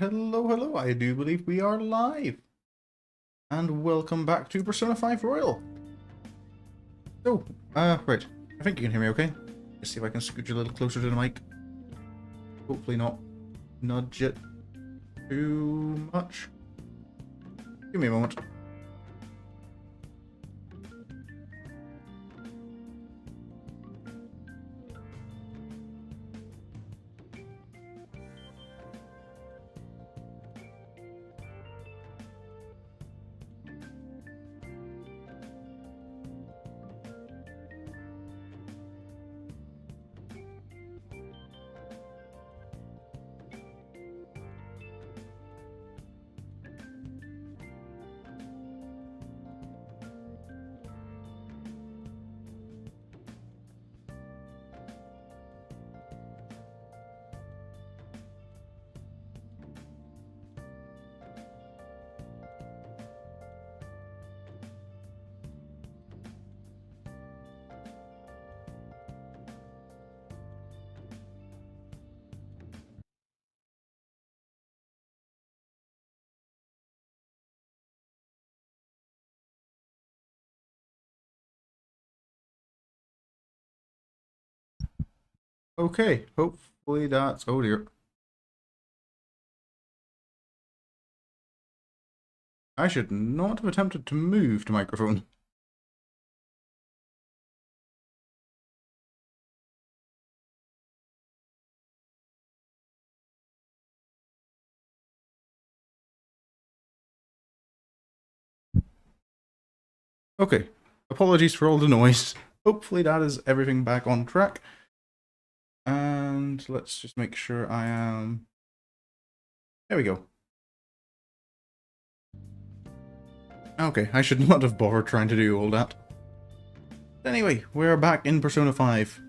hello, hello, I do believe we are live. And welcome back to Persona 5 Royal. So, right, I think you can hear me okay. Let's see if I can scooch a little closer to the mic. Hopefully not nudge it too much. Give me a moment. Okay, hopefully that's... oh dear. I should not have attempted to move the microphone. Okay, apologies for all the noise. Hopefully that is everything back on track. And let's just make sure I am... there we go. Okay, I should not have bothered trying to do all that. Anyway, we're back in Persona 5.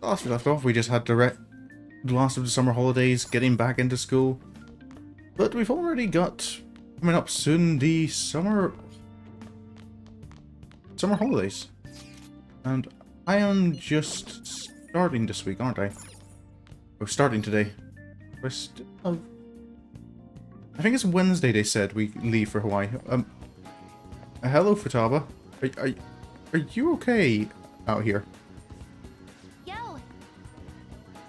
Last we left off, we just had the last of the summer holidays, getting back into school. But we've already got, coming up soon, the summer holidays. And I am just starting this week, aren't I? Oh, starting today. I think it's Wednesday they said we leave for Hawaii. Hello, Futaba. Are you okay out here? Yo.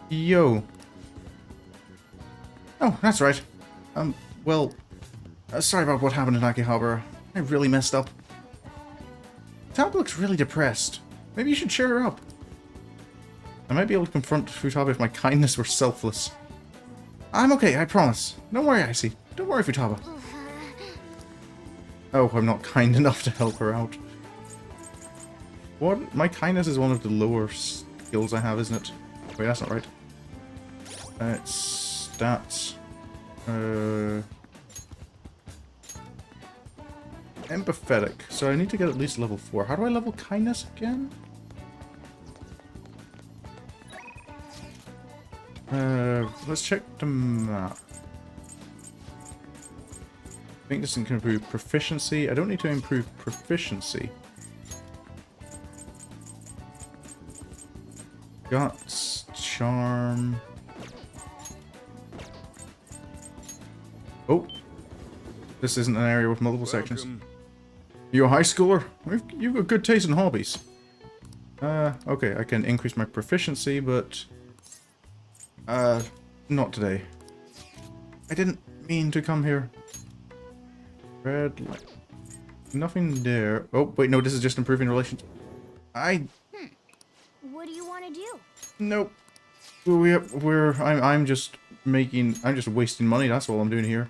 Yo. Oh, that's right. Well, sorry about what happened in Akihabara. I really messed up. Tab looks really depressed. Maybe you should cheer her up. I might be able to confront Futaba if my kindness were selfless. I'm okay, I promise. Don't worry, Icy. Don't worry, Futaba. Oh, I'm not kind enough to help her out. What? My kindness is one of the lower skills I have, isn't it? Wait, that's not right. It's stats. Empathetic. So I need to get at least level 4. How do I level kindness again? Let's check the map. I think this can improve proficiency. I don't need to improve proficiency. Guts, charm. Oh, this isn't an area with multiple sections. You a high schooler? You've got good taste in hobbies. Okay, I can increase my proficiency, but not today. I didn't mean to come here. Red light. Nothing there. Oh, wait, no, this is just improving relations. What do you want to do? Nope. I'm just wasting money, that's all I'm doing here.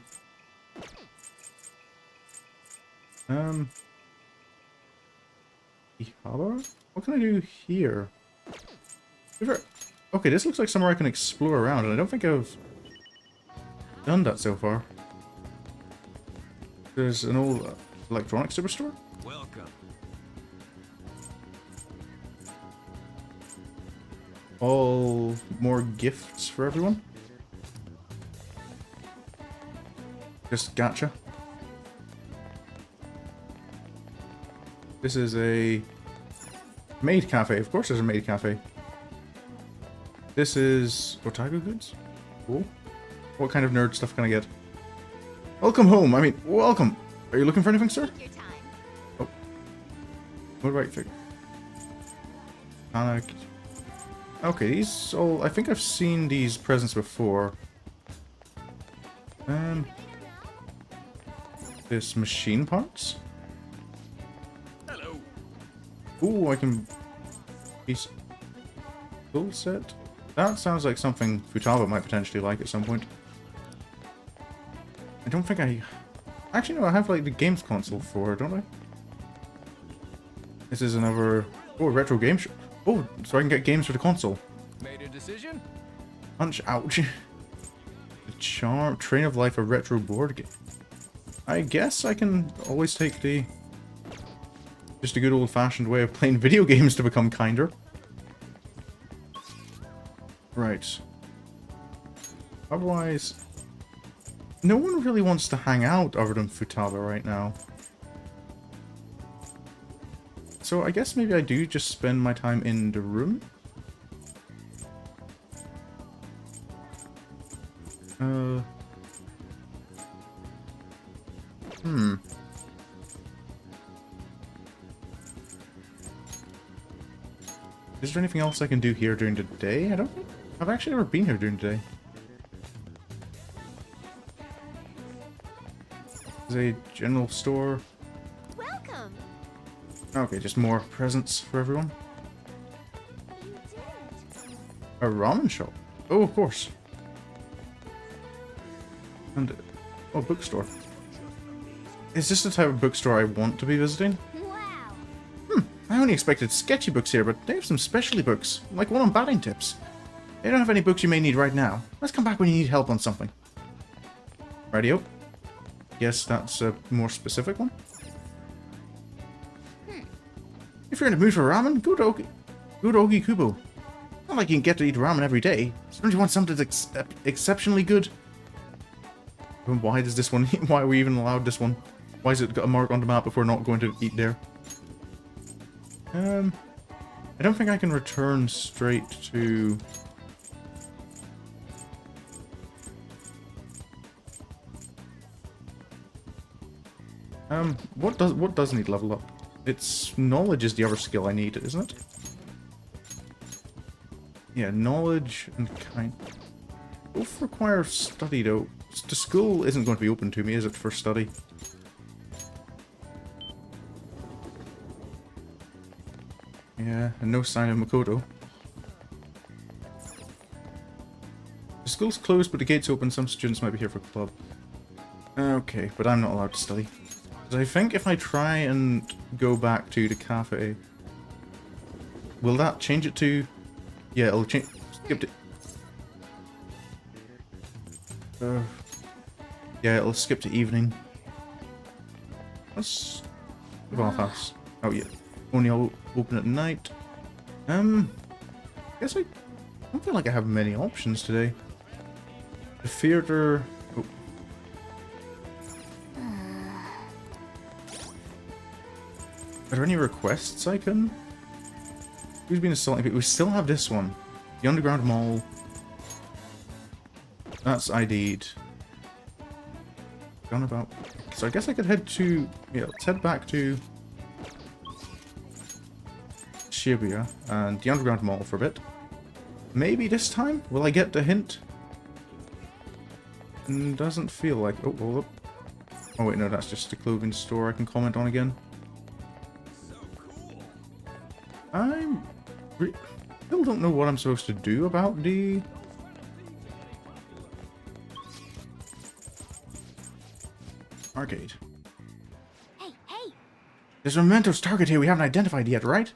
Ihaba? What can I do here? Okay, this looks like somewhere I can explore around, and I don't think I've done that so far. There's an old electronics superstore? Welcome. All more gifts for everyone? Just gotcha. This is a maid cafe. Of course there's a maid cafe. This is otaku goods. Cool. What kind of nerd stuff can I get? Welcome home. I mean, welcome. Are you looking for anything, sir? Take your time. Oh. What do I think? Okay, these all... I think I've seen these presents before. This machine parts? Hello. Ooh, I can... Piece... Full set? That sounds like something Futaba might potentially like at some point. I don't think I... Actually, no, I have, like, the games console for it, don't I? This is another... Oh, retro game show. Oh, so I can get games for the console. Made a decision? Punch, ouch. The Train of Life, a retro board game. I guess I can always take the... Just a good old-fashioned way of playing video games to become kinder. Right. Otherwise... No one really wants to hang out other than Futaba right now. So I guess maybe I do just spend my time in the room? Is there anything else I can do here during the day? I don't think... I've actually never been here during the day. There's a general store. Welcome. Okay, just more presents for everyone. You did it. A ramen shop. Oh, of course. And... Oh, bookstore. Is this the type of bookstore I want to be visiting? Wow. I only expected sketchy books here, but they have some specialty books, like one on batting tips. They don't have any books you may need right now. Let's come back when you need help on something. Rightio. Guess that's a more specific one. If you're in the mood for ramen, go to Ogikubo. Not like you can get to eat ramen every day. So don't you want something that's exceptionally good? And why does this one... Why are we even allowed this one? Why has it got a mark on the map if we're not going to eat there? I don't think I can return straight to... What does need level up? It's knowledge is the other skill I need, isn't it? Yeah, knowledge and kind. Both require study though. The school isn't going to be open to me, is it, for study? Yeah, and no sign of Makoto. The school's closed, but the gate's open. Some students might be here for club. Okay, but I'm not allowed to study. Because I think if I try and go back to the cafe... Will that change it to... Yeah, it'll change... Skip it. Yeah, it'll skip to evening. Let's... The bathhouse. Oh yeah. Only I'll open at night. Guess I don't feel like I have many options today. The theater... Oh. Are there any requests I can... Who's been assaulting people? We still have this one. The Underground Mall. That's ID'd. Gone about... So I guess I could head to... Yeah, let's head back to... Shibuya and the Underground Mall for a bit. Maybe this time? Will I get the hint? Doesn't feel like... Oh, hold up. Oh wait, no, that's just a clothing store I can comment on again. I still don't know what I'm supposed to do about the... Arcade. Hey, hey. There's a Memento's target here we haven't identified yet, right?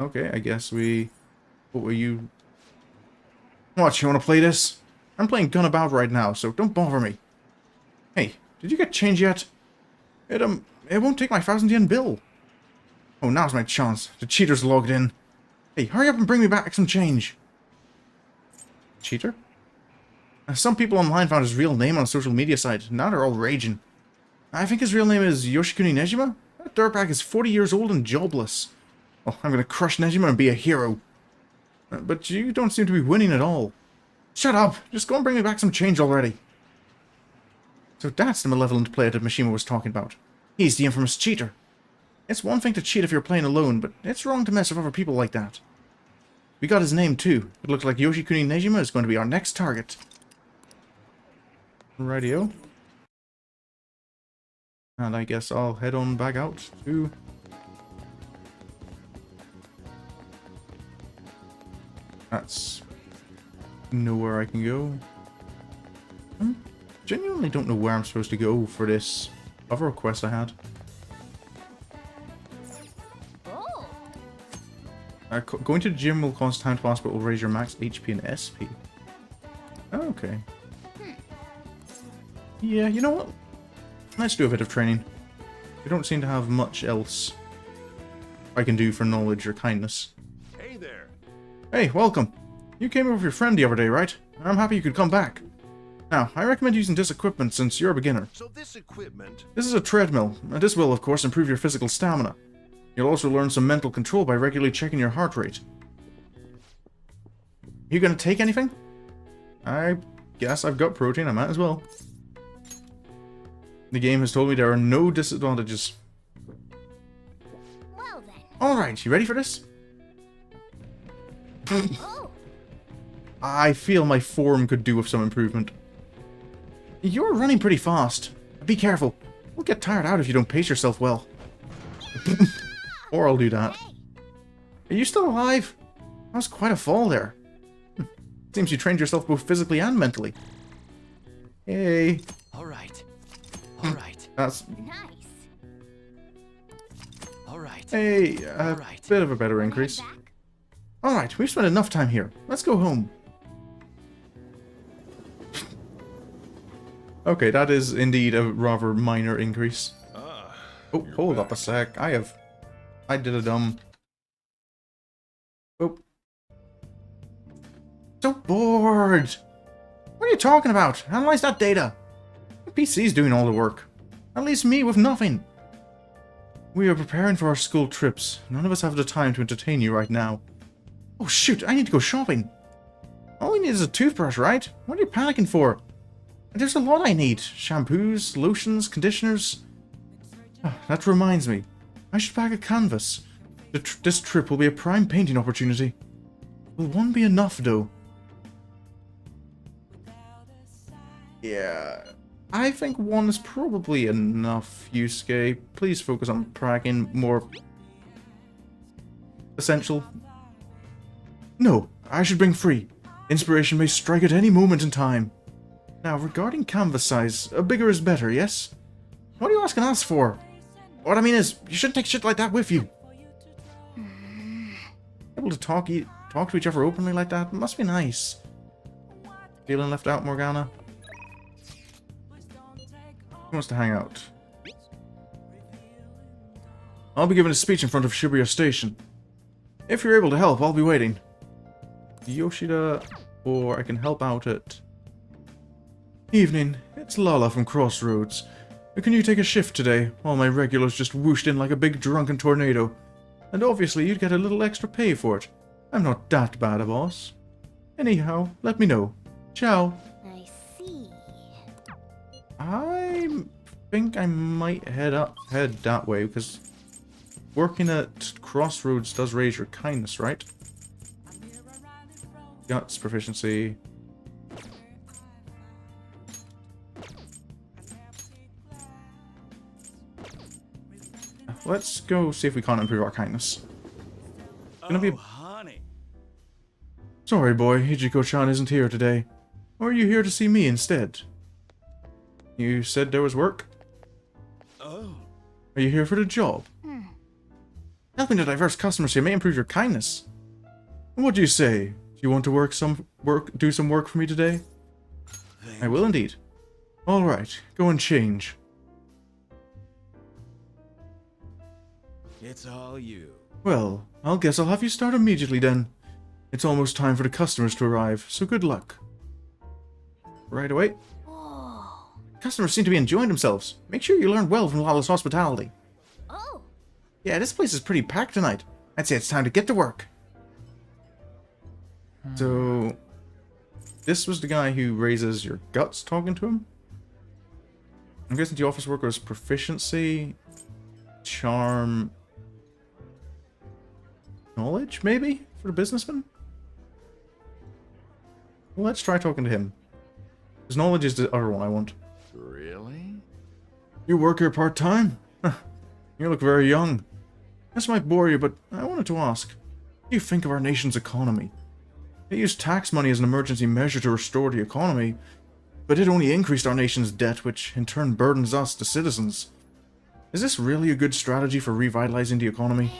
Okay, I guess we... What were you... What, you want to play this? I'm playing Gunabout right now, so don't bother me. Hey, did you get change yet? It won't take my 1,000 yen bill. Oh, now's my chance. The cheater's logged in. Hey, hurry up and bring me back some change. Cheater? Some people online found his real name on a social media site. Now they're all raging. I think his real name is Yoshikuni Nejima? That dirtbag is 40 years old and jobless. Oh, I'm gonna crush Nejima and be a hero. But you don't seem to be winning at all. Shut up! Just go and bring me back some change already. So that's the malevolent player that Mishima was talking about. He's the infamous cheater. It's one thing to cheat if you're playing alone, but it's wrong to mess with other people like that. We got his name too. It looks like Yoshikuni Nejima is going to be our next target. Radio. And I guess I'll head on back out to... That's nowhere I can go. I genuinely don't know where I'm supposed to go for this other quest I had. Oh. Going to the gym will cause time to pass, but will raise your max HP and SP. Oh, okay. Yeah, you know what? Let's do a bit of training. We don't seem to have much else I can do for knowledge or kindness. Hey there. Hey, welcome. You came over with your friend the other day, right? I'm happy you could come back. Now, I recommend using this equipment since you're a beginner. So this equipment... This is a treadmill, and this will, of course, improve your physical stamina. You'll also learn some mental control by regularly checking your heart rate. You gonna take anything? I guess I've got protein, I might as well. The game has told me there are no disadvantages. Well then. Alright, you ready for this? Oh. I feel my form could do with some improvement. You're running pretty fast. Be careful. You'll get tired out if you don't pace yourself well. Or I'll do that. Hey. Are you still alive? That was quite a fall there. Seems you trained yourself both physically and mentally. Hey. All right. All right. That's... Nice. All right. Hey, a Alright. bit of a better increase. Back? Alright, we've spent enough time here. Let's go home. Okay, that is indeed a rather minor increase. Oh, hold up a sec. I did a dumb... Oh. So bored! What are you talking about? Analyze that data! The PC's doing all the work. At least me with nothing. We are preparing for our school trips. None of us have the time to entertain you right now. Oh shoot, I need to go shopping. All we need is a toothbrush, right? What are you panicking for? There's a lot I need. Shampoos, lotions, conditioners. Ah, that reminds me. I should pack a canvas. This trip will be a prime painting opportunity. Will one be enough, though? Yeah, I think one is probably enough, Yusuke. Please focus on packing more essential. No, I should bring three. Inspiration may strike at any moment in time. Now, regarding canvas size, a bigger is better, yes? What are you asking us for? What I mean is, you shouldn't take shit like that with you. Able to talk to each other openly like that must be nice. Feeling left out, Morgana? Who wants to hang out? I'll be giving a speech in front of Shibuya Station. If you're able to help, I'll be waiting. Yoshida, or I can help out at... Evening, it's Lala from Crossroads. Can you take a shift today? All my regulars just whooshed in like a big drunken tornado. And obviously you'd get a little extra pay for it. I'm not that bad a boss. Anyhow, let me know. Ciao. I see. I think I might head that way, because working at Crossroads does raise your kindness, right? Guts, proficiency. Let's go see if we can't improve our kindness. Gonna be honey. Sorry, boy. Hijiko-chan isn't here today. Or are you here to see me instead? You said there was work? Oh. Are you here for the job? Helping the diverse customers here may improve your kindness. What do you say? Do you want to do some work for me today? I will indeed. Alright, go and change. It's all you. Well, I'll guess I'll have you start immediately then. It's almost time for the customers to arrive, so good luck. Right away. Oh. Customers seem to be enjoying themselves. Make sure you learn well from Lala's hospitality. Oh. Yeah, this place is pretty packed tonight. I'd say it's time to get to work. So... This was the guy who raises your guts talking to him. I'm guessing the office worker's proficiency, charm, knowledge, maybe? For the businessman? Well, let's try talking to him. His knowledge is the other one I want. Really? You work here part-time? You look very young. This might bore you, but I wanted to ask. What do you think of our nation's economy? They use tax money as an emergency measure to restore the economy, but it only increased our nation's debt, which in turn burdens us, the citizens. Is this really a good strategy for revitalizing the economy?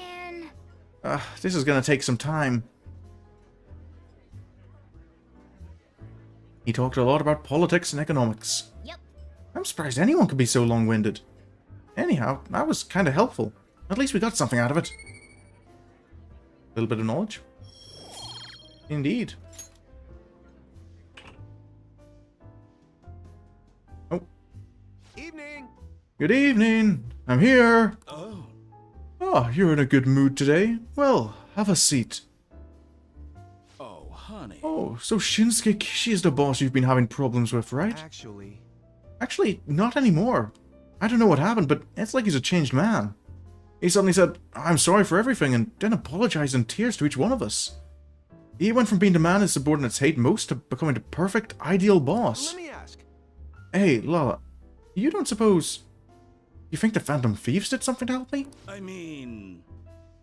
Man. This is gonna take some time. He talked a lot about politics and economics. Yep. I'm surprised anyone could be so long-winded. Anyhow, that was kind of helpful. At least we got something out of it. A little bit of knowledge. Indeed. Oh. Evening. Good evening. I'm here. Oh. Oh, you're in a good mood today. Well, have a seat. Oh, honey. Oh, so Shinsuke Kishi is the boss you've been having problems with, right? Actually, not anymore. I don't know what happened, but it's like he's a changed man. He suddenly said, "I'm sorry for everything," and then apologized in tears to each one of us. He went from being the man his subordinates hate most to becoming the perfect, ideal boss. Let me ask. Hey, Lala, you don't suppose... You think the Phantom Thieves did something to help me? I mean...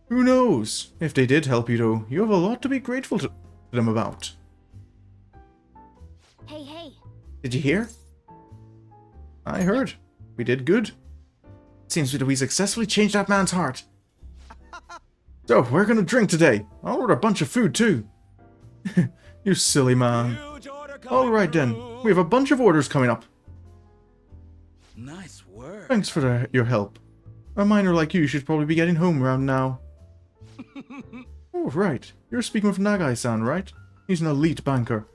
Who knows? If they did help you, though, you have a lot to be grateful to them about. Hey, hey. Did you hear? I heard. We did good. Seems that we successfully changed that man's heart. So, we're gonna drink today. I'll order a bunch of food, too. You silly man. Alright then, we have a bunch of orders coming up. Nice work. Thanks for your help. A miner like you should probably be getting home around now. Oh, right. You're speaking with Nagai-san, right? He's an elite banker.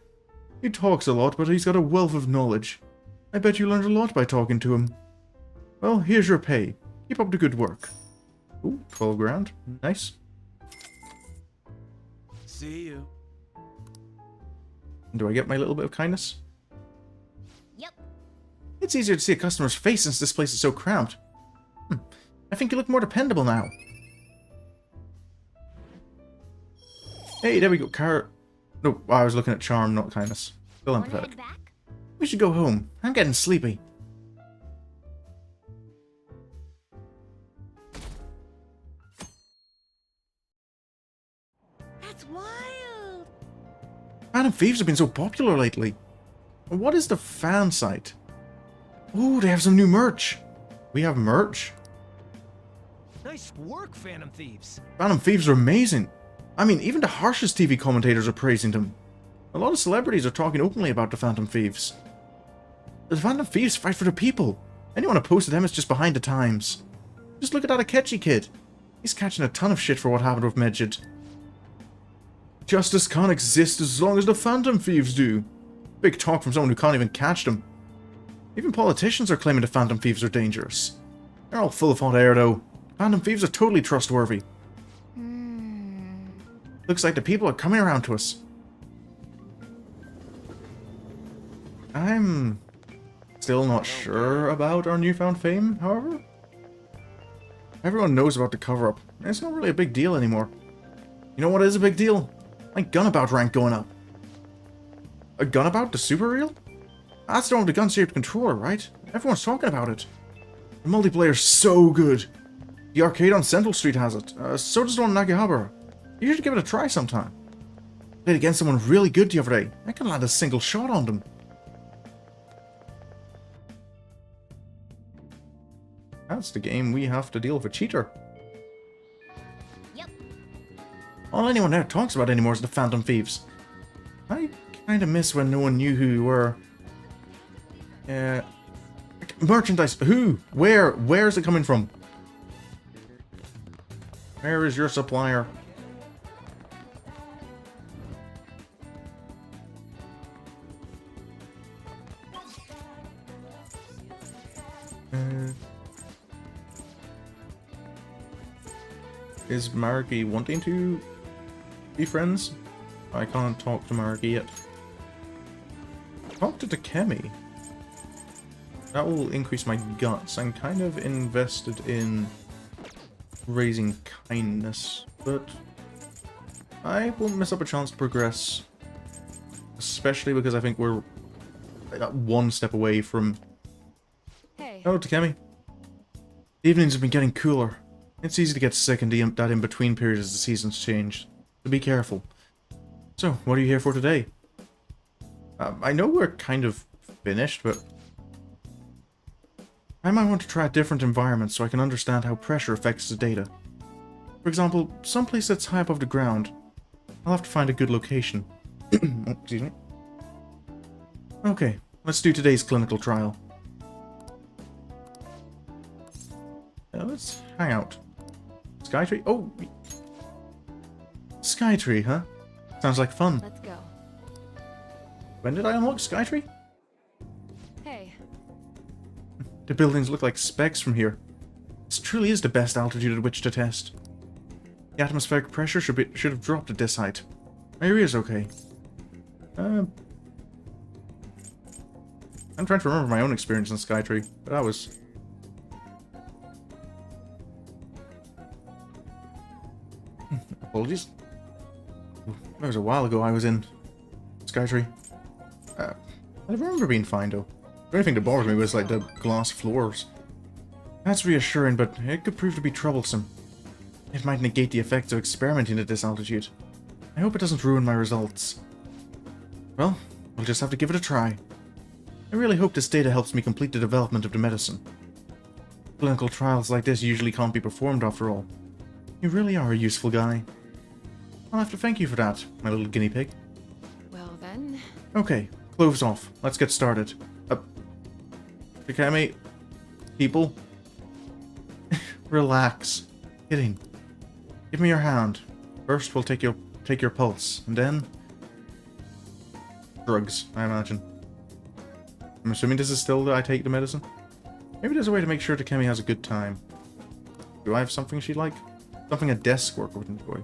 He talks a lot, but he's got a wealth of knowledge. I bet you learned a lot by talking to him. Well, here's your pay. Keep up the good work. Ooh, 12 grand. Nice. See you. Do I get my little bit of kindness? Yep. It's easier to see a customer's face since this place is so cramped. I think you look more dependable now. Hey, there we go. No, I was looking at charm, not kindness. Still Wanna empathetic. head back? We should go home. I'm getting sleepy. That's wild. Phantom Thieves have been so popular lately. What is the fan site? Ooh, they have some new merch. We have merch? Nice work, Phantom Thieves. Phantom Thieves are amazing. I mean, even the harshest TV commentators are praising them. A lot of celebrities are talking openly about the Phantom Thieves. The Phantom Thieves fight for the people. Anyone opposed to them is just behind the times. Just look at that Akechi kid. He's catching a ton of shit for what happened with Medjid. Justice can't exist as long as the Phantom Thieves do. Big talk from someone who can't even catch them. Even politicians are claiming the Phantom Thieves are dangerous. They're all full of hot air though. Phantom Thieves are totally trustworthy. Looks like the people are coming around to us. I'm still not sure about our newfound fame, however. Everyone knows about the cover-up. It's not really a big deal anymore. You know what is a big deal? My Gunabout rank going up. A Gunabout? The super real? That's the one with the gun-shaped controller, right? Everyone's talking about it. The multiplayer's so good. The arcade on Central Street has it. So does the one in Akihabara. You should give it a try sometime. Played against someone really good the other day. I can land a single shot on them. That's the game we have to deal with a cheater. Yep. All anyone there talks about anymore is the Phantom Thieves. I kinda miss when no one knew who you were. Merchandise. Who? Where? Where is it coming from? Where is your supplier? Is Mariki wanting to be friends? I can't talk to Mariki yet. talk to Takemi. That will increase my guts. I'm kind of invested in raising kindness, but I won't miss up a chance to progress. Especially because I think we're one step away from... Hey. Oh, Takemi. The evenings have been getting cooler. It's easy to get sick in that in-between period as the seasons change, so be careful. So, what are you here for today? I know we're kind of finished, but I might want to try a different environment so I can understand how pressure affects the data. For example, someplace that's high above the ground. I'll have to find a good location. Oh, excuse me. Okay, let's do today's clinical trial. Let's hang out. Skytree? Oh! Skytree, huh? Sounds like fun. Let's go. When did I unlock Skytree? Hey. The buildings look like specks from here. This truly is the best altitude at which to test. The atmospheric pressure should have dropped at this height. My ear's okay. I'm trying to remember my own experience in Skytree, but that was... Apologies. That was a while ago I was in Skytree. I remember being fine though. The only thing that bothered me was like the glass floors. That's reassuring, but it could prove to be troublesome. It might negate the effects of experimenting at this altitude. I hope it doesn't ruin my results. Well, we'll just have to give it a try. I really hope this data helps me complete the development of the medicine. Clinical trials like this usually can't be performed after all. You really are a useful guy. I'll have to thank you for that, my little guinea pig. Well then. Okay, clothes off. Let's get started. Takemi, people, relax. Kidding. Give me your hand. First, we'll take your pulse, and then drugs, I imagine. I'm assuming this is still that I take the medicine. Maybe there's a way to make sure Takemi has a good time. Do I have something she'd like? Something a desk worker would enjoy.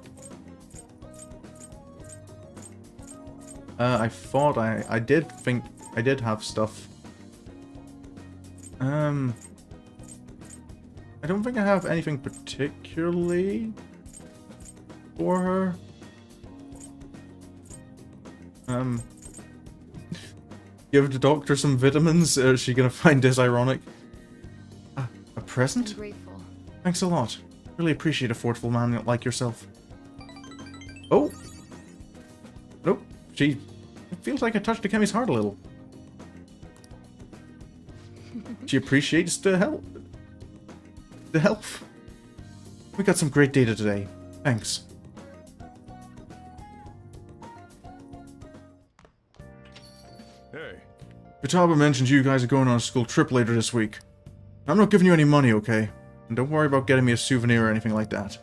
I thought I did think I did have stuff. I don't think I have anything particularly for her. Give the doctor some vitamins. Is she gonna find this ironic? A present? I'm grateful. Thanks a lot. Really appreciate a thoughtful man like yourself. Oh! Nope. It feels like I touched Takemi's heart a little. She appreciates the help. The help. We got some great data today. Thanks. Hey. Futaba mentioned you guys are going on a school trip later this week. I'm not giving you any money, okay? And don't worry about getting me a souvenir or anything like that.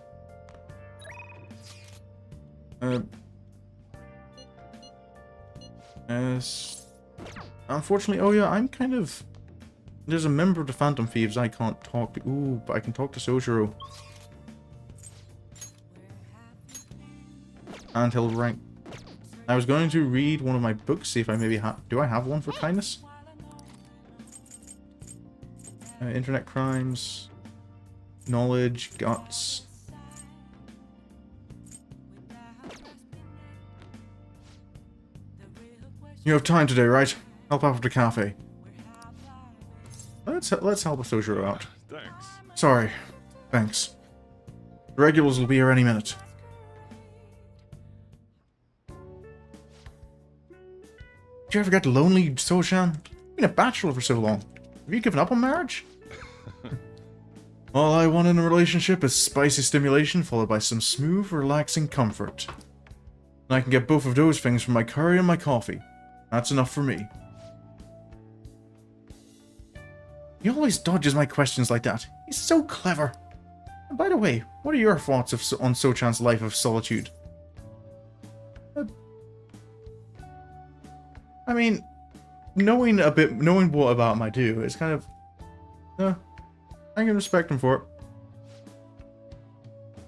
Unfortunately, oh yeah, I'm kind of... There's a member of the Phantom Thieves I can't talk to. Ooh, but I can talk to Sojiro. And he'll rank... I was going to read one of my books, see if I maybe have... Do I have one for kindness? Internet crimes... Knowledge, guts... You have time today, right? Help out at the cafe. Let's help a Sojiro out. Thanks. Sorry. Thanks. The regulars will be here any minute. Did you ever get lonely, So-chan? You've been a bachelor for so long. Have you given up on marriage? All I want in a relationship is spicy stimulation followed by some smooth, relaxing comfort. And I can get both of those things from my curry and my coffee. That's enough for me. He always dodges my questions like that. He's so clever. And by the way, what are your thoughts on So-chan's life of solitude? I mean, knowing what about him I do, it's kind of... I can respect him for it.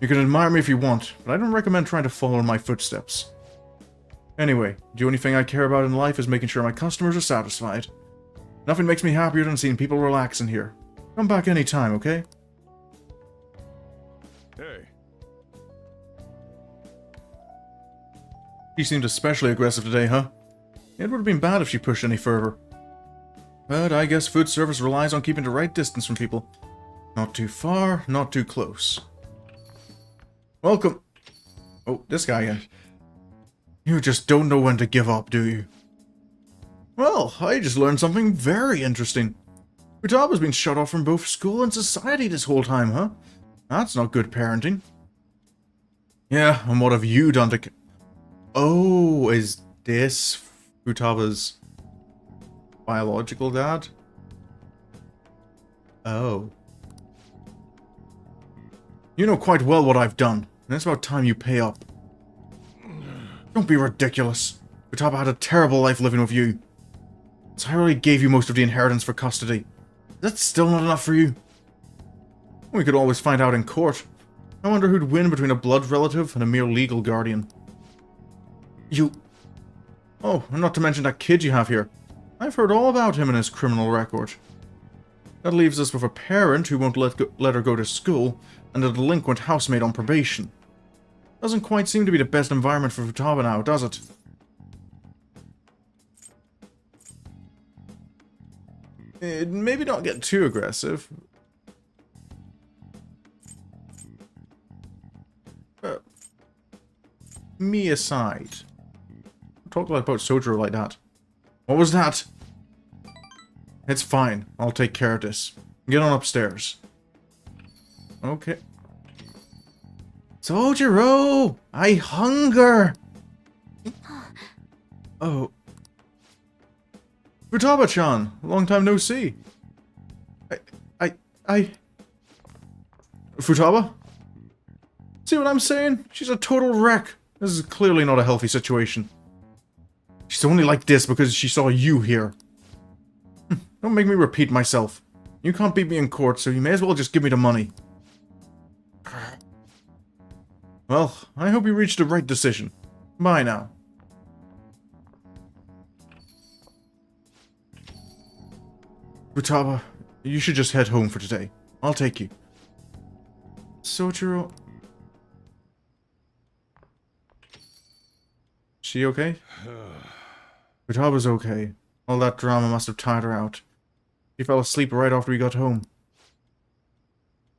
You can admire me if you want, but I don't recommend trying to follow in my footsteps. Anyway, the only thing I care about in life is making sure my customers are satisfied. Nothing makes me happier than seeing people relax in here. Come back anytime, okay? Hey. She seemed especially aggressive today, huh? It would have been bad if she pushed any further. But I guess food service relies on keeping the right distance from people. Not too far, not too close. Welcome. Oh, this guy again. You just don't know when to give up, do you? Well, I just learned something very interesting. Futaba's been shut off from both school and society this whole time, huh? That's not good parenting. Yeah, and what have you done to... Oh, is this Futaba's biological dad? Oh. You know quite well what I've done, and it's about time you pay up. Don't be ridiculous. Futaba had a terrible life living with you. So I already gave you most of the inheritance for custody. That's still not enough for you. We could always find out in court. I wonder who'd win between a blood relative and a mere legal guardian. You... Oh, and not to mention that kid you have here. I've heard all about him and his criminal record. That leaves us with a parent who won't let her go to school, and a delinquent housemaid on probation. Doesn't quite seem to be the best environment for Futaba now, does it? Maybe not get too aggressive. Me aside. Talk about Sojiro like that. What was that? It's fine. I'll take care of this. Get on upstairs. Okay. Sojiro! I hunger! Oh. Futaba-chan! Long time no see. Futaba? See what I'm saying? She's a total wreck. This is clearly not a healthy situation. She's only like this because she saw you here. Don't make me repeat myself. You can't beat me in court, so you may as well just give me the money. Well, I hope you reached the right decision. Bye now. Futaba, you should just head home for today. I'll take you. Sojiro... She okay? Futaba's okay. All that drama must have tired her out. She fell asleep right after we got home.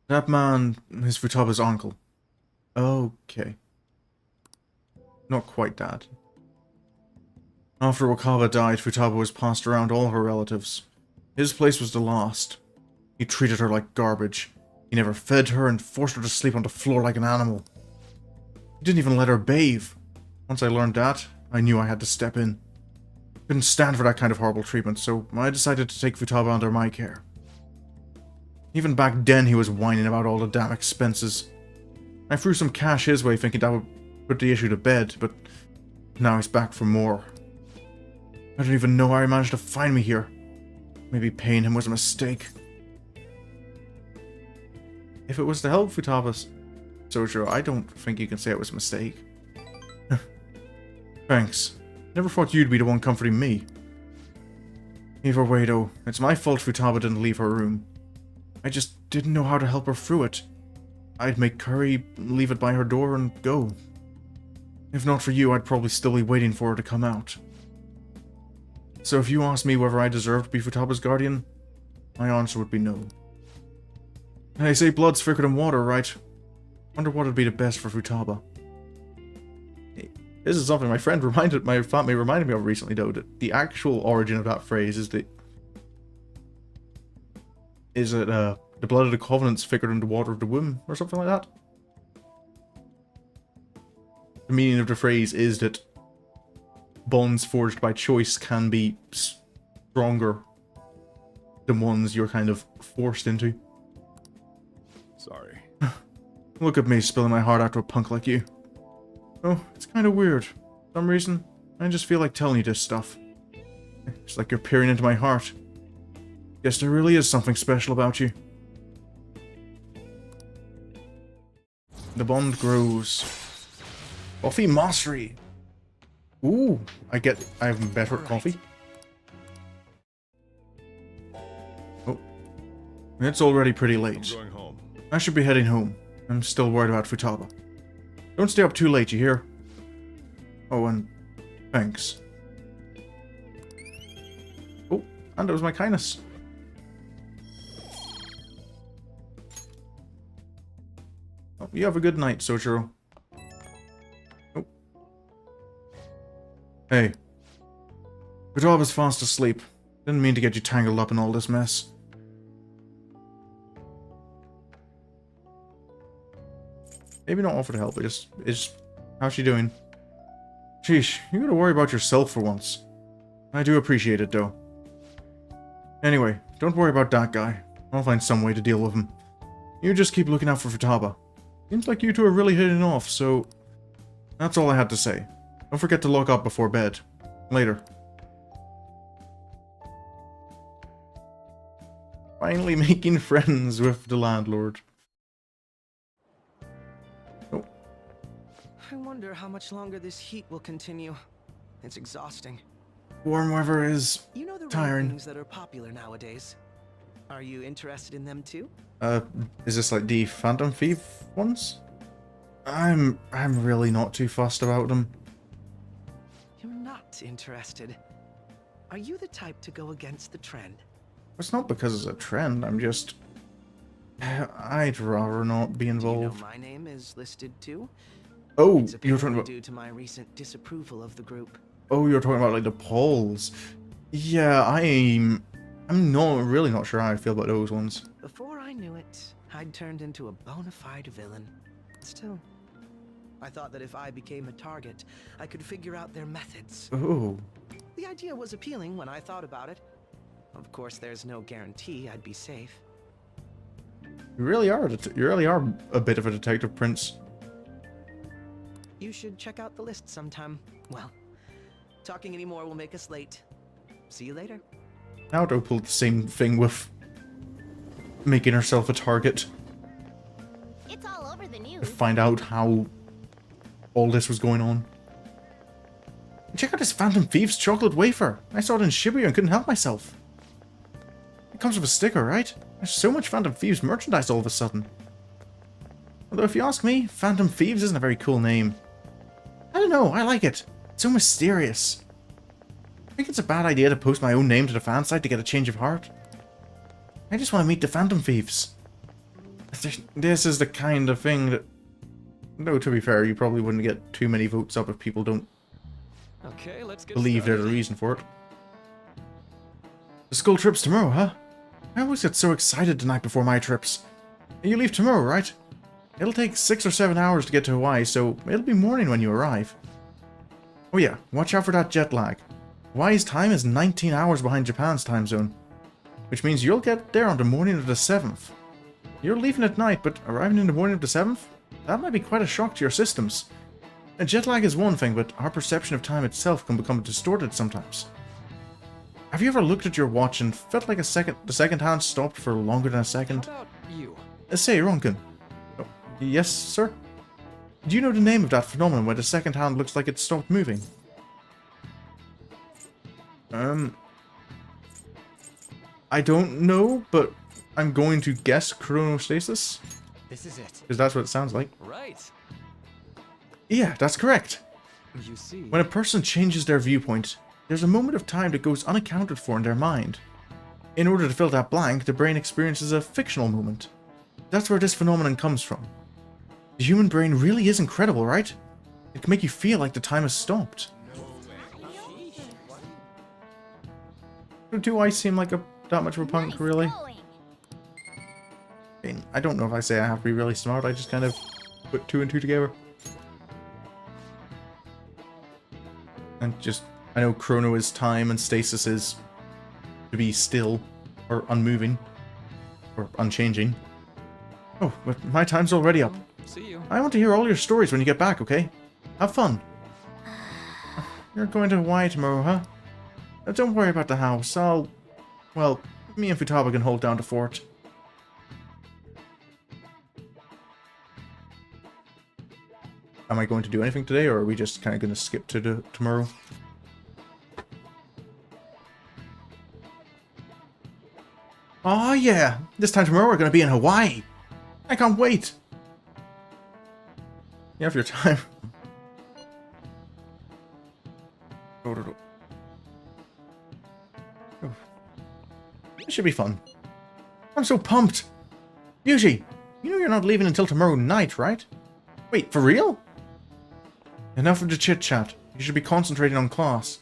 That man is Futaba's uncle. Okay. Not quite that. After Wakaba died, Futaba was passed around all her relatives. His place was the last. He treated her like garbage. He never fed her and forced her to sleep on the floor like an animal. He didn't even let her bathe. Once I learned that, I knew I had to step in. Couldn't stand for that kind of horrible treatment, so I decided to take Futaba under my care. Even back then he was whining about all the damn expenses. I threw some cash his way thinking that would put the issue to bed, but now he's back for more. I don't even know how he managed to find me here. Maybe paying him was a mistake. If it was to help Futaba's Sojiro, I don't think you can say it was a mistake. Thanks. Never thought you'd be the one comforting me. Either way though, it's my fault Futaba didn't leave her room. I just didn't know how to help her through it. I'd make curry, leave it by her door, and go. If not for you, I'd probably still be waiting for her to come out. So if you ask me whether I deserve to be Futaba's guardian, my answer would be no. They say blood's thicker than water, right? Wonder what would be the best for Futaba. This is something my flatmate reminded me of recently, though, that the actual origin of that phrase is that... Is it, the blood of the Covenant's thicker than the water of the womb, or something like that? The meaning of the phrase is that bonds forged by choice can be stronger than ones you're kind of forced into. Sorry. Look at me spilling my heart out to a punk like you. Oh, it's kind of weird. For some reason, I just feel like telling you this stuff. It's like you're peering into my heart. Guess there really is something special about you. The bond grows. Coffee mastery. Ooh, I have better Right. coffee. Oh, it's already pretty I'm late. going home. I should be heading home. I'm still worried about Futaba. Don't stay up too late, you hear? Oh, and thanks. Oh, and it was my kindness. Oh, you have a good night, Soichiro. Oh. Hey. Futaba's fast asleep. Didn't mean to get you tangled up in all this mess. Maybe not offer to help, but just how's she doing? Sheesh, you gotta worry about yourself for once. I do appreciate it, though. Anyway, don't worry about that guy. I'll find some way to deal with him. You just keep looking out for Futaba. Seems like you two are really hitting off, so... That's all I had to say. Don't forget to lock up before bed. Later. Finally making friends with the landlord. Oh. I wonder how much longer this heat will continue. It's exhausting. Warm weather is... You know the tiring. things that are popular nowadays. Are you interested in them too? Is this like the Phantom Thief ones? I'm really not too fussed about them. You're not interested. Are you the type to go against the trend? It's not because it's a trend, I'm just... I'd rather not be Do you know involved. my name is listed too? Oh, It's you're talking apparently about... due to my recent disapproval of the group. Oh, you're talking about like the polls. Yeah, I'm really not sure how I feel about those ones. Before I knew it, I'd turned into a bona fide villain. Still, I thought that if I became a target, I could figure out their methods. Oh, The idea was appealing when I thought about it. Of course, there's no guarantee I'd be safe. you really are a bit of a detective, Prince. You should check out the list sometime. Well, talking anymore will make us late. See you later. Now don't pull the same thing with making herself a target. It's all over the To news. find out how all this was going on. Check out this Phantom Thieves chocolate wafer. I saw it in Shibuya and couldn't help myself. It comes with a sticker, right? There's so much Phantom Thieves merchandise all of a sudden. Although if you ask me, Phantom Thieves isn't a very cool name. I don't know, I like it. It's so mysterious. I think it's a bad idea to post my own name to the fan site to get a change of heart. I just want to meet the Phantom Thieves. This is the kind of thing that... No, to be fair, you probably wouldn't get too many votes up if people don't Okay, let's get believe there's a reason for it. The school trip's tomorrow, huh? I always get so excited the night before my trips. You leave tomorrow, right? It'll take 6 or 7 hours to get to Hawaii, so it'll be morning when you arrive. Oh yeah, watch out for that jet lag. Hawaii's time is 19 hours behind Japan's time zone, which means you'll get there on the morning of the 7th. You're leaving at night, but arriving in the morning of the 7th? That might be quite a shock to your systems. A jet lag is one thing, but our perception of time itself can become distorted sometimes. Have you ever looked at your watch and felt like the second hand stopped for longer than a second? How about you? Say, Ronkin. Oh, yes, sir? Do you know the name of that phenomenon where the second hand looks like it stopped moving? I don't know, but I'm going to guess chronostasis, This is it. because that's what it sounds like. Right. Yeah, that's correct. You see. When a person changes their viewpoint, there's a moment of time that goes unaccounted for in their mind. In order to fill that blank, the brain experiences a fictional moment. That's where this phenomenon comes from. The human brain really is incredible, right? It can make you feel like the time has stopped. Do I seem like that much of a punk, Nice really? going. I mean, I don't know if I say I have to be really smart, I just kind of put 2 and 2 together. And just, I know chrono is time and stasis is to be still, or unmoving, or unchanging. Oh, but my time's already up. See you. I want to hear all your stories when you get back, okay? Have fun. You're going to Hawaii tomorrow, huh? Don't worry about the house, well, me and Futaba can hold down the fort. am I going to do anything today, or are we just kind of going to skip to tomorrow? Oh yeah, this time tomorrow we're going to be in Hawaii. I can't wait. You have your time. It should be fun. I'm so pumped. Yuji, you know you're not leaving until tomorrow night, right? Wait, for real? Enough of the chit-chat. You should be concentrating on class.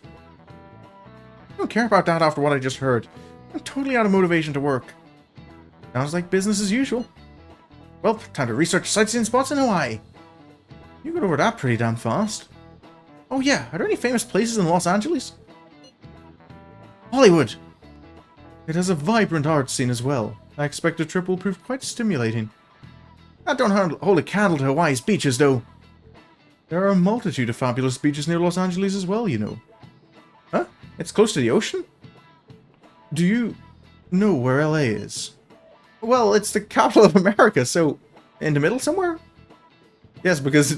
I don't care about that after what I just heard. I'm totally out of motivation to work. Sounds like business as usual. Well, time to research sightseeing spots in Hawaii. You got over that pretty damn fast. Oh yeah, are there any famous places in Los Angeles? Hollywood! It has a vibrant art scene as well. I expect the trip will prove quite stimulating. I don't hold a candle to Hawaii's beaches, though. There are a multitude of fabulous beaches near Los Angeles as well, you know. Huh? It's close to the ocean? Do you know where LA is? Well, it's the capital of America, so in the middle somewhere? Yes, because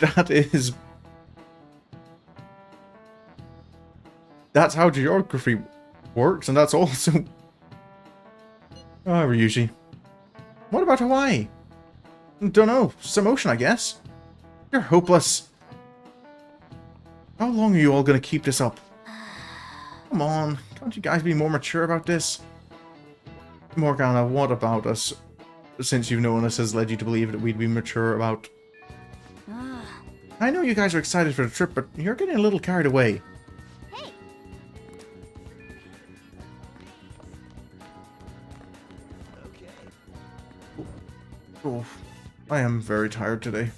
that's how geography works, and that's also... Oh, Ryuji. What about Hawaii? Don't know. Some ocean, I guess. You're hopeless. How long are you all gonna keep this up? Come on, can't you guys be more mature about this? Morgana, what about us, since you've known us, has led you to believe that we'd be mature about... I know you guys are excited for the trip, but you're getting a little carried away. Hey. Oh, I am very tired today.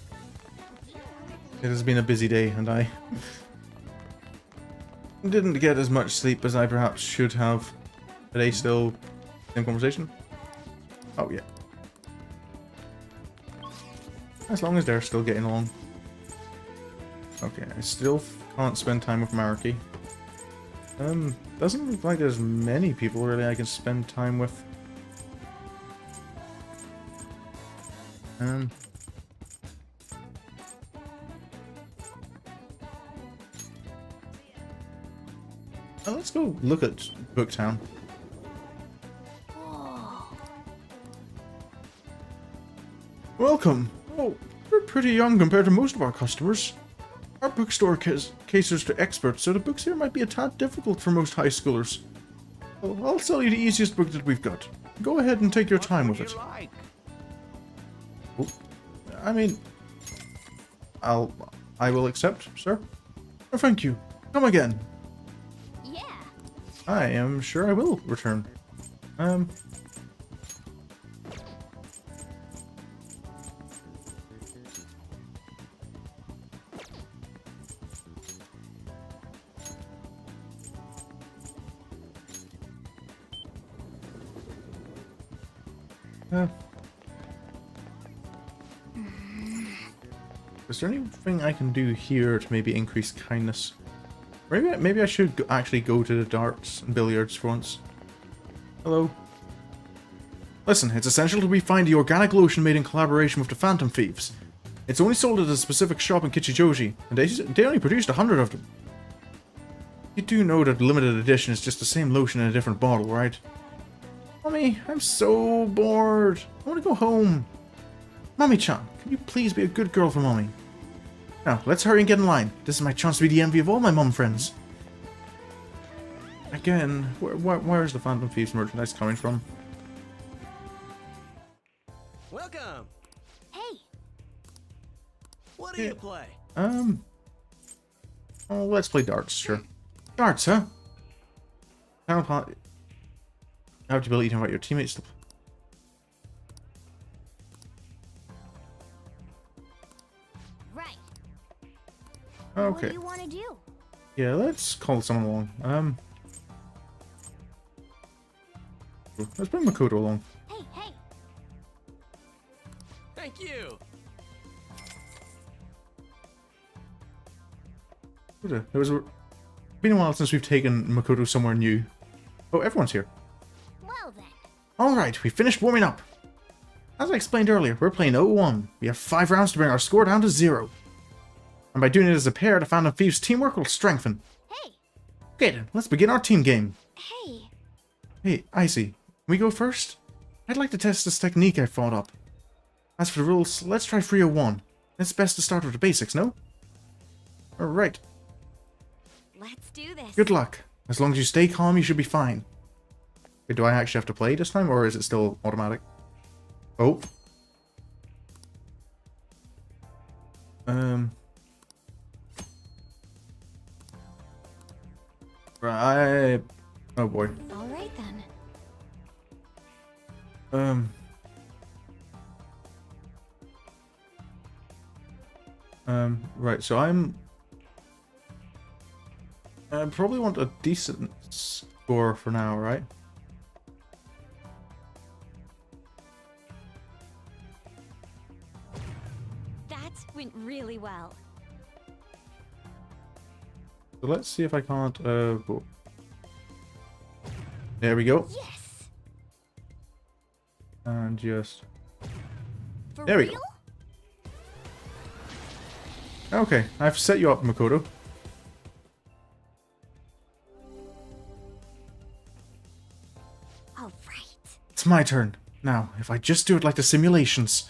It has been a busy day, and I didn't get as much sleep as I perhaps should have. Today still... Same conversation? Oh, yeah. As long as they're still getting along. Okay, I still can't spend time with Maruki. Doesn't look like there's many people really I can spend time with. Let's go look at Booktown. Welcome. Oh, you're pretty young compared to most of our customers. Our bookstore caters to experts, so the books here might be a tad difficult for most high schoolers. Well, I'll sell you the easiest book that we've got. Go ahead and take your time with it. Oh, I mean, I will accept, sir. Oh, thank you. Come again. Yeah. I am sure I will return. Is there anything I can do here to maybe increase kindness? Maybe I should actually go to the darts and billiards for once. Hello. Listen, it's essential that we find the organic lotion made in collaboration with the Phantom Thieves. It's only sold at a specific shop in Kichijoji, and they only produced 100 of them. You do know that limited edition is just the same lotion in a different bottle, right? Mommy, I'm so bored. I want to go home. Mommy-chan, can you please be a good girl for Mommy? Now, let's hurry and get in line. This is my chance to be the envy of all my mom friends. Again, where is the Phantom Thieves merchandise coming from? Welcome. Hey. What do you play? Oh, let's play darts, sure. Darts, huh? How have the ability to invite your teammates to... Right. Okay. What do you want to do? Yeah, let's call someone along. Let's bring Makoto along. Hey, hey. Thank you. Been a while since we've taken Makoto somewhere new. Oh, everyone's here. Well then. Alright, we finished warming up. As I explained earlier, we're playing 0-1. We have 5 rounds to bring our score down to 0. And by doing it as a pair, the Phantom Thieves' teamwork will strengthen. Hey. Okay then, let's begin our team game. Hey. Hey, Icy, can we go first? I'd like to test this technique I thought up. As for the rules, let's try 301. It's best to start with the basics, no? Alright, Let's do this. good luck. As long as you stay calm, you should be fine. Wait, do I actually have to play this time, or is it still automatic? Oh. Right. Oh boy. All right then. Right, so I probably want a decent score for now, right? That went really well. So let's see if I can't, go. There we go. Yes. And just... For There we real? go. Okay, I've set you up, Makoto. All right. It's my turn. Now, if I just do it like the simulations.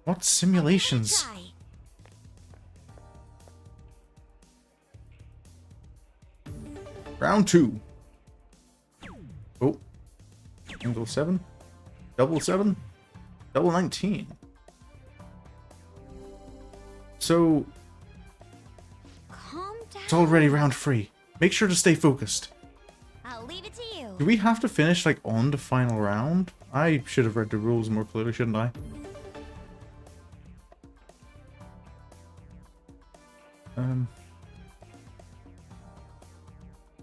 What simulations? Try. Round 2. Oh. Single 7. Double 7. Double 19. So, Calm down. it's already round 3. Make sure to stay focused. I'll leave it to you. Do we have to finish, like, on the final round? I should have read the rules more clearly, shouldn't I?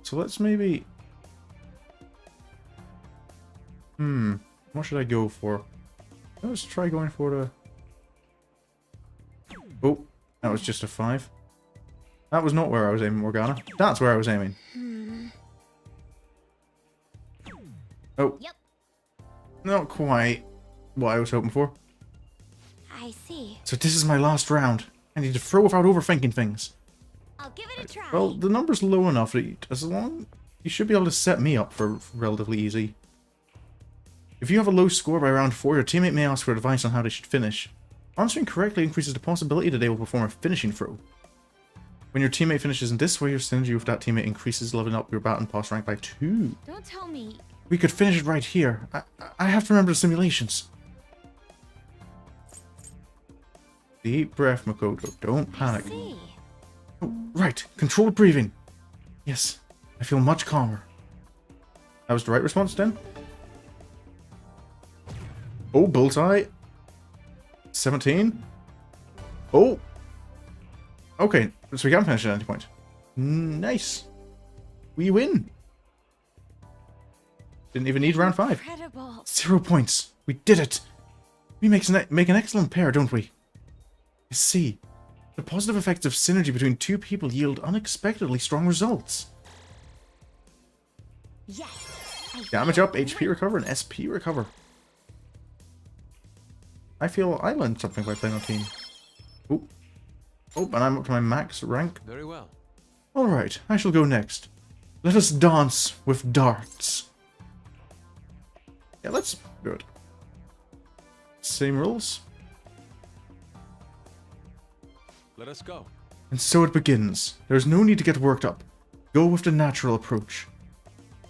So let's maybe... What should I go for? Let's try going for the... Oh, that was just a 5. That was not where I was aiming, Morgana. That's where I was aiming. Oh. Yep. Not quite what I was hoping for. I see. So this is my last round. I need to throw without overthinking things. I'll give it a try. Well, the number's low enough that you should be able to set me up for relatively easy. If you have a low score by round 4, your teammate may ask for advice on how they should finish. Answering correctly increases the possibility that they will perform a finishing throw. When your teammate finishes in this way, your synergy with that teammate increases, leveling up your baton pass rank by 2. Don't tell me. We could finish it right here. I have to remember the simulations. Deep breath, Makoto. Don't panic. I see. Oh, right. Controlled breathing. Yes. I feel much calmer. That was the right response then? Oh, bullseye. 17. Oh. Okay, so we can finish at any point. Nice. We win. Didn't even need round 5. Incredible. 0 points. We did it. We make an excellent pair, don't we? I see. The positive effects of synergy between two people yield unexpectedly strong results. Yes. Damage up, HP recover, and SP recover. I feel I learned something by playing on team. Oh. Oh, and I'm up to my max rank. Very well. Alright, I shall go next. Let us dance with darts. Yeah, let's do it. Same rules. Let us go. And so it begins. There's no need to get worked up. Go with the natural approach.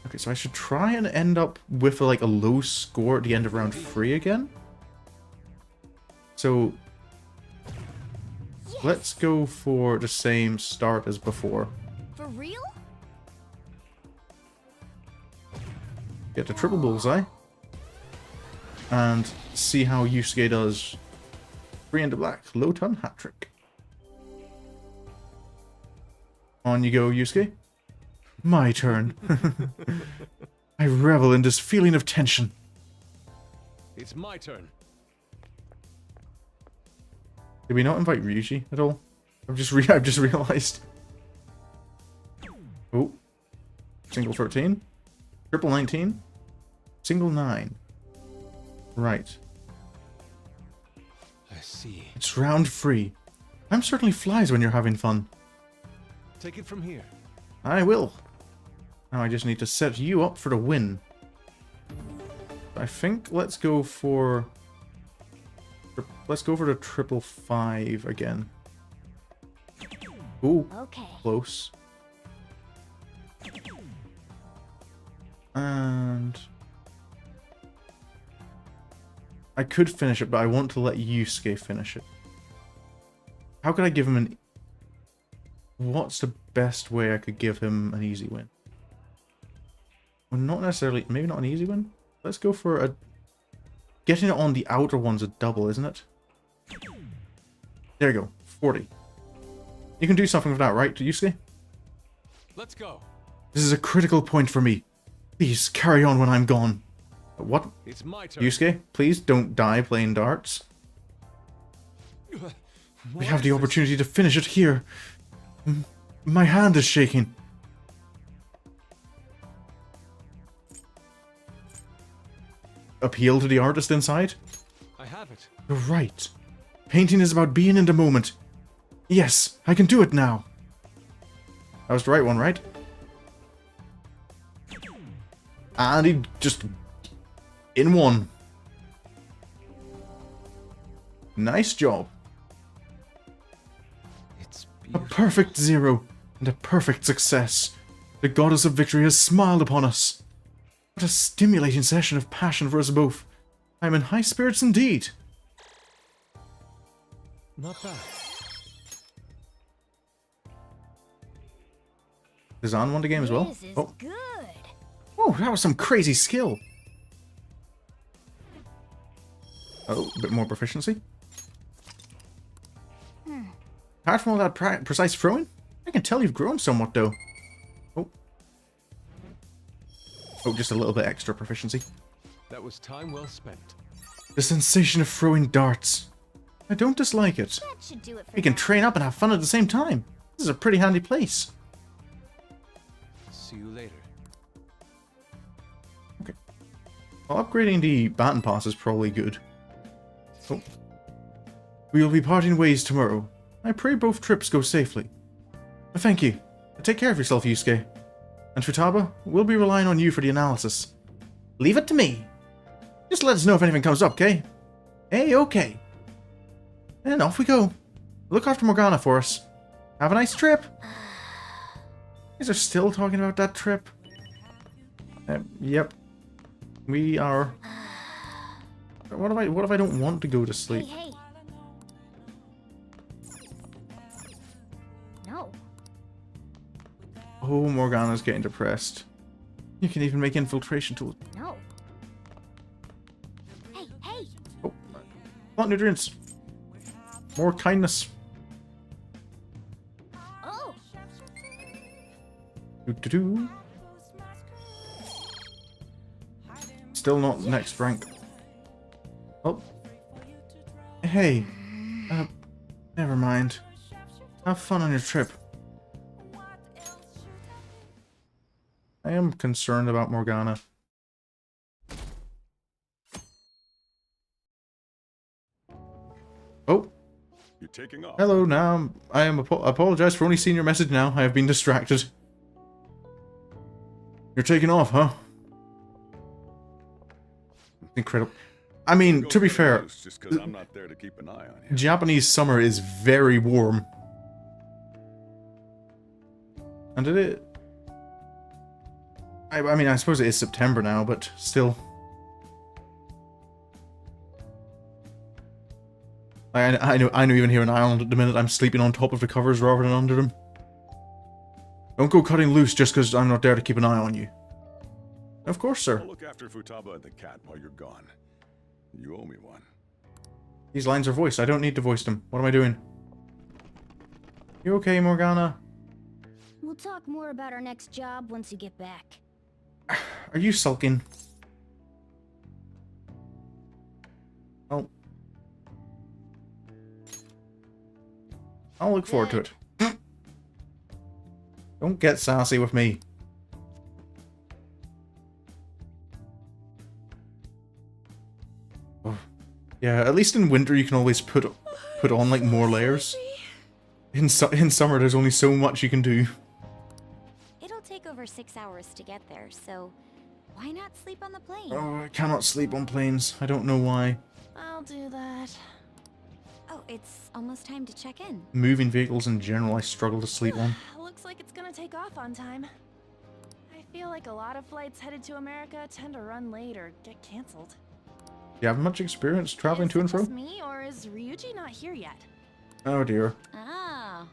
Okay, so I should try and end up with like a low score at the end of round 3 again. So let's go for the same start as before. For real? Get the triple bullseye. And see how Yusuke does. 3 into black. Low ton hat trick. On you go, Yusuke. My turn. I revel in this feeling of tension. It's my turn. Did we not invite Ryuji at all? I've just realized. Oh. Single 13. Triple 19. Single 9. Right. I see. It's round 3. Time certainly flies when you're having fun. Take it from here. I will. Now I just need to set you up for the win. I think let's go for... Let's go for the 555 again. Ooh, Okay. close. And... I could finish it, but I want to let Yusuke finish it. How could I give him an... What's the best way I could give him an easy win? Well, not necessarily... Maybe not an easy win? Let's go for a... Getting it on the outer one's a double, isn't it? There you go. 40. You can do something with that, right, Yusuke? Let's go. This is a critical point for me. Please, carry on when I'm gone. What? It's my turn. Yusuke, please don't die playing darts. We have the opportunity to finish it here. My hand is shaking. Appeal to the artist inside? I have it. You're right. Painting is about being in the moment. Yes, I can do it now. That was the right one, right? And he just... in one. Nice job. It's A beautiful. perfect 0 and a perfect success. The goddess of victory has smiled upon us. What a stimulating session of passion for us both. I'm in high spirits indeed. Not bad. Does Anne want the game as well? This is Oh. good. Oh, that was some crazy skill. Oh, a bit more proficiency. Apart from all that precise throwing, I can tell you've grown somewhat, though. Oh. Oh, just a little bit extra proficiency. That was time well spent. The sensation of throwing darts. I don't dislike it. That should do it for We can now. train up and have fun at the same time. This is a pretty handy place. See you later. Well, upgrading the baton pass is probably good. Oh. We will be parting ways tomorrow. I pray both trips go safely. Thank you. Take care of yourself, Yusuke. And Futaba, we'll be relying on you for the analysis. Leave it to me. Just let us know if anything comes up, okay? Hey, okay. And off we go. Look after Morgana for us. Have a nice trip. Is are still talking about that trip? Yep. We are. What if I don't want to go to sleep? Hey, hey. No. Oh, Morgana's getting depressed. You can even make infiltration tools. No. Hey, hey. Oh, plant nutrients. More kindness. Oh. Doo-doo-doo. Still not next rank. Oh. Hey. Never mind. Have fun on your trip. I am concerned about Morgana. Oh. You're taking off. Hello, now. I am apologize for only seeing your message now. I have been distracted. You're taking off, huh? Incredible. I mean, to be fair, Just 'cause I'm not there to keep an eye on you. Japanese summer is very warm. And it... I mean, I suppose it is September now, but still. I know even here in Ireland at the minute I'm sleeping on top of the covers rather than under them. Don't go cutting loose just because I'm not there to keep an eye on you. Of course, sir. I'll look after Futaba and the cat while you're gone. You owe me one. These lines are voiced. I don't need to voice them. What am I doing? You okay, Morgana? We'll talk more about our next job once you get back. Are you sulking? Oh. I'll look forward to it. Don't get sassy with me. Oh. Yeah, at least in winter you can always put on like more layers. In summer, there's only so much you can do. It'll take over 6 hours to get there, so why not sleep on the plane? Oh, I cannot sleep on planes. I don't know why. I'll do that. Oh, it's almost time to check in. Moving vehicles in general, I struggle to sleep on. Looks like it's gonna take off on time. I feel like a lot of flights headed to America tend to run late or get canceled. Do you have much experience traveling to and Is it fro? just me, or is Ryuji not here yet? Oh dear. Ah.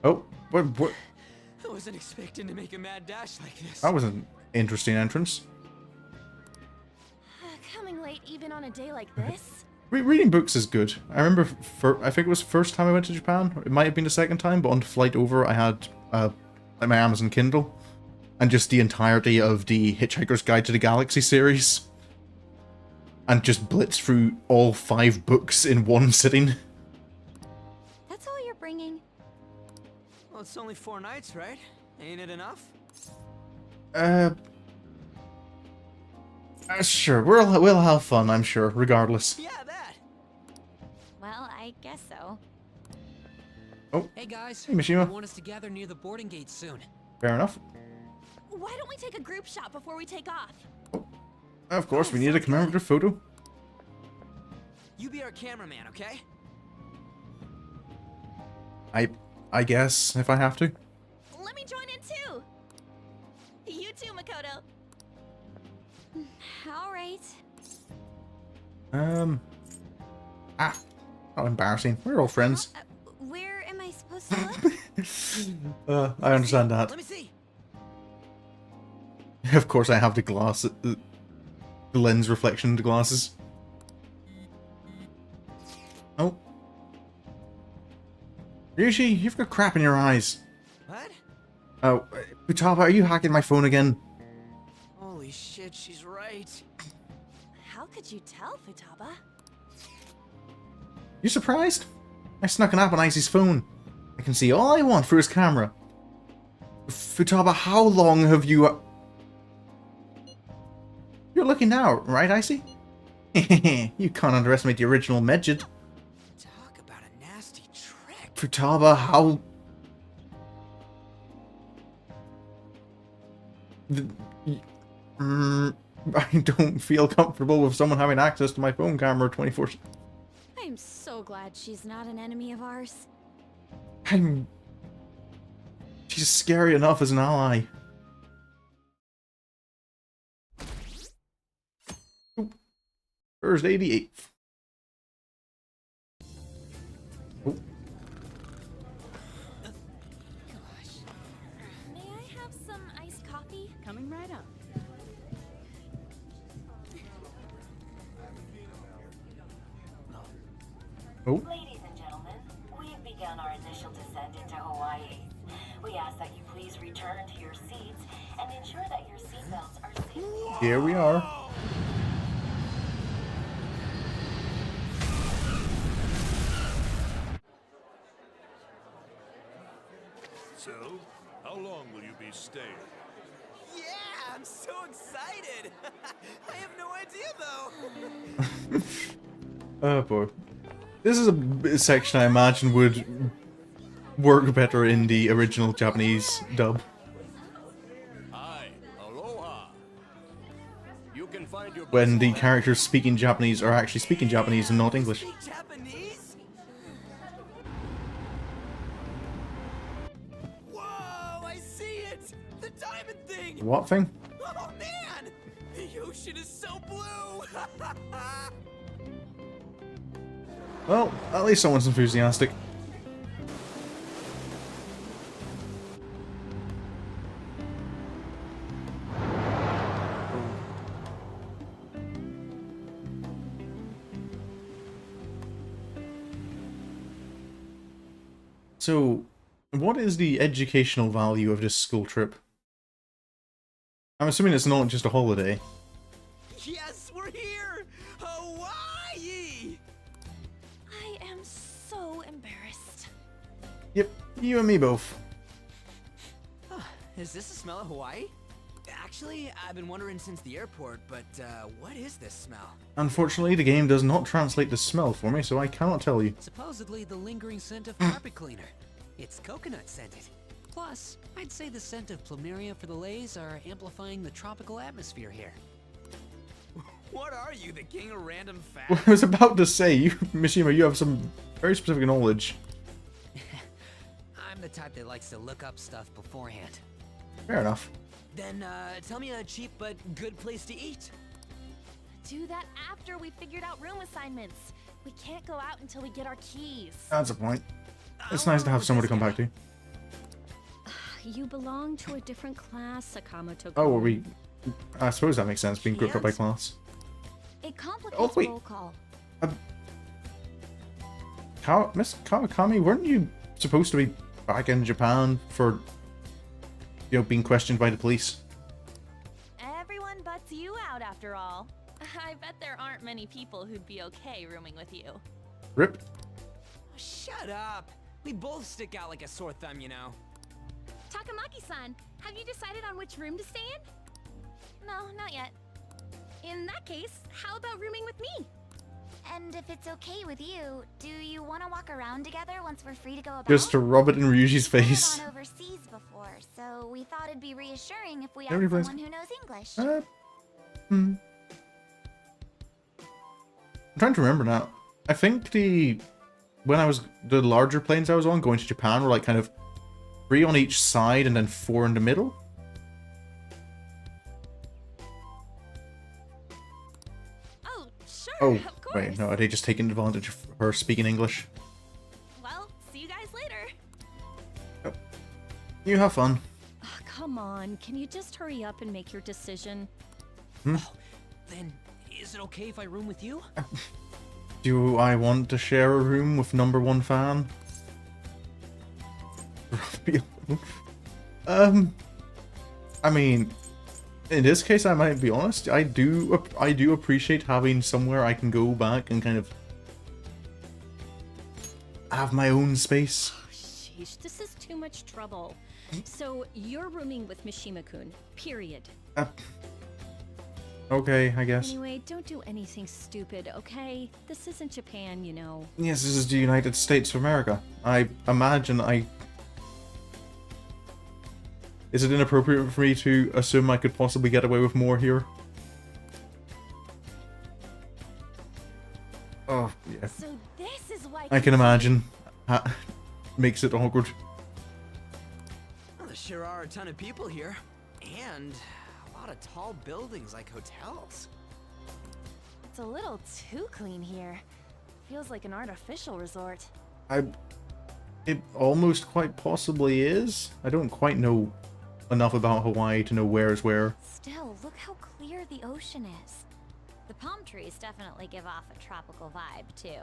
Oh, what? I wasn't expecting to make a mad dash like this. That was an interesting entrance. Coming late even on a day like this? Reading books is good. I remember, I think it was the first time I went to Japan. It might have been the second time, but on the flight over, I had like my Amazon Kindle, and just the entirety of the Hitchhiker's Guide to the Galaxy series, and just blitz through all 5 books in one sitting. That's all you're bringing? Well, it's only 4 nights, right? Ain't it enough? Sure. We'll have fun, I'm sure, regardless. Yeah, that. Well, I guess so. Hey guys, Hey, Mishima. I want us to gather near the boarding gate soon. Fair enough. Why don't we take a group shot before we take off? Of course, we need a commemorative photo. You be our cameraman, okay? I guess, if I have to. Let me join in too! You too, Makoto. All right. Not embarrassing. We're all friends. Where am I supposed to look? I understand that. Let me see. Of course, I have the glass, the lens reflection in the glasses. Oh. Ryushi, you've got crap in your eyes. What? Oh, Futaba, are you hacking my phone again? Holy shit, she's right. How could you tell, Futaba? You surprised? I snuck an app on Icy's phone. I can see all I want through his camera. Futaba, how long have you... You're looking now, right, Icy? You can't underestimate the original Medjid. Talk about a nasty trick. Futaba, how... I don't feel comfortable with someone having access to my phone camera 24/7. I'm so glad she's not an enemy of ours. She's scary enough as an ally. Oop. Thursday the 8th. Oh. May I have some iced coffee? Coming right up. Oh. Ladies and gentlemen, we have begun our initial descent into Hawaii. We ask that you please return to your seats and ensure that your seatbelts are safely... Here we are. So, how long will you be staying? Yeah, I'm so excited. I have no idea though. Oh boy. This is a section I imagine would work better in the original Japanese dub. Hi, aloha. You can find your When the characters speaking Japanese are actually speaking Japanese and not English. Speak Japanese? Whoa, I see it! The diamond thing! What thing? Oh man! The ocean is so blue! Well, at least someone's enthusiastic. So, what is the educational value of this school trip? I'm assuming it's not just a holiday. Yes, we're here! Hawaii! I am so embarrassed. Yep, you and me both. Is this the smell of Hawaii? Actually, I've been wondering since the airport, but what is this smell? Unfortunately, the game does not translate the smell for me, so I cannot tell you. Supposedly the lingering scent of carpet cleaner. It's coconut scented. Plus, I'd say the scent of plumeria for the lays are amplifying the tropical atmosphere here. What are you, the king of random facts? What I was about to say, you, Mishima, you have some very specific knowledge. I'm the type that likes to look up stuff beforehand. Fair enough. Then tell me a cheap but good place to eat. Do that after we figured out room assignments. We can't go out until we get our keys. That's a point. It's nice to have someone to come back to. You belong to a different class, Sakamoto. Oh, well, we... I suppose that makes sense, being grouped up by class. It complicates Oh, wait. roll call. Miss Kawakami, weren't you supposed to be back in Japan for, you know, being questioned by the police? Everyone butts you out after all. I bet there aren't many people who'd be okay rooming with you. Rip. Shut up. We both stick out like a sore thumb, you know. Takamaki-san, have you decided on which room to stay in? No, not yet. In that case, how about rooming with me? And if it's okay with you, do you want to walk around together once we're free to go about? Just to rub it in Ryuji's We've face. gone overseas before, so we thought it'd be reassuring if we Every asked place- someone who knows English. I'm trying to remember now. I think the larger planes I was on going to Japan were like kind of 3 on each side and then 4 in the middle. Oh, sure. Oh, of course. wait, no, are they just taking advantage of her speaking English? Well, see you guys later. You have fun. Oh, come on, can you just hurry up and make your decision? Then, is it okay if I room with you? Do I want to share a room with number 1 fan? I mean, in this case, I might be honest. I do appreciate having somewhere I can go back and kind of have my own space. Oh, sheesh, this is too much trouble. So, you're rooming with Mishima-kun, period. Okay, I guess. Anyway, don't do anything stupid, okay? This isn't Japan, you know. Yes, this is the United States of America. I imagine Is it inappropriate for me to assume I could possibly get away with more here? Oh, yeah. So this is why I can imagine. Makes it awkward. Well, there sure are a ton of people here. And a lot of tall buildings like hotels. it's a little too clean here. Feels like an artificial resort. It almost quite possibly is. I don't quite know enough about Hawaii to know where is where. Still, look how clear the ocean is. The palm trees definitely give off a tropical vibe, too.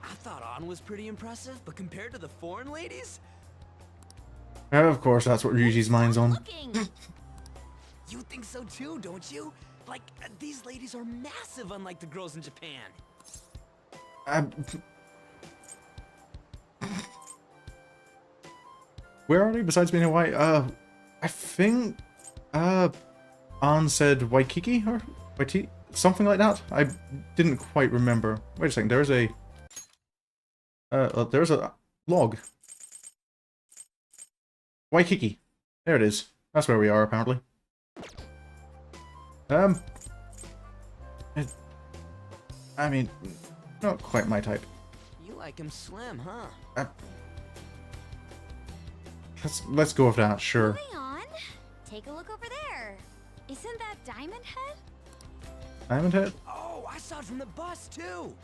I thought On was pretty impressive, but compared to the foreign ladies? Of course, that's what Ryuji's mind's on. Looking. You think so too, don't you? Like, these ladies are massive unlike the girls in Japan. Where are they besides being in Hawaii? I think Ann said Waikiki or Waititi, something like that. I didn't quite remember. Wait a second, there's a log. Waikiki. There it is. That's where we are apparently. I mean, not quite my type. You like him slim, huh? Let's go with that, sure. Moving on. Take a look over there. Isn't that Diamond Head? Diamond Head? Oh, I saw it from the bus too.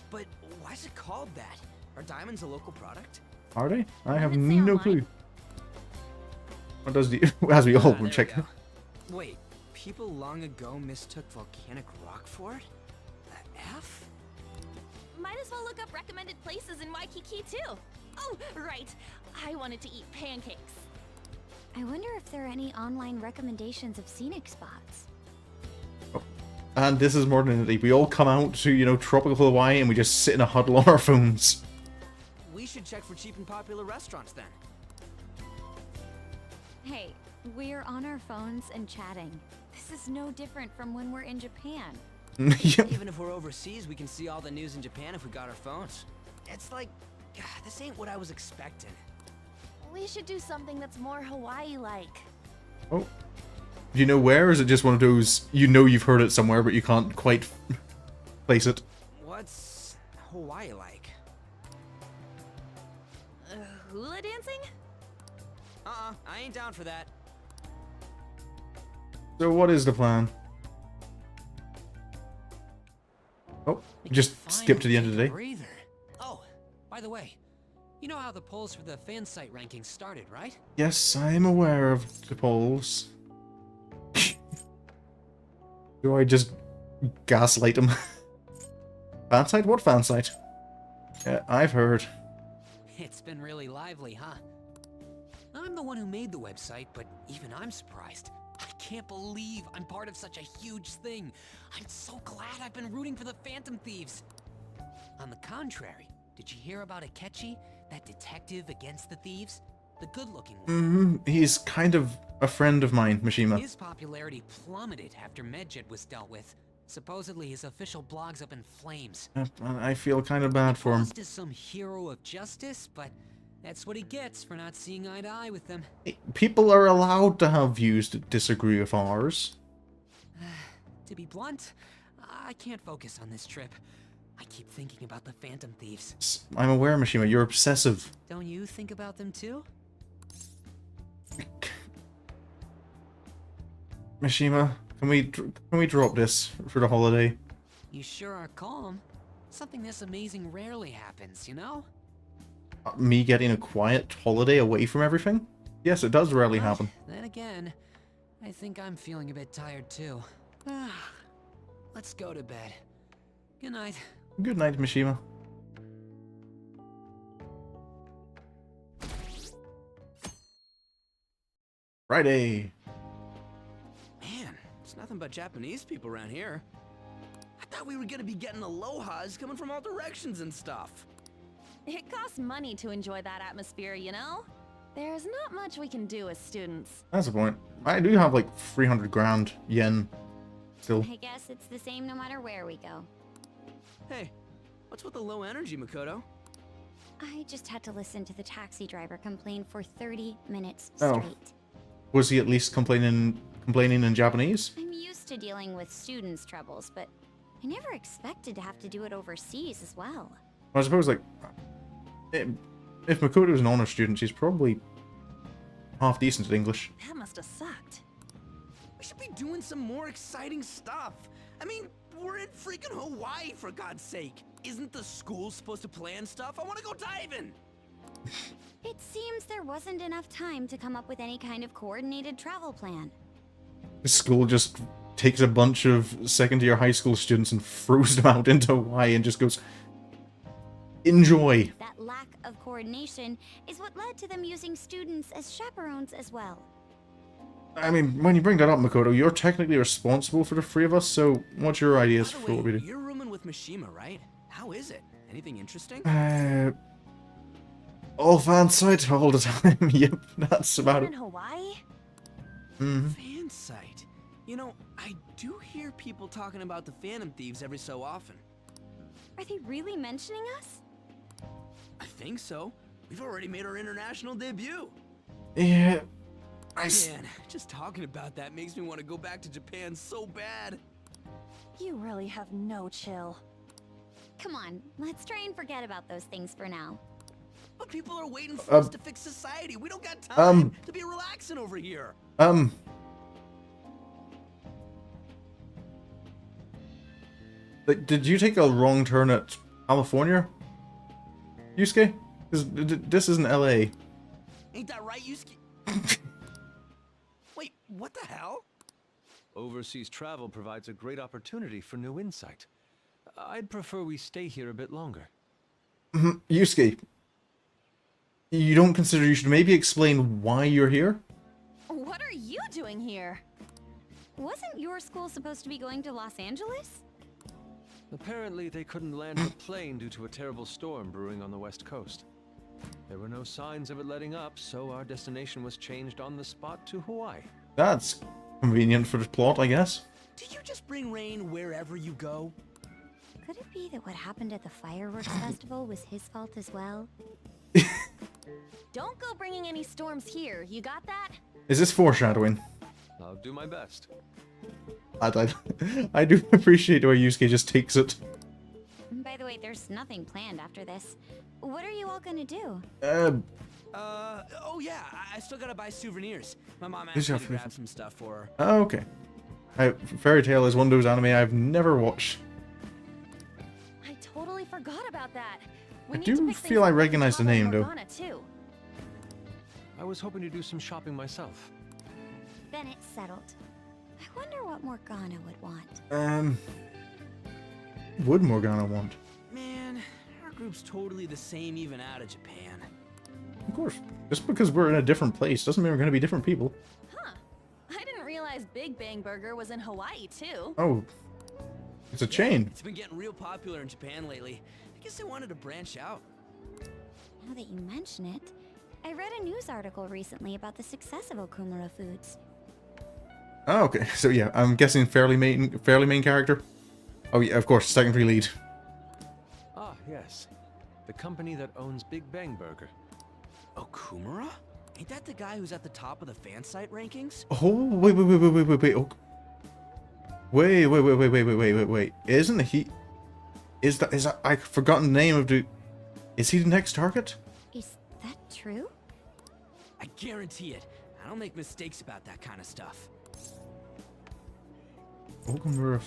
But why is it called that? Are diamonds a local product? Are they? I have Doesn't say no online. clue. What does the as we all Ah, there check? we go. Wait, people long ago mistook volcanic rock for it? The F? Might as well look up recommended places in Waikiki too. Oh, right. I wanted to eat pancakes. I wonder if there are any online recommendations of scenic spots. And this is more than anything. We all come out to, you know, tropical Hawaii and we just sit in a huddle on our phones. We should check for cheap and popular restaurants then. Hey, We're on our phones and chatting. This is no different from when we're in Japan. Yep. Even if we're overseas, we can see all the news in Japan if we got our phones. It's like, God, this ain't what I was expecting. We should do something that's more Hawaii-like. Oh. Do you know where? Or is it just one of those, you know you've heard it somewhere, but you can't quite place it? What's Hawaii like? Hula dancing? I ain't down for that. So what is the plan? Oh, just skip to the end of the day. Breather. Oh, by the way, you know how the polls for the fan site rankings started, right? Yes, I'm aware of the polls. Do I just gaslight him? Fan site? What fan site? Yeah, I've heard. It's been really lively, huh? I'm the one who made the website, but even I'm surprised. I can't believe I'm part of such a huge thing. I'm so glad I've been rooting for the Phantom Thieves. On the contrary, did you hear about Akechi, that detective against the thieves? The good-looking one. He's kind of a friend of mine, Mishima. His popularity plummeted after Medjed was dealt with. Supposedly his official blog's up in flames. I feel kind of bad for him. Posed as some hero of justice, but that's what he gets for not seeing eye to eye with them. People are allowed to have views that disagree with ours. To be blunt, I can't focus on this trip. I keep thinking about the Phantom Thieves. I'm aware, Mishima, you're obsessive. Don't you think about them too? Mishima, can we drop this for the holiday? You sure are calm. Something this amazing rarely happens, you know? Me getting a quiet holiday away from everything? Yes, it does rarely But happen. then again, I think I'm feeling a bit tired too. Let's go to bed. Good night. Good night, Mishima. Friday. Man, it's nothing but Japanese people around here. I thought we were gonna be getting alohas coming from all directions and stuff. It costs money to enjoy that atmosphere, you know? There's not much we can do as students. That's the point. I do have like 300 grand yen still. I guess it's the same no matter where we go. Hey, what's with the low energy, Makoto? I just had to listen to the taxi driver complain for 30 minutes Oh. straight. Was he at least complaining in Japanese? I'm used to dealing with students' troubles, but I never expected to have to do it overseas as well. I suppose, like, if Makoto was an honor student, she's probably half decent at English. That must have sucked. We should be doing some more exciting stuff. I mean, we're in freaking Hawaii, for God's sake. Isn't the school supposed to plan stuff? I want to go diving. It seems there wasn't enough time to come up with any kind of coordinated travel plan. The school just takes a bunch of second-year high school students and throws them out into Hawaii and just goes, enjoy. That lack of coordination is what led to them using students as chaperones as well. I mean, when you bring that up, Makoto, you're technically responsible for the three of us, so what's your ideas By the for what we way, do? you're rooming with Mishima, right? How is it? Anything interesting? All fan site all the time. Yep, that's about In it. Hawaii? Fan site. You know, I do hear people talking about the Phantom Thieves every so often. Are they really mentioning us? I think so. We've already made our international debut. Yeah, Man, just talking about that makes me want to go back to Japan so bad. You really have no chill. Come on, let's try and forget about those things for now. But people are waiting for us to fix society. We don't got time to be relaxing over here. Like, did you take a wrong turn at California, Yusuke? Because this isn't LA. Ain't that right, Yusuke? Wait, what the hell? Overseas travel provides a great opportunity for new insight. I'd prefer we stay here a bit longer. Yusuke, you don't consider you should maybe explain why you're here? What are you doing here? Wasn't your school supposed to be going to Los Angeles? Apparently, they couldn't land the plane due to a terrible storm brewing on the west coast. There were no signs of it letting up, so our destination was changed on the spot to Hawaii. That's convenient for the plot, I guess. Do you just bring rain wherever you go? Could it be that what happened at the fireworks festival was his fault as well? Don't go bringing any storms here. You got that? Is this foreshadowing? I'll do my best. I do appreciate the way Yusuke just takes it. By the way, there's nothing planned after this. What are you all gonna do? Oh yeah, I still gotta buy souvenirs. My mom Is asked me your to grab some stuff for her. Oh, okay. Fairy Tail is one of those anime I've never watched. I totally forgot about that. I do feel I recognize the name, though. Too. I was hoping to do some shopping myself. Then it's settled. I wonder what Morgana would want. Would Morgana want? Man, our group's totally the same even out of Japan. Of course. Just because we're in a different place doesn't mean we're going to be different people. Huh. I didn't realize Big Bang Burger was in Hawaii, too. Oh. It's a chain. It's been getting real popular in Japan lately. I guess I wanted to branch out. Now that you mention it, I read a news article recently about the success of Okumura Foods. Oh, okay. So yeah, I'm guessing fairly main character. Oh yeah, of course, secondary lead. Ah, yes. The company that owns Big Bang Burger. Okumura? Ain't that the guy who's at the top of the fan site rankings? Oh, wait. Oh. Wait. Isn't he? Is that? I've forgotten the name of the. Is he the next target? Is that true? I guarantee it. I don't make mistakes about that kind of stuff. Okumura.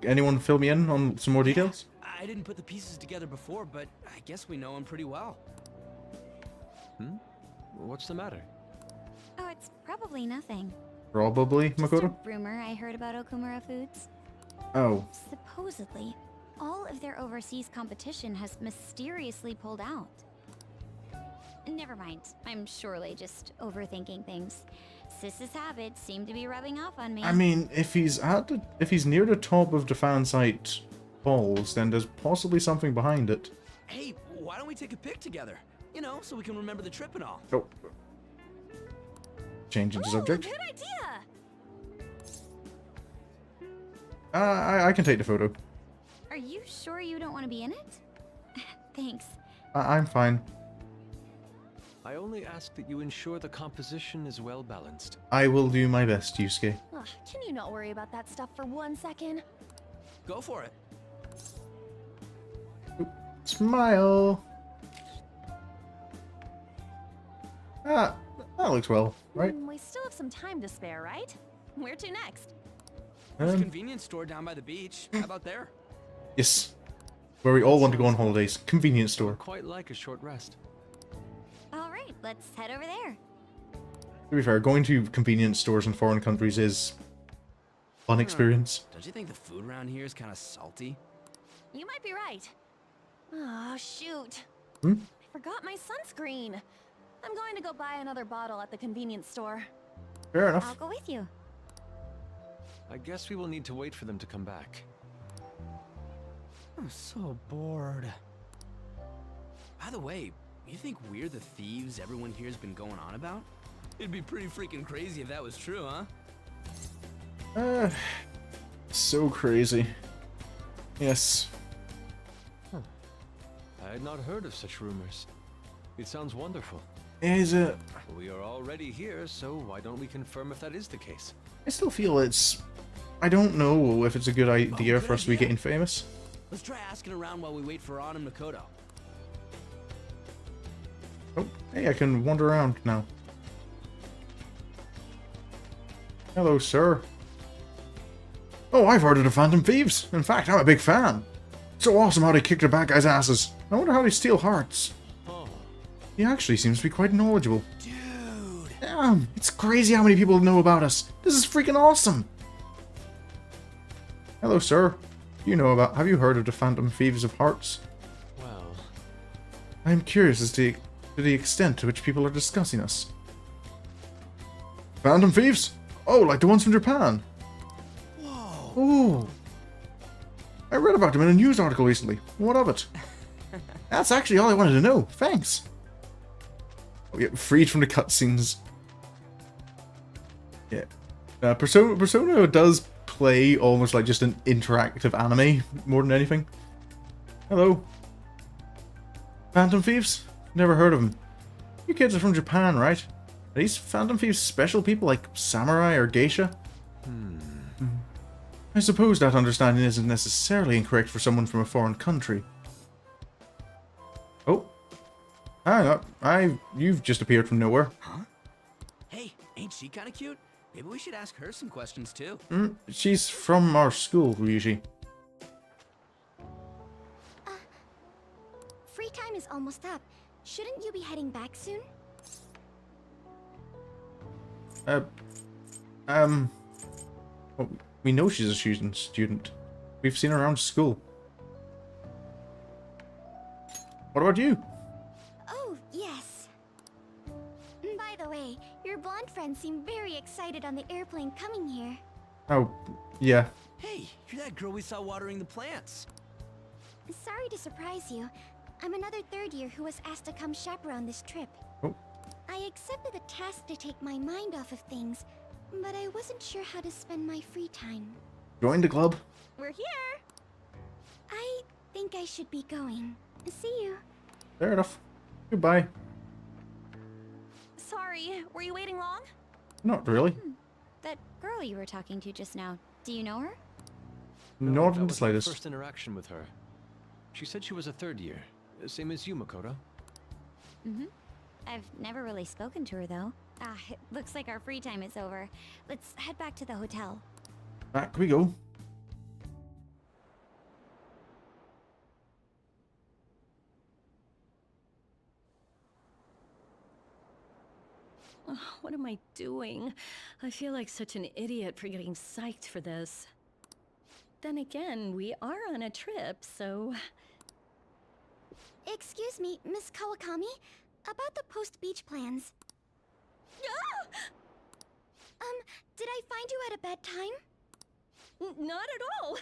Anyone fill me in on some more details? I didn't put the pieces together before, but I guess we know him pretty well. What's the matter? Oh, it's probably nothing. Probably, Just a Makoto. rumor I heard about Okumura Foods. Oh. Supposedly, all of their overseas competition has mysteriously pulled out. Never mind. I'm surely just overthinking things. Sis's habits seem to be rubbing off on me. I mean, if he's near the top of the fan site polls, then there's possibly something behind it. Hey, why don't we take a pic together? You know, so we can remember the trip and all. Oh. Changing the subject. Good idea. I can take the photo. Are you sure you don't want to be in it? Thanks. I'm fine. I only ask that you ensure the composition is well balanced. I will do my best, Yusuke. Ugh, can you not worry about that stuff for 1 second? Go for it. Smile. Ah, that looks well, right? We still have some time to spare, right? Where to next? There's a convenience store down by the beach. How about there? Yes. Where we all want to go on holidays. Convenience store. Quite like a short rest. All right, let's head over there. To be fair, going to convenience stores in foreign countries is a fun experience. Don't you think the food around here is kind of salty? You might be right. Oh, shoot. Hmm? I forgot my sunscreen. I'm going to go buy another bottle at the convenience store. Fair I'll enough. go with you. I guess we will need to wait for them to come back. I'm so bored. By the way, you think we're the thieves everyone here's been going on about? It'd be pretty freaking crazy if that was true, huh? So crazy. Yes. I had not heard of such rumors. It sounds wonderful. Is it? We are already here, so why don't we confirm if that is the case? I still feel it's... I don't know if it's a good idea good for us to be idea. getting famous. Let's try asking around while we wait for Ron and Makoto. Oh, hey, I can wander around now. Hello, sir. Oh, I've heard of the Phantom Thieves. In fact, I'm a big fan. So awesome how they kick the bad guys' asses. I wonder how they steal hearts. Oh, He actually seems to be quite knowledgeable. Dude! Damn, it's crazy how many people know about us. This is freaking awesome. Hello, sir. Have you heard of the Phantom Thieves of Hearts? well, I'm curious as to the extent to which people are discussing us. Phantom Thieves? Oh, like the ones from Japan. Whoa! Ooh. I read about them in a news article recently. What of it? That's actually all I wanted to know. Thanks. Oh, yeah, freed from the cutscenes. Yeah. Persona does play almost like just an interactive anime more than anything. Hello. Phantom Thieves? Never heard of them. You kids are from Japan, right? Are these Phantom Thieves special people like samurai or geisha? I suppose that understanding isn't necessarily incorrect for someone from a foreign country. Oh. Hang on. You've just appeared from nowhere. Huh? Hey, ain't she kind of cute? Maybe we should ask her some questions too. She's from our school, Ryuji. Free time is almost up. Shouldn't you be heading back soon? Well, we know she's a student. We've seen her around school. What about you? Oh, yes. By the way, your blonde friends seem very excited on the airplane coming here. Oh, yeah. Hey, you're that girl we saw watering the plants. Sorry to surprise you. I'm another third year who was asked to come chaperone this trip. Oh. I accepted the task to take my mind off of things, but I wasn't sure how to spend my free time. Join the club. We're here! I think I should be going. See you. Fair enough. Goodbye. Sorry, were you waiting long? Not really. That girl you were talking to just now, do you know her? Not that in the was my slightest. first interaction with her. She said she was a third year, same as you, Makoto. I've never really spoken to her though. It looks like our free time is over. Let's head back to the hotel. Back we go. What am I doing? I feel like such an idiot for getting psyched for this. Then again, we are on a trip, so... Excuse me, Miss Kawakami? About the post-beach plans. Did I find you at a bad time? Not at all!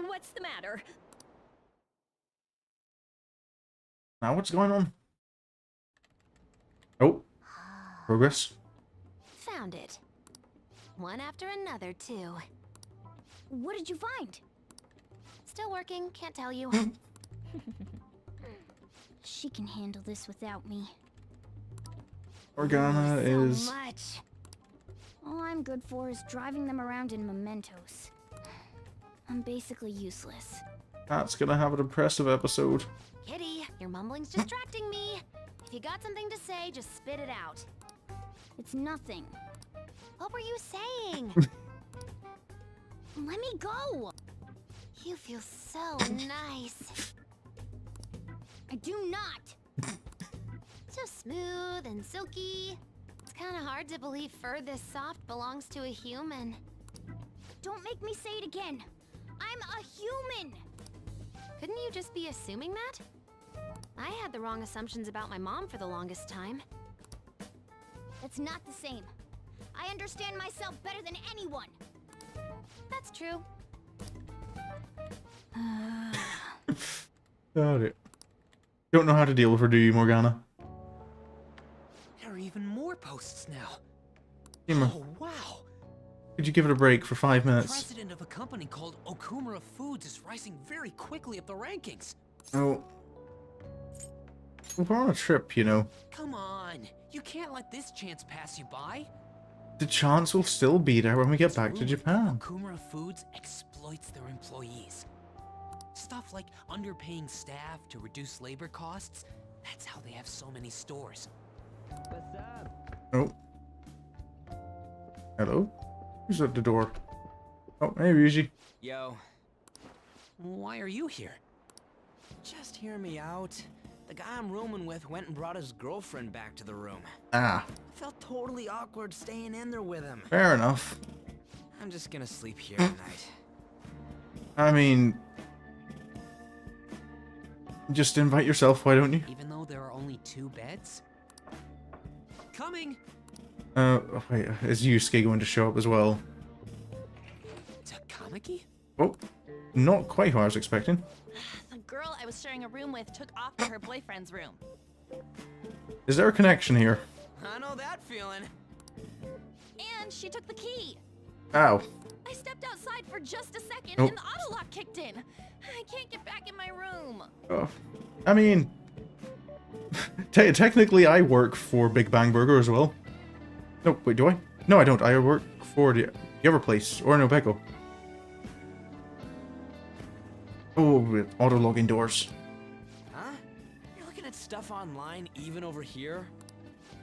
What's the matter? Now what's going on? Oh. Progress. Found it. One after another, too. What did you find? Still working, can't tell you. She can handle this without me. Organa is... So much. All I'm good for is driving them around in mementos. I'm basically useless. That's gonna have an impressive episode. Kitty, your mumbling's distracting me. If you got something to say, just spit it out. It's nothing. What were you saying? Let me go! You feel so nice. I do not! So smooth and silky. It's kind of hard to believe fur this soft belongs to a human. Don't make me say it again! I'm a human! Couldn't you just be assuming that? I had the wrong assumptions about my mom for the longest time. That's not the same. I understand myself better than anyone! That's true. Got it. Don't know how to deal with her, do you, Morgana? There are even more posts now. Gamer, Oh, wow. could you give it a break for 5 The minutes? president of a company called Okumura Foods is rising very quickly up the rankings. Oh. We're on a trip, you know. Come on. You can't let this chance pass you by. The chance will still be there when we get It's back to rumored Japan. Okumura Foods exploits their employees. Stuff like underpaying staff to reduce labor costs. That's how they have so many stores. What's up? Oh. Hello? Who's at the door? Oh, hey, Ryuji. Yo. Why are you here? Just hear me out. The guy I'm rooming with went and brought his girlfriend back to the room. Ah, Felt totally awkward staying in there with him. fair enough. I'm just gonna sleep here tonight. I mean... Just invite yourself, why don't you? Even though there are only 2 beds? Coming! Wait, is Yusuke going to show up as well? Takamaki? Oh, not quite what I was expecting. The girl I was was sharing a room with took off to her boyfriend's room. Is there a connection here? I know that feeling. And she took the key. Ow. I stepped outside for just a second Oh. and the auto lock kicked in. I can't get back in my room. Oh. I mean, technically I work for Big Bang Burger as well. No, wait, do I? No, I don't. I work for the other place, or no, Beko. Oh, with auto login doors. Huh? You're looking at stuff online even over here?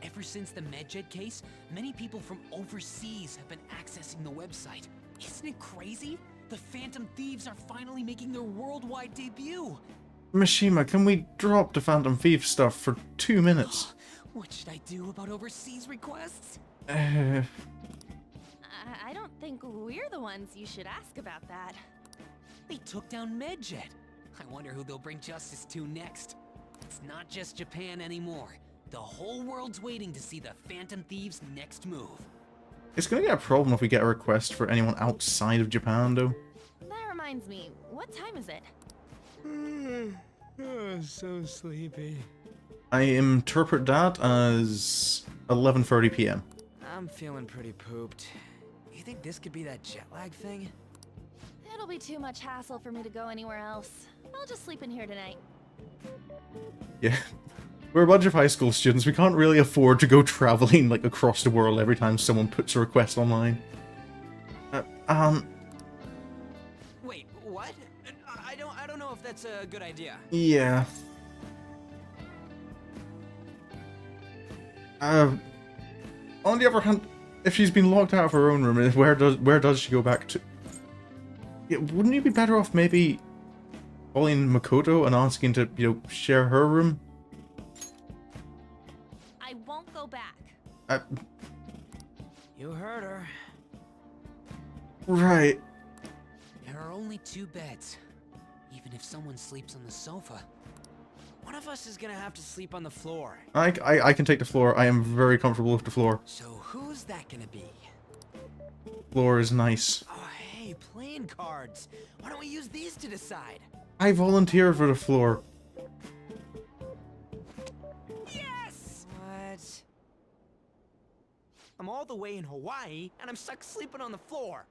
Ever since the MedJet case, many people from overseas have been accessing the website. Isn't it crazy? The Phantom Thieves are finally making their worldwide debut. Mishima, can we drop the Phantom Thief stuff for 2 minutes? What should I do about overseas requests? I don't think we're the ones you should ask about that. They took down MedJet. I wonder who they'll bring justice to next. It's not just Japan anymore. The whole world's waiting to see the Phantom Thieves' next move. It's gonna get a problem if we get a request for anyone outside of Japan, though. That reminds me, what time is it? So sleepy. I interpret that as 11:30 p.m. I'm feeling pretty pooped. You think this could be that jet lag thing? It'll be too much hassle for me to go anywhere else. I'll just sleep in here tonight. Yeah. We're a bunch of high school students. We can't really afford to go traveling like across the world every time someone puts a request online. Wait, what? I don't know if that's a good idea. Yeah. On the other hand, if she's been locked out of her own room, where does she go back to? Yeah, wouldn't you be better off maybe calling Makoto and asking to, share her room? I won't go back. You heard her. Right. There are only 2 beds. Even if someone sleeps on the sofa. One of us is gonna have to sleep on the floor. I can take the floor. I am very comfortable with the floor. So who's that gonna be? Floor is nice. Oh, hey, playing cards. Why don't we use these to decide? I volunteer for the floor. Yes! What? I'm all the way in Hawaii, and I'm stuck sleeping on the floor.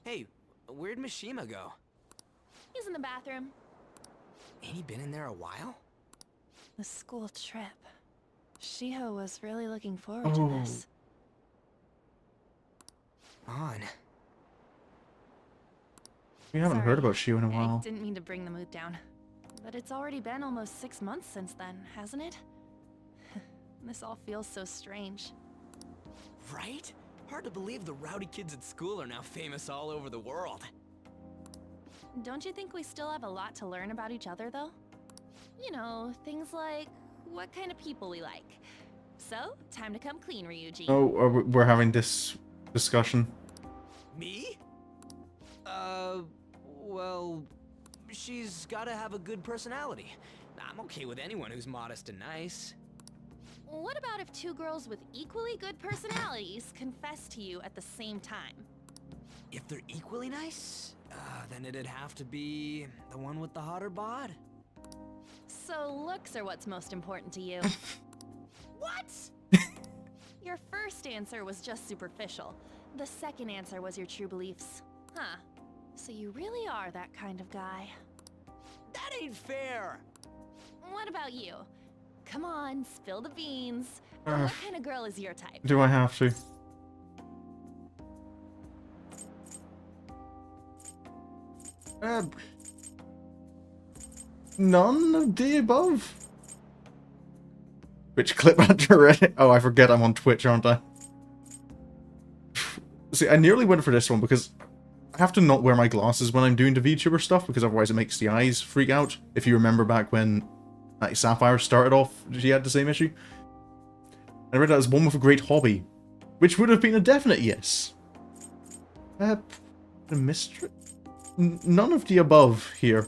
Hey, where'd Mishima go? He's in the bathroom. Ain't he been in there a while? The school trip. Shiho was really looking forward to this. On. We haven't Sorry, heard about Shio in a I while. didn't mean to bring the mood down. But it's already been almost 6 months since then, hasn't it? This all feels so strange. Right? Hard to believe the rowdy kids at school are now famous all over the world. Don't you think we still have a lot to learn about each other, though? You know, things like what kind of people we like. So, time to come clean, Ryuji. Oh, we're having this discussion. Me? Well, she's gotta have a good personality. I'm okay with anyone who's modest and nice. What about if 2 girls with equally good personalities confess to you at the same time? If they're equally nice, then it'd have to be the one with the hotter bod. So looks are what's most important to you. What? Your first answer was just superficial. The second answer was your true beliefs. Huh. So you really are that kind of guy. That ain't fair! What about you? Come on, spill the beans. What kind of girl is your type? Do I have to? None of the above. Which clip under Reddit? Oh, I forget I'm on Twitch, aren't I? See, I nearly went for this one because I have to not wear my glasses when I'm doing the VTuber stuff because otherwise it makes the eyes freak out. If you remember back when Sapphire started off, she had the same issue. I read that as one with a great hobby, which would have been a definite yes. The mystery? None of the above here.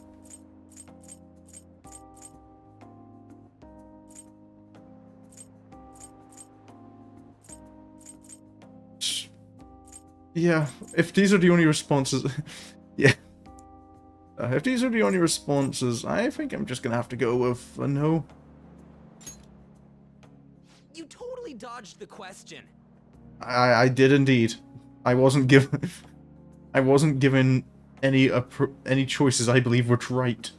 Yeah, if these are the only responses... yeah. If these are the only responses, I think I'm just gonna have to go with a no. You totally dodged the question. I did indeed. I wasn't given I wasn't given any choices I believe were right.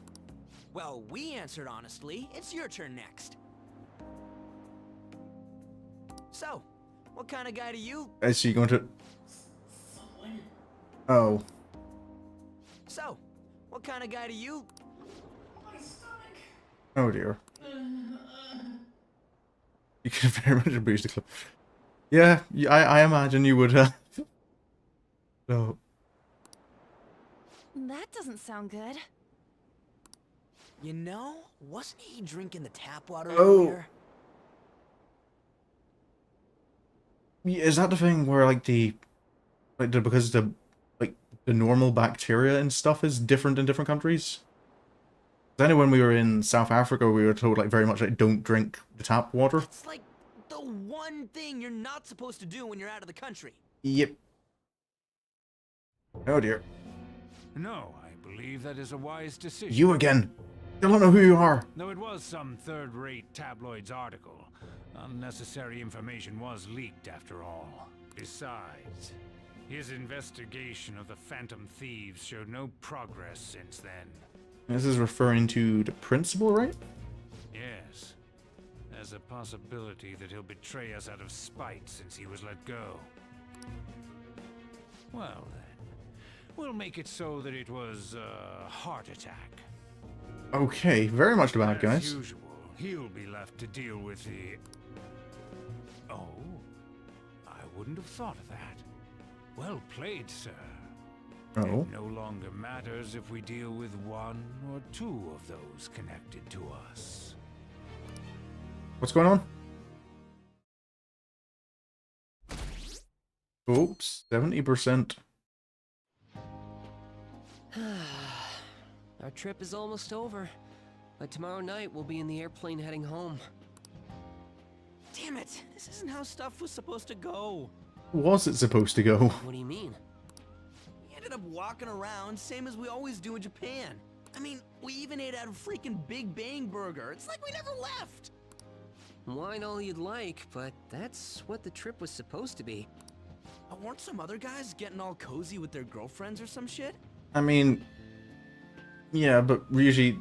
Well, we answered honestly. It's your turn next. So, what kind of guy do you... Is she going to... Oh. So, what kind of guy do you... Oh dear. You could very much abuse the clip. Yeah, I imagine you would No. That doesn't sound good. You know, wasn't he drinking the tap water Oh. earlier? Is that the thing where because the normal bacteria and stuff is different in different countries? 'Cause I know when we were in South Africa, we were told very much don't drink the tap water. It's like the one thing you're not supposed to do when you're out of the country. Yep. Oh dear. No, I believe that is a wise decision. You again. I don't know who you are. Though it was some third-rate tabloid's article, unnecessary information was leaked after all. Besides, his investigation of the Phantom Thieves showed no progress since then. This is referring to the principal, right? Yes. There's a possibility that he'll betray us out of spite since he was let go. Well then, we'll make it so that it was a heart attack. Okay, very much the bad guys. As usual, he'll be left to deal with the... Oh, I wouldn't have thought of that. Well played, sir. Oh. It no longer matters if we deal with one or two of those connected to us. What's going on? Oops, 70%. Our trip is almost over. By tomorrow night, we'll be in the airplane heading home. Damn it, this isn't how stuff was supposed to go. Was it supposed to go? What do you mean? We ended up walking around, same as we always do in Japan. I mean, we even ate at a freaking Big Bang Burger. It's like we never left. Wine all you'd like, but that's what the trip was supposed to be. Weren't some other guys getting all cozy with their girlfriends or some shit? I mean, yeah, but usually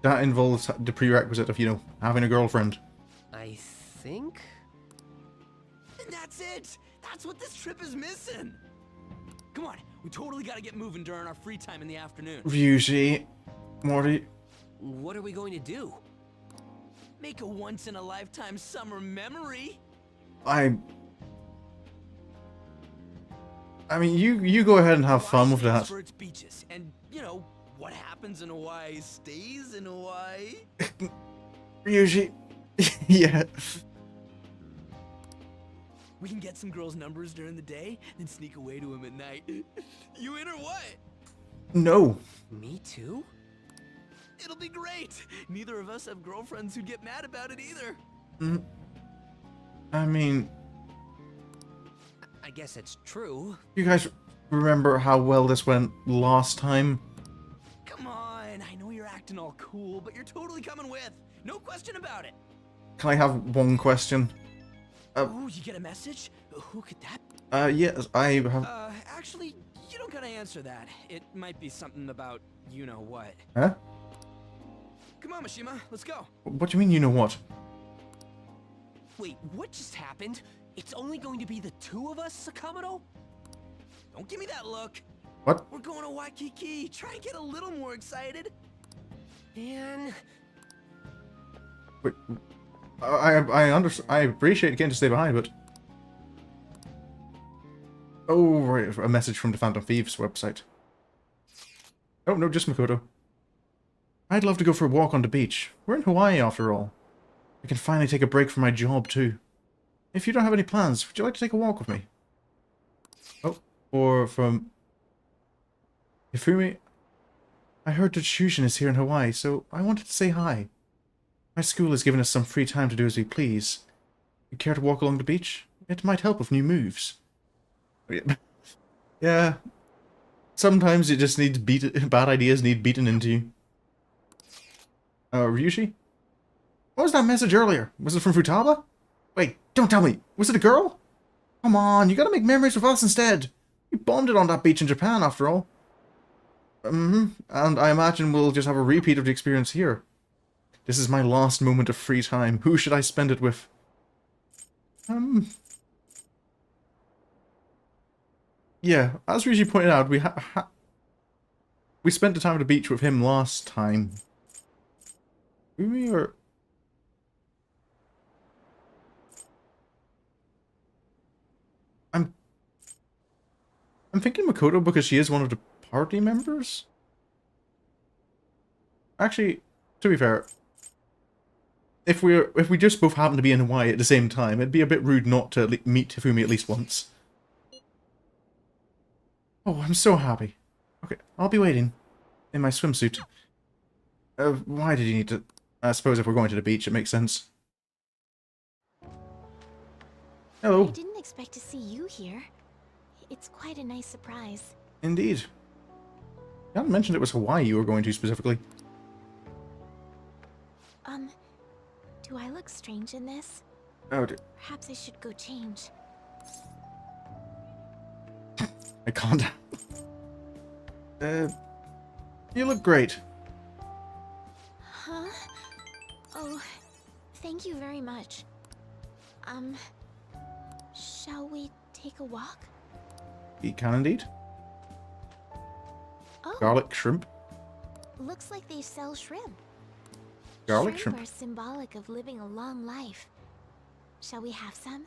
that involves the prerequisite of, having a girlfriend. I think? And that's it! That's what this trip is missing! Come on, we totally gotta get moving during our free time in the afternoon. Ryuji, Morty. What are we going to do? Make a once-in-a-lifetime summer memory! I mean, you go ahead and have fun with that. For its beaches, and, what happens in Hawaii stays in Hawaii. Ryuji. Yeah. We can get some girls' numbers during the day, then sneak away to them at night. You in or what? No. Me too? It'll be great! Neither of us have girlfriends who'd get mad about it either. I mean... I guess it's true. You guys remember how well this went last time? Come on, I know you're acting all cool, but you're totally coming with. No question about it. Can I have one question? Oh, you get a message? Who could that be? Yes, I have... Actually, you don't gotta answer that. It might be something about you-know-what. Huh? Come on, Mishima, let's go. What do you mean, you-know-what? Wait, what just happened? It's only going to be the two of us, Sakamoto? Don't give me that look. What? We're going to Waikiki. Try and get a little more excited. Man... Wait, I appreciate getting to stay behind, but... Oh, right, a message from the Phantom Thieves website. Oh, no, just Makoto. I'd love to go for a walk on the beach. We're in Hawaii, after all. I can finally take a break from my job, too. If you don't have any plans, would you like to take a walk with me? Oh, or from... Hifumi? I heard that Shujin is here in Hawaii, so I wanted to say hi. My school has given us some free time to do as we please. You care to walk along the beach? It might help with new moves. Yeah. Sometimes you just need bad ideas need beaten into you. Ryushi? What was that message earlier? Was it from Futaba? Wait, don't tell me. Was it a girl? Come on, you gotta make memories with us instead. We bombed it on that beach in Japan, after all. And I imagine we'll just have a repeat of the experience here. This is my last moment of free time. Who should I spend it with? Yeah, as Ryushi pointed out, we spent the time at the beach with him last time. We were... I'm thinking Makoto because she is one of the party members? Actually, to be fair, if we just both happen to be in Hawaii at the same time, it'd be a bit rude not to meet Hifumi at least once. Oh, I'm so happy. Okay, I'll be waiting. In my swimsuit. Why did you need to... I suppose if we're going to the beach, it makes sense. Hello. I didn't expect to see you here. It's quite a nice surprise. Indeed. You hadn't mentioned it was Hawaii you were going to specifically. Do I look strange in this? Oh, dear. Perhaps I should go change. I can't. You look great. Huh? Oh, thank you very much. Shall we take a walk? You can indeed. Oh, Garlic shrimp. looks like they sell shrimp. Garlic Shrimp shrimp. are symbolic of living a long life. Shall we have some?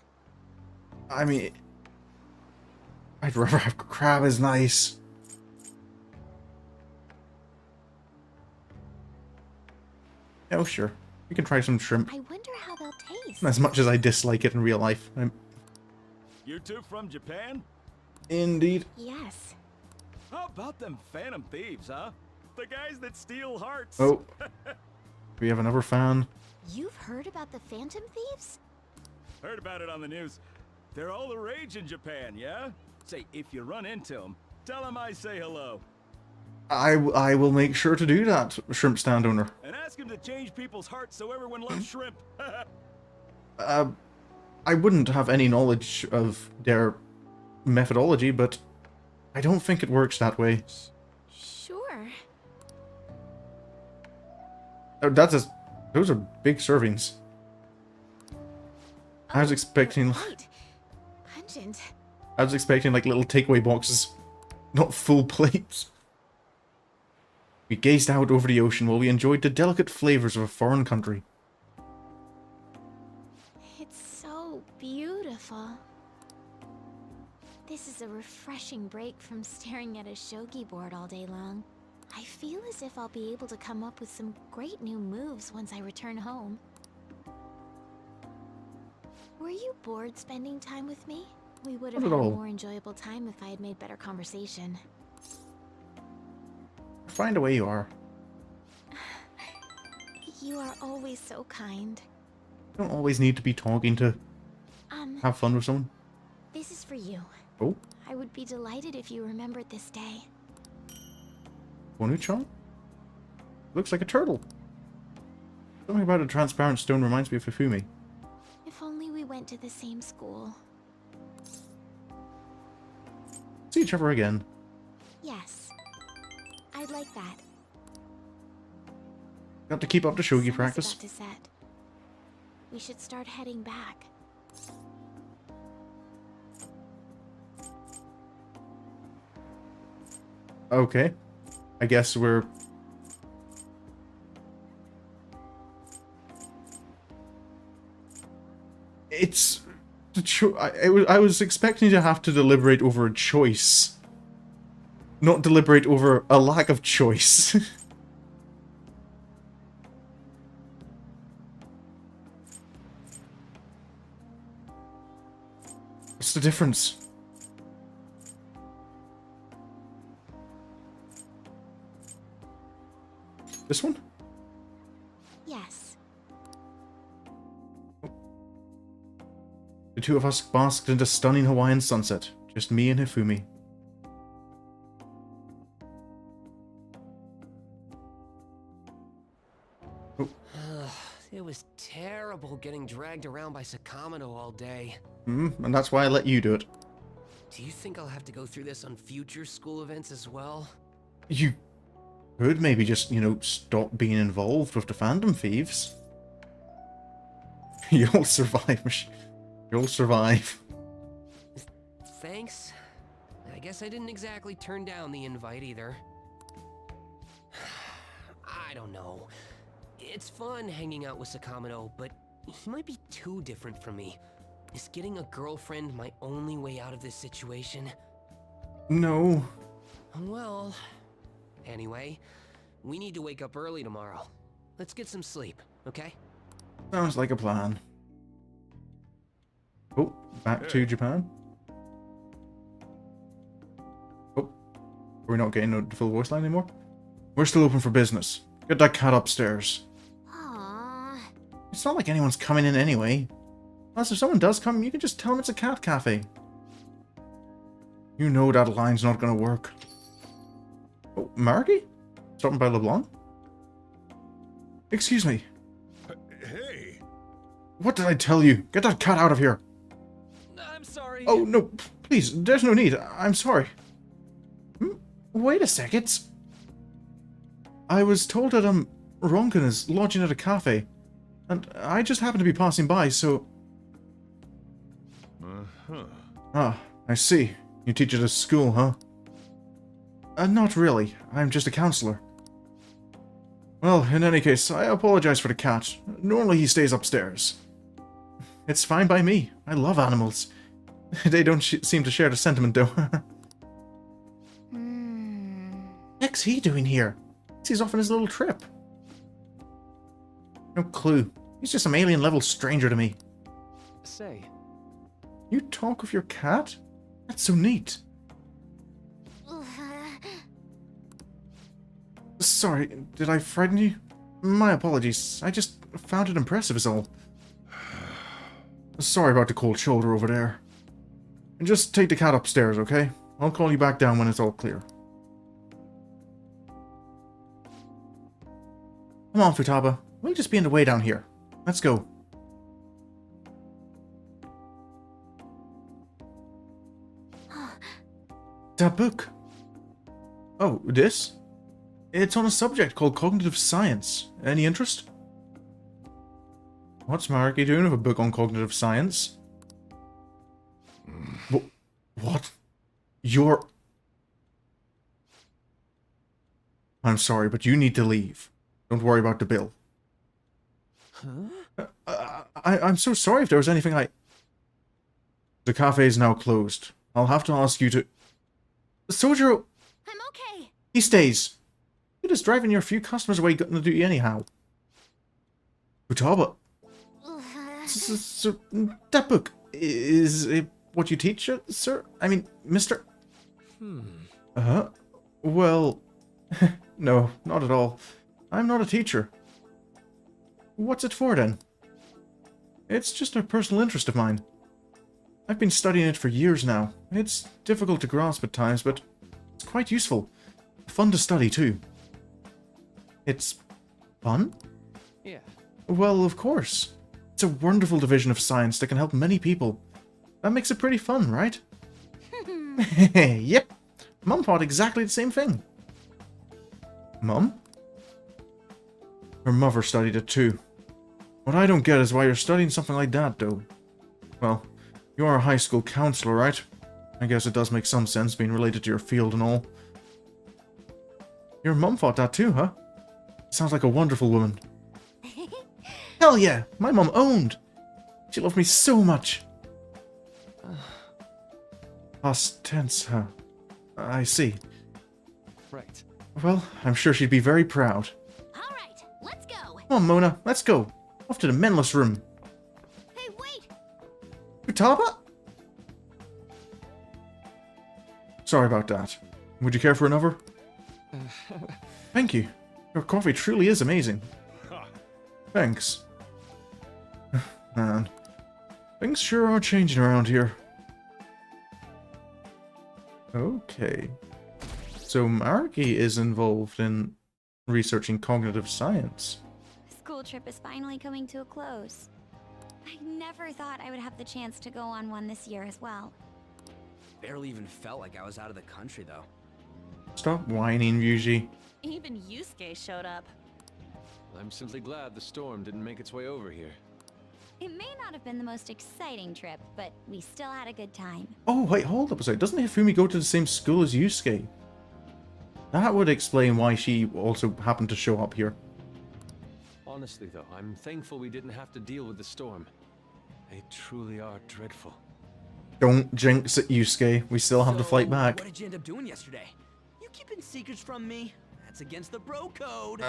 I mean... I'd rather have crab is nice. Oh, sure. We can try some shrimp. I wonder how they'll taste. As much as I dislike it in real life. You two from Japan? Indeed. Yes. How about them Phantom Thieves, huh? The guys that steal hearts. Oh. We have another fan. You've heard about the Phantom Thieves? Heard about it on the news. They're all the rage in Japan, yeah? Say, if you run into them, tell them I say hello. I will make sure to do that, shrimp stand owner. And ask them to change people's hearts so everyone loves shrimp. I wouldn't have any knowledge of their methodology, but I don't think it works that way. Sure. Oh, those are big servings. I was expecting... Right. Pungent. I was expecting like little takeaway boxes, not full plates. We gazed out over the ocean while we enjoyed the delicate flavors of a foreign country. It's so beautiful. This is a refreshing break from staring at a shogi board all day long. I feel as if I'll be able to come up with some great new moves once I return home. Were you bored spending time with me? We would have Not had at a all. more enjoyable time if I had made better conversation. Find a way you are. You are always so kind. You don't always need to be talking to have fun with someone. This is for you. Oh, I would be delighted if you remembered this day. Bonuchan? Looks like a turtle. Something about a transparent stone reminds me of Hifumi. If only we went to the same school. See each other again. Yes. I'd like that. Got to keep up the Sun shogi is practice. about to set. We should start heading back. Okay. I guess we're... It's... I was expecting to have to deliberate over a choice. Not deliberate over a lack of choice. What's the difference? This one? Yes. The two of us basked in the stunning Hawaiian sunset. Just me and Hifumi. dragged around by Sakamino all day. And that's why I let you do it. Do you think I'll have to go through this on future school events as well? You could maybe just, you know, stop being involved with the Phantom Thieves. You'll survive, you'll survive. Thanks. I guess I didn't exactly turn down the invite either. I don't know. It's fun hanging out with Sakamino, but he might be too different from me. Is getting a girlfriend my only way out of this situation? No. Well, anyway, we need to wake up early tomorrow. Let's get some sleep, okay? Sounds like a plan. Oh, back to Japan. Oh, we're not getting the full voice line anymore. We're still open for business. Get that cat upstairs. Aww. It's not like anyone's coming in anyway. Plus, if someone does come, you can just tell them it's a cat cafe. You know that line's not gonna work. Oh, Margie? Stopping by LeBlanc? Excuse me. Hey! What did I tell you? Get that cat out of here! I'm sorry. Oh, no, please, there's no need. I'm sorry. Wait a second. I was told that, Ronkin is lodging at a cafe. And I just happened to be passing by, so... Ah, I see. You teach at a school, huh? Not really. I'm just a counselor. Well, in any case, I apologize for the cat. Normally he stays upstairs. It's fine by me. I love animals. They don't seem to share the sentiment, though. What's he doing here? He's off on his little trip. No clue. He's just some alien-level stranger to me. Say, You talk with your cat? That's so neat. Sorry, did I frighten you? My apologies. I just found it impressive is all. Sorry about the cold shoulder over there. And just take the cat upstairs, okay? I'll call you back down when it's all clear. Come on, Futaba. We'll just be in the way down here. Let's go. That book. Oh, this? It's on a subject called cognitive science. Any interest? What's Marky doing with a book on cognitive science? What? You're... I'm sorry, but you need to leave. Don't worry about the bill. Huh? I'm so sorry if there was anything I... The cafe is now closed. I'll have to ask you to... Sojiro! I'm okay. He stays. You're just driving your few customers away gonna do you anyhow. Futaba. So, that book, is it what you teach, sir? I mean, mister? Well... no, not at all. I'm not a teacher. What's it for, then? It's just a personal interest of mine. I've been studying it for years now. It's difficult to grasp at times, but it's quite useful. Fun to study, too. It's... fun? yeah. Well, of course. It's a wonderful division of science that can help many people. That makes it pretty fun, right? Yep. Mum thought exactly the same thing. Mum? Her mother studied it too. What I don't get is why you're studying something like that, though. Well, you are a high school counselor, right? I guess it does make some sense being related to your field and all. Your mum thought that too, huh? Sounds like a wonderful woman. Hell yeah! My mum owned! She loved me so much! Past tense, huh? I see. Right. Well, I'm sure she'd be very proud. All right, let's go. Come on, Mona, let's go. Off to the menless room. Hey, wait. Futaba? Sorry about that. Would you care for another? Thank you. Your coffee truly is amazing. Thanks. Man, things sure are changing around here. Okay. So Marky is involved in researching cognitive science. School trip is finally coming to a close. I never thought I would have the chance to go on one this year as well. Barely even felt like I was out of the country, though. Stop whining, Ryuji. Even Yusuke showed up. I'm simply glad the storm didn't make its way over here. It may not have been the most exciting trip, but we still had a good time. Oh, wait, hold up a sec. Doesn't Hifumi go to the same school as Yusuke? That would explain why she also happened to show up here. Honestly, though, I'm thankful we didn't have to deal with the storm. They truly are dreadful. Don't jinx it, Yusuke. We still have to fight back. What did you end up doing yesterday? You keeping secrets from me? That's against the bro code.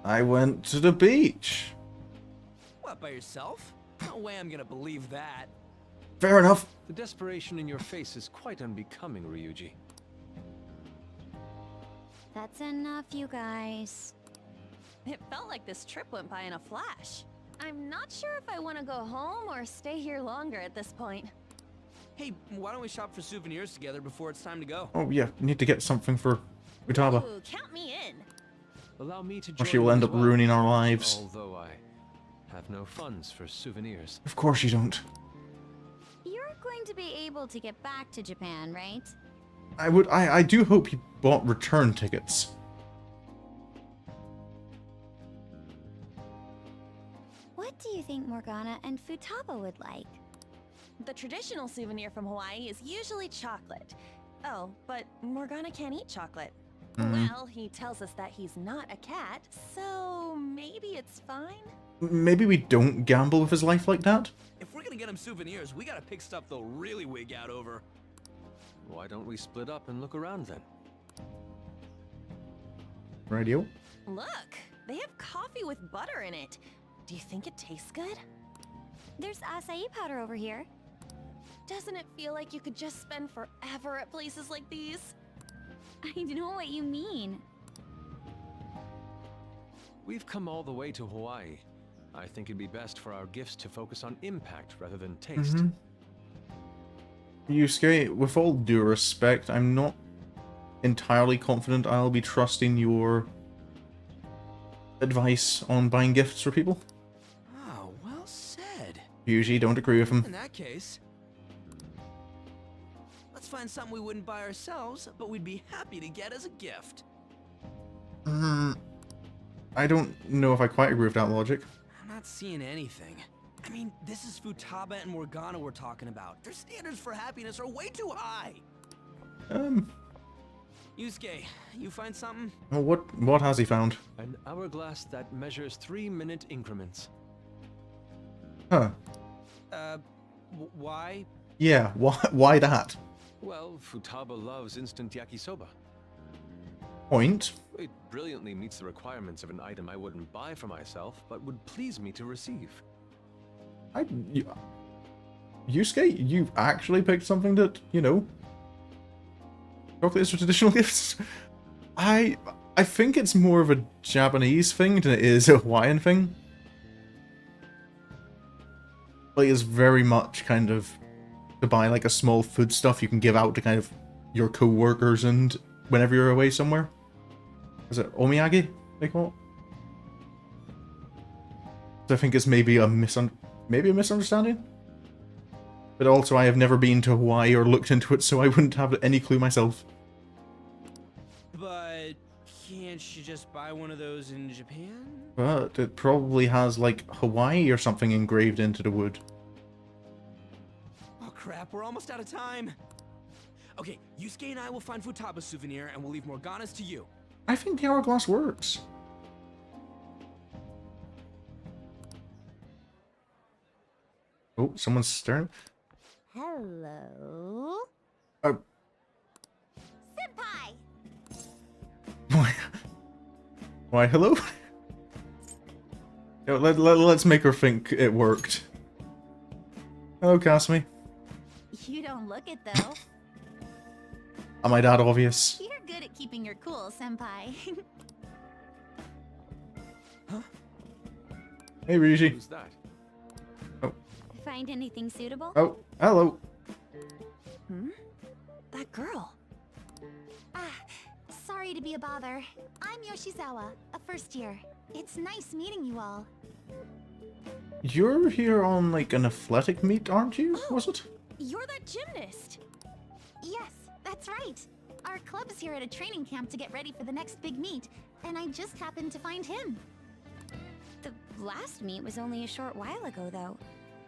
I went to the beach. What, by yourself? No way I'm gonna believe that. Fair enough. The desperation in your face is quite unbecoming, Ryuji. That's enough, you guys. It felt like this trip went by in a flash. I'm not sure if I want to go home or stay here longer at this point. Hey, why don't we shop for souvenirs together before it's time to go? Oh yeah, need to get something for Futaba. Ooh, count me in. Allow me to Or join she will you end as up well, ruining our lives. although I have no funds for souvenirs. Of course you don't. You're going to be able to get back to Japan, right? I do hope you bought return tickets. What do you think Morgana and Futaba would like? The traditional souvenir from Hawaii is usually chocolate. Oh, but Morgana can't eat chocolate. Well, he tells us that he's not a cat, so maybe it's fine? Maybe we don't gamble with his life like that? If we're gonna get him souvenirs, we gotta pick stuff they'll really wig out over. Why don't we split up and look around then? Radio? Look, they have coffee with butter in it. Do you think it tastes good? There's acai powder over here. Doesn't it feel like you could just spend forever at places like these? I know what you mean. We've come all the way to Hawaii. I think it'd be best for our gifts to focus on impact rather than taste. Yusuke, with all due respect, I'm not entirely confident I'll be trusting your advice on buying gifts for people. Oh, well said. Usually don't agree with him. In that case, let's find something we wouldn't buy ourselves, but we'd be happy to get as a gift. I don't know if I quite agree with that logic. I'm not seeing anything. I mean, this is Futaba and Morgana we're talking about. Their standards for happiness are way too high. Yusuke, you find something? Well, what has he found? An hourglass that measures 3-minute increments. Huh. Why? Yeah, why that? Well, Futaba loves instant yakisoba. Point. It brilliantly meets the requirements of an item I wouldn't buy for myself, but would please me to receive. Yusuke, you've actually picked something that, you know, chocolates are traditional gifts. I think it's more of a Japanese thing than it is a Hawaiian thing. Like, it's very much kind of to buy like a small foodstuff you can give out to kind of your co-workers and whenever you're away somewhere. Is it omiyage they call it? So I think it's maybe a misunderstanding. But also I have never been to Hawaii or looked into it, so I wouldn't have any clue myself. But can't you just buy one of those in Japan? But it probably has like Hawaii or something engraved into the wood. Oh crap, we're almost out of time. Okay, Yusuke and I will find Futaba's souvenir and we'll leave Morgana's to you. I think the hourglass works. Oh, someone's staring. Hello? Senpai! Why, hello? Yo, let's make her think it worked. Hello, Kasumi. You don't look it though. Am I that obvious? You're good at keeping your cool, senpai. Hey, Ryuji. Who's that? Find anything suitable? Oh, hello. That girl. Sorry Sorry to be a bother. I'm Yoshizawa, a first year. It's nice meeting you all. You're here on, like, an athletic meet, aren't you? Was it? You're that gymnast. Yes, that's right. Our club's here at a training camp to get ready for the next big meet, and I just happened to find him. The last meet was only a short while ago, though.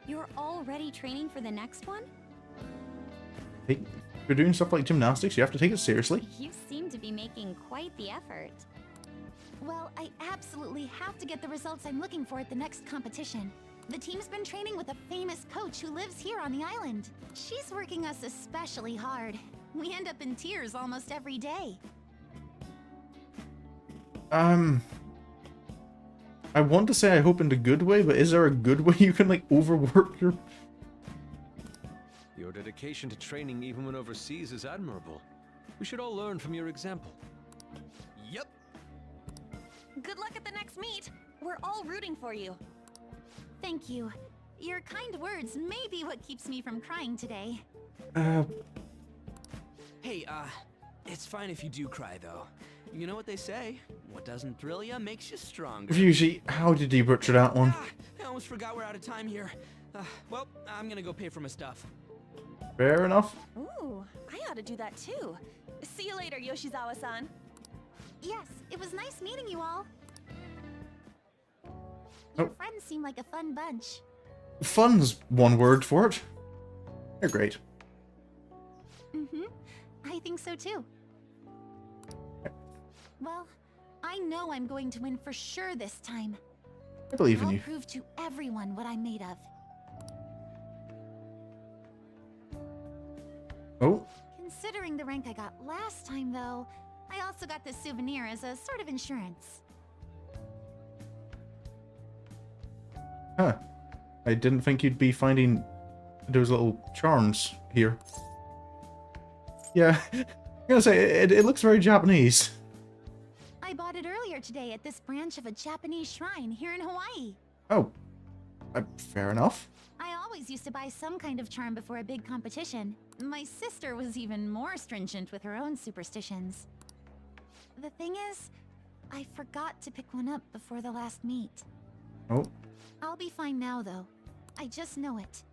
You're already training for the next one? Hey, if you're doing stuff like gymnastics, you have to take it seriously. You seem to be making quite the effort. Well, I absolutely have to get the results I'm looking for at the next competition. The team's been training with a famous coach who lives here on the island. She's working us especially hard. We end up in tears almost every day. I want to say I hope in the good way, but is there a good way you can, like, overwork your... Your dedication to training even when overseas is admirable. We should all learn from your example. Yep. Good luck at the next meet. We're all rooting for you. Thank you. Your kind words may be what keeps me from crying today. Hey, it's fine if you do cry, though. You know what they say? What doesn't thrill you makes you stronger. Ryuji, how did you butcher that one? I almost forgot we're out of time here. Well, I'm gonna go pay for my stuff. Fair enough. Ooh, I ought to do that too. See you later, Yoshizawa-san. Yes, it was nice meeting you all. Your friends seem like a fun bunch. Fun's one word for it. They're great. Mm-hmm. I think so too. Well, I know I'm going to win for sure this time. I believe in I'll you. prove to everyone what I'm made of. Oh, Considering the rank I got last time, though, I also got this souvenir as a sort of insurance. huh. I didn't think you'd be finding those little charms here. Yeah, I'm gonna say, it looks very Japanese. I bought it earlier today at this branch of a Japanese shrine here in Hawaii. Oh, fair enough. I always used to buy some kind of charm before a big competition. My sister was even more stringent with her own superstitions. The thing is, I forgot to pick one up before the last meet. Oh, I'll be fine now, though. I just know it.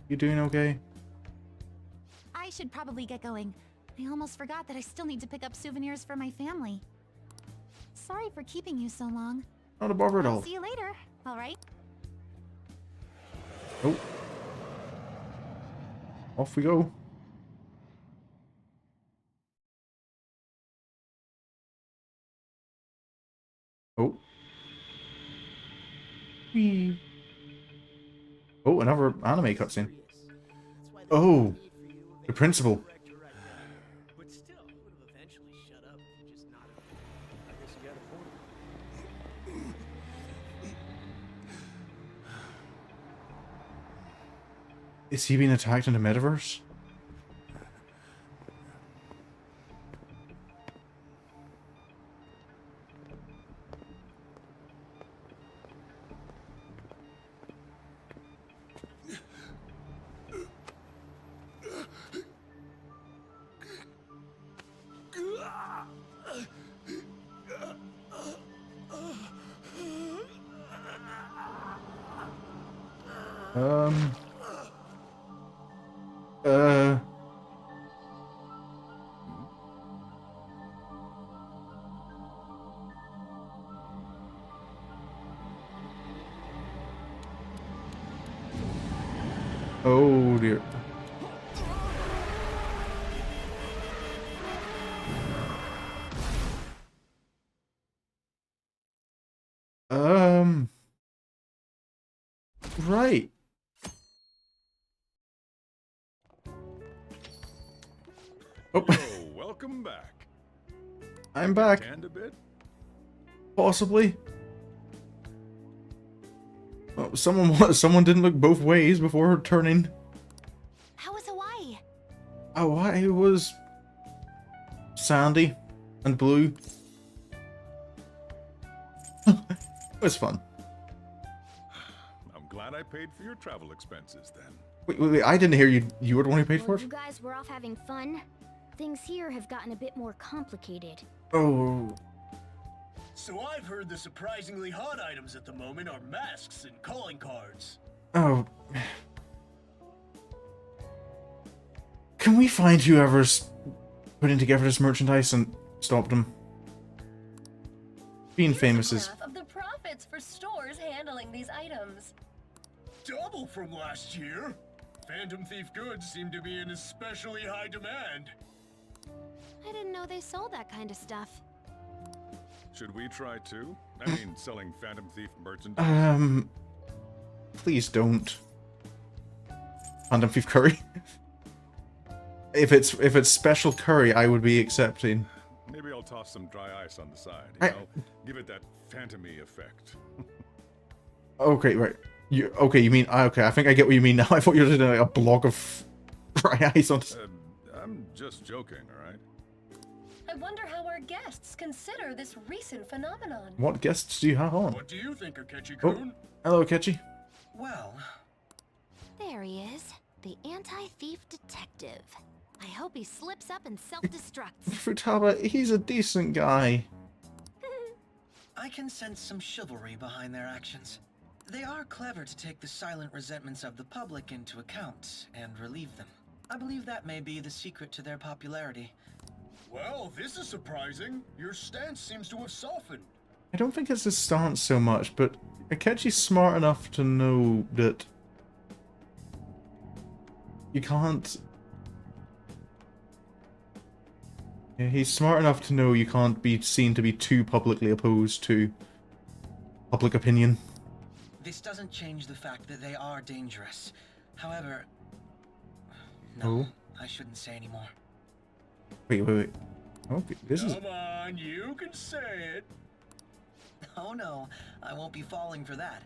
you doing okay? I should probably get going. I almost forgot that I still need to pick up souvenirs for my family. Sorry for keeping you so long. Not a bother at I'll all. see you later, alright? Oh. Off we go. Oh. Whee. Oh, another anime cutscene. Oh, the principal. But still, he would have eventually shut up if you just not have. I guess you got a point. Is he being attacked in the metaverse? Uh... Oh dear. Right. Oh, Welcome back. I'm back. Tanned a bit? Possibly. Oh, someone didn't look both ways before turning. How was Hawaii? Hawaii was sandy and blue. It was fun. I'm glad I paid for your travel expenses then. Wait, I didn't hear you. You were the one who paid for Well, it? you guys were off having fun. things here have gotten a bit more complicated. Oh. So I've heard the surprisingly hot items at the moment are masks and calling cards. Oh. Can we find whoever's putting together this merchandise and stop them? Being famous is... Half of the profits for stores handling these items. Double from last year. Phantom Thief goods seem to be in especially high demand. I didn't know they sold that kind of stuff. Should we try too? I mean, selling Phantom Thief merchandise? Please don't. Phantom Thief curry. If it's special curry, I would be accepting. Maybe I'll toss some dry ice on the side, you know? Give it that phantom-y effect. Okay, right. You mean... Okay, I think I get what you mean now. I thought you were doing like a block of dry ice on... I'm just joking, alright? I wonder how our guests consider this recent phenomenon. What guests do you have on? What do you think, Akechi-kun? Oh, hello, Akechi. Well... There he is. The anti-thief detective. I hope he slips up and self-destructs. Futaba, he's a decent guy. I can sense some chivalry behind their actions. They are clever to take the silent resentments of the public into account and relieve them. I believe that may be the secret to their popularity. Well, this is surprising. Your stance seems to have softened. I don't think it's his stance so much, but Akechi's smart enough to know that you can't... Yeah, he's smart enough to know you can't be seen to be too publicly opposed to public opinion. This doesn't change the fact that they are dangerous. However... No, I shouldn't say anymore. Wait. Okay, this is... Come on, you can say it. Oh no, I won't be falling for that.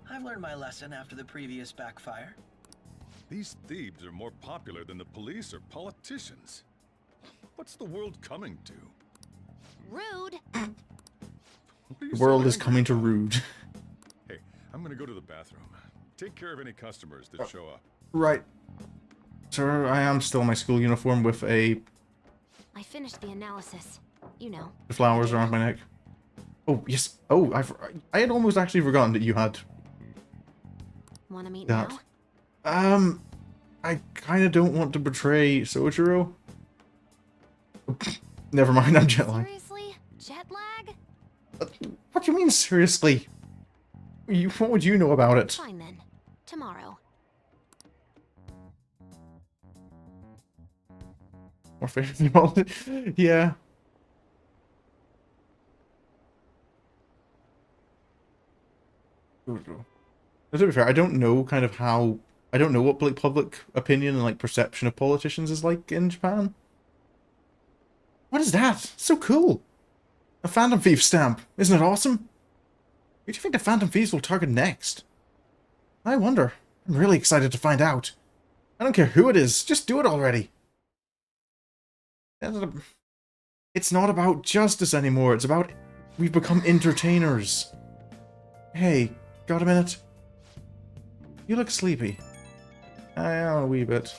I've learned my lesson after the previous backfire. These thieves are more popular than the police or politicians. What's the world coming to? Rude. The world is coming to rude. Hey, I'm gonna go to the bathroom. Take care of any customers that show up. Right. Sir, I am still in my school uniform with a... I finished the analysis. You know. The flowers around my neck. Oh, yes. Oh, I had almost actually forgotten that you had... Wanna meet that. now? I kind of don't want to betray Sojiro. Never mind, I'm jet lagged. Seriously? Jet lag? What do you mean, seriously? What would you know about it? Fine then. Tomorrow. More fantasy politics? Yeah. To be fair, I don't know kind of how... I don't know what like public opinion and like perception of politicians is like in Japan. What is that? So cool! A Phantom Thief stamp! Isn't it awesome? Who do you think the Phantom Thieves will target next? I wonder. I'm really excited to find out. I don't care who it is, just do it already. It's not about justice anymore, it's about... We've become entertainers. Hey, got a minute? You look sleepy. I am a wee bit.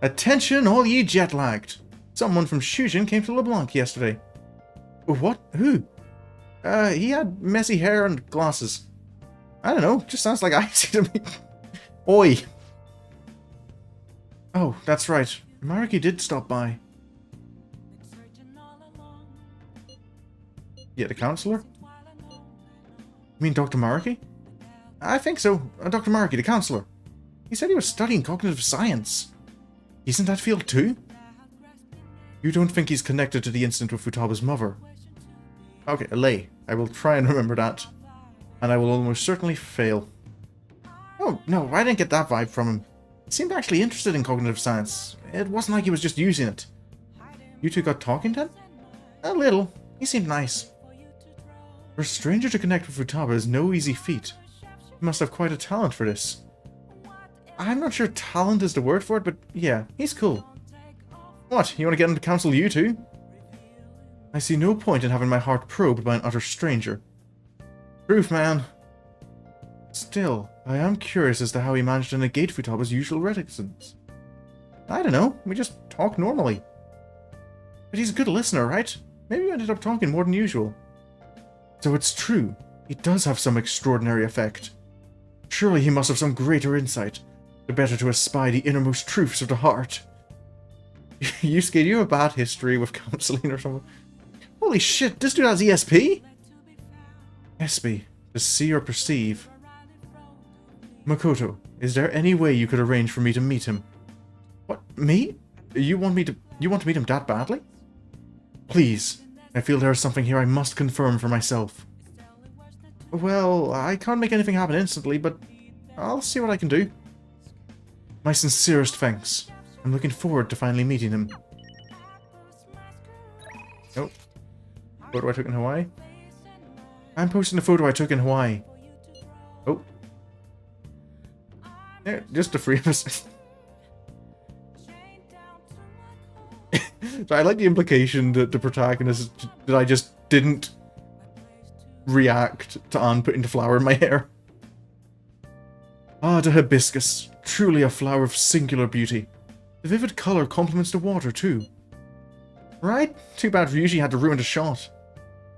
Attention, all ye jet-lagged! Someone from Shujin came to LeBlanc yesterday. What? Who? He had messy hair and glasses. I don't know, just sounds like Icy to me. Oi! Oh, that's right. Mariki did stop by. Yeah, the counselor? You mean Dr. Mariki? I think so. Dr. Mariki, the counselor. He said he was studying cognitive science. He's in that field too? You don't think he's connected to the incident with Futaba's mother? Okay, Lei. I will try and remember that. And I will almost certainly fail. Oh, no, I didn't get that vibe from him. He seemed actually interested in cognitive science. It wasn't like he was just using it. You two got talking then? A little. He seemed nice. For a stranger to connect with Futaba is no easy feat. He must have quite a talent for this. I'm not sure talent is the word for it, but yeah, he's cool. What, you want to get him to counsel you too? I see no point in having my heart probed by an utter stranger. Proof, man. Still, I am curious as to how he managed to negate Futaba's usual reticence. I don't know, we just talk normally. But he's a good listener, right? Maybe we ended up talking more than usual. So it's true, he does have some extraordinary effect. Surely he must have some greater insight, the better to espy the innermost truths of the heart. Yusuke, do you have a bad history with counseling or something? Holy shit, this dude has ESP? ESP, to see or perceive. Makoto, is there any way you could arrange for me to meet him? What, me? You want to meet him that badly? Please, I feel there is something here I must confirm for myself. Well, I can't make anything happen instantly, but I'll see what I can do. My sincerest thanks. I'm looking forward to finally meeting him. Oh. Photo I took in Hawaii? I'm posting the photo I took in Hawaii. Oh. Yeah, just the three of us. So I like the implication that the protagonist, that I just didn't react to Anne putting the flower in my hair. Ah, the hibiscus. Truly a flower of singular beauty. The vivid colour complements the water too. Right? Too bad Ryuji had to ruin the shot.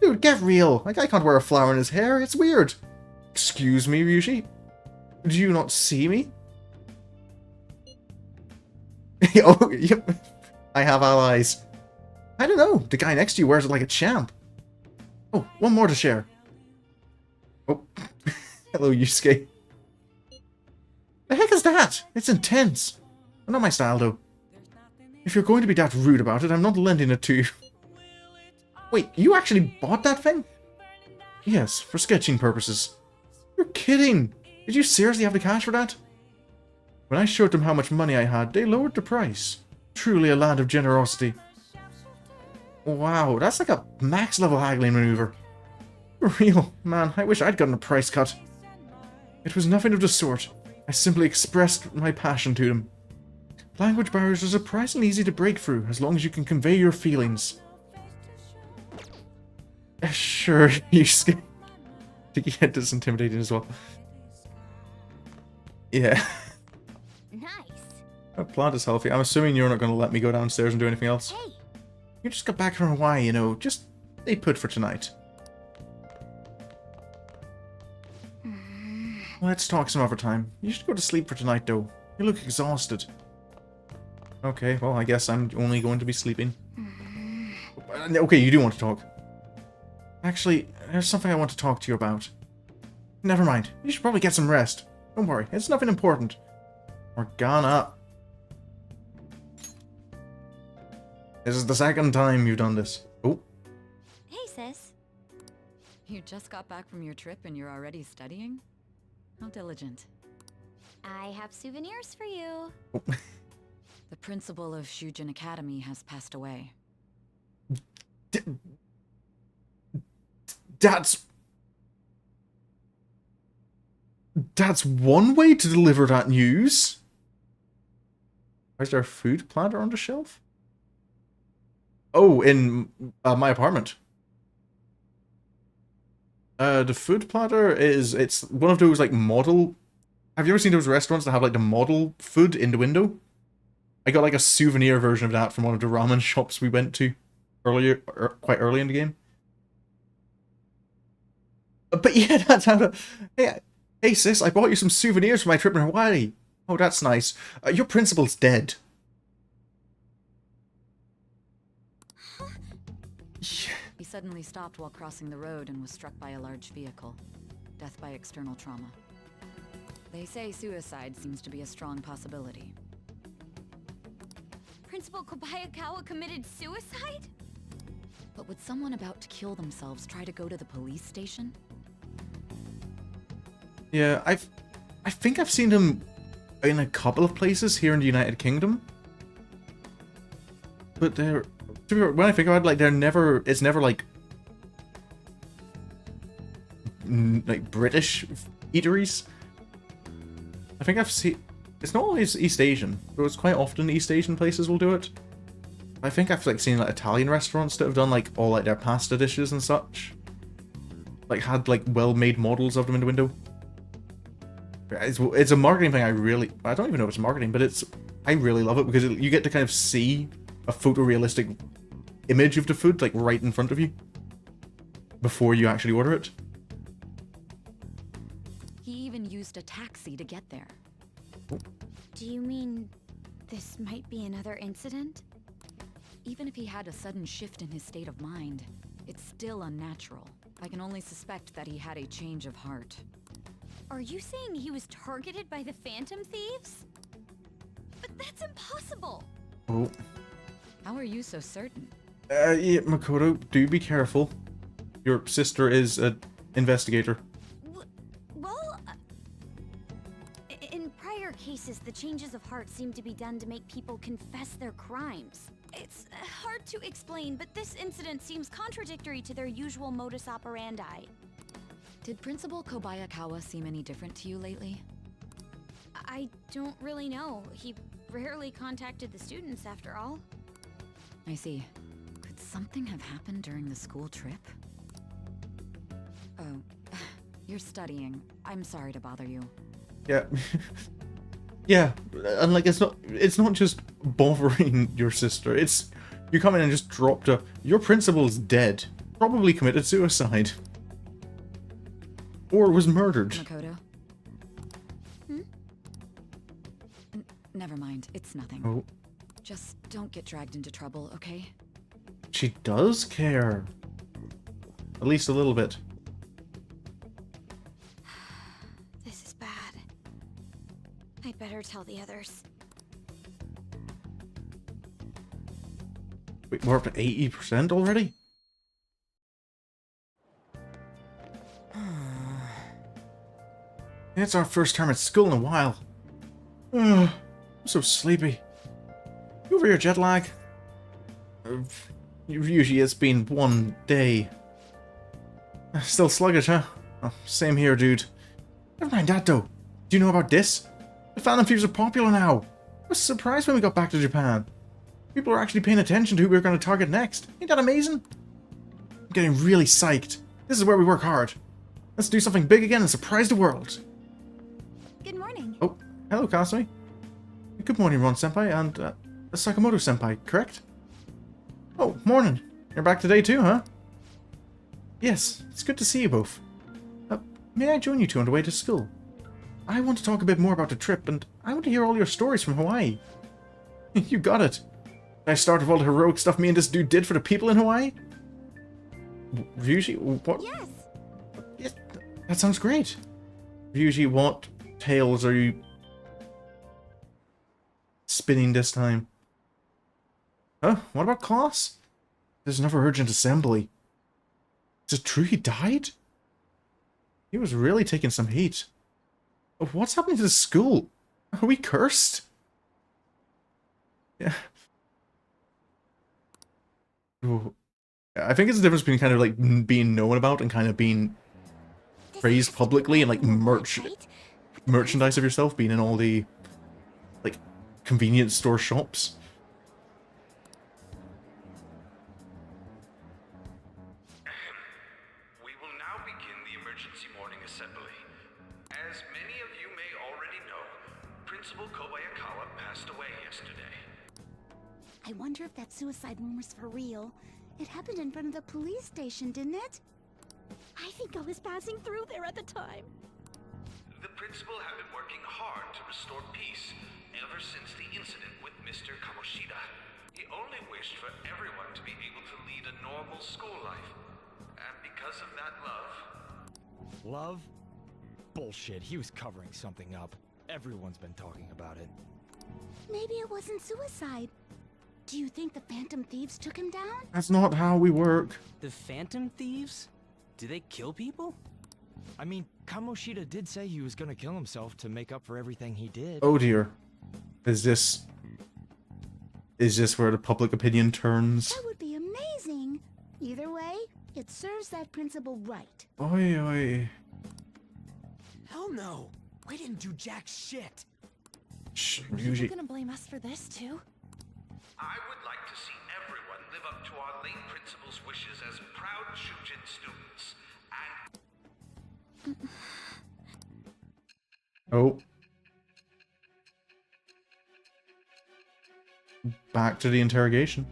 Dude, get real. Like, I can't wear a flower in his hair. It's weird. Excuse me, Ryuji? Do you not see me? Oh, yep. I have allies. I don't know. The guy next to you wears it like a champ. Oh, one more to share. Oh. Hello, Yusuke. The heck is that? It's intense. Not my style, though. If you're going to be that rude about it, I'm not lending it to you. Wait, you actually bought that thing? Yes, for sketching purposes. You're kidding. Did you seriously have the cash for that? When I showed them how much money I had, they lowered the price. Truly a land of generosity. Wow, that's like a max level haggling maneuver. For real, man, I wish I'd gotten a price cut. It was nothing of the sort. I simply expressed my passion to them. Language barriers are surprisingly easy to break through, as long as you can convey your feelings. Sure, you think you get this intimidating as well. Yeah. Nice. That plant is healthy. I'm assuming you're not going to let me go downstairs and do anything else. Hey. You just got back from Hawaii, you know. Just stay put for tonight. Let's talk some other time. You should go to sleep for tonight, though. You look exhausted. Okay, well, I guess I'm only going to be sleeping. Okay, you do want to talk. Actually, there's something I want to talk to you about. Never mind. You should probably get some rest. Don't worry, it's nothing important. Morgana. This is the second time you've done this. Oh. Hey, sis. You just got back from your trip and you're already studying? How diligent. I have souvenirs for you. Oh. The principal of Shujin Academy has passed away. That's one way to deliver that news. Why is there a food platter on the shelf? Oh, in my apartment. The food platter it's one of those like model. Have you ever seen those restaurants that have like the model food in the window? I got like a souvenir version of that from one of the ramen shops we went to earlier, quite early in the game. But yeah, that's how to... Hey sis, I bought you some souvenirs for my trip in Hawaii. Oh, that's nice. Your principal's dead. He suddenly stopped while crossing the road and was struck by a large vehicle. Death by external trauma. They say suicide seems to be a strong possibility. Principal Kobayakawa committed suicide? But would someone about to kill themselves try to go to the police station? Yeah, I think I've seen him in a couple of places here in the United Kingdom. But they're... When I think about it, like, they're never... It's never, like British eateries. I think I've seen... It's not always East Asian, but it's quite often East Asian places will do it. I think I've, like, seen, like, Italian restaurants that have done, like, all, like, their pasta dishes and such. Like, had, like, well-made models of them in the window. It's a marketing thing I don't even know if it's marketing, but I really love it because you get to kind of see a photorealistic image of the food, like, right in front of you before you actually order it. He even used a taxi to get there. Do you mean this might be another incident? Even if he had a sudden shift in his state of mind, it's still unnatural. I can only suspect that he had a change of heart. Are you saying he was targeted by the Phantom Thieves? But that's impossible! Oh. How are you so certain? Yeah, Makoto, do be careful. Your sister is an investigator. Well, in prior cases, the changes of heart seem to be done to make people confess their crimes. It's hard to explain, but this incident seems contradictory to their usual modus operandi. Did Principal Kobayakawa seem any different to you lately? I don't really know. He rarely contacted the students, after all. I see. Could something have happened during the school trip? Oh, you're studying. I'm sorry to bother you. Yeah. Yeah, and like it's not just bothering your sister. It's you come in and just dropped her. Your principal's dead. Probably committed suicide. Or was murdered. Makoto? Never mind, it's nothing. Oh. Just don't get dragged into trouble, okay? She does care. At least a little bit. This is bad. I'd better tell the others. Wait, we're up to 80% already? It's our first time at school in a while. I'm so sleepy. You over your jet lag? Usually it's been one day. Still sluggish, huh? Oh, same here, dude. Never mind that, though. Do you know about this? The Phantom Thieves are popular now. I was surprised when we got back to Japan. People are actually paying attention to who we're going to target next. Ain't that amazing? I'm getting really psyched. This is where we work hard. Let's do something big again and surprise the world. Good morning. Oh, hello, Kasumi. Good morning, Ron-senpai and Sakamoto-senpai, correct? Oh, morning. You're back today too, huh? Yes, it's good to see you both. May I join you two on the way to school? I want to talk a bit more about the trip, and I want to hear all your stories from Hawaii. You got it. Can I start with all the heroic stuff me and this dude did for the people in Hawaii? Ryuji, what? Yes. Yes, that sounds great. Ryuji, what tales are you spinning this time? Huh? What about class? There's another urgent assembly. Is it true he died? He was really taking some heat. What's happening to the school? Are we cursed? Yeah. Ooh. I think it's the difference between kind of like being known about and kind of being praised publicly and like merchandise of yourself being in all the like convenience store shops. We will now begin the emergency morning assembly. As many of you may already know, Principal Kobayakawa passed away yesterday. I wonder if that suicide rumor's for real. It happened in front of the police station, didn't it? I think I was passing through there at the time. The principal had been working hard to restore peace ever since the incident with Mr. Kamoshida. He only wished for everyone to be able to lead a normal school life. And because of that love... Love? Bullshit, he was covering something up. Everyone's been talking about it. Maybe it wasn't suicide. Do you think the Phantom Thieves took him down? That's not how we work. The Phantom Thieves? Do they kill people? I mean, Kamoshida did say he was gonna kill himself to make up for everything he did. Oh dear. Is this where the public opinion turns? That would be amazing. Either way, it serves that principal right. Oi, oi. Hell no! We didn't do jack shit! Shh, Are Ryuji. you gonna blame us for this too? I would like to see everyone live up to our late principal's wishes as proud Shujin students. And... Oh. 」 「 「 « 」 « 」 « 」 « 」 « 」 « 」 « 」 « 」 « 」 « 」 « 」 « 」 « 」 « 」 « 」 « 」 « 」 « 」 « 」 « 」 « 」 « 」 « 」 « 」 « 」 »« 」 « 」 « 」 « 」 « 」 « 」 « 」 « 」 « 」 « 」 « 」 « 」 « 」 « 」 « 」 « 」 « 」 « 」 « 」 « 」 « 」 « 」 « 」 « 」 « 」 « 」 « 」 « 」 « 」 « 」 « 」 « 」 « 」 « 」 « 」 « 」 « 」 « back to the interrogation.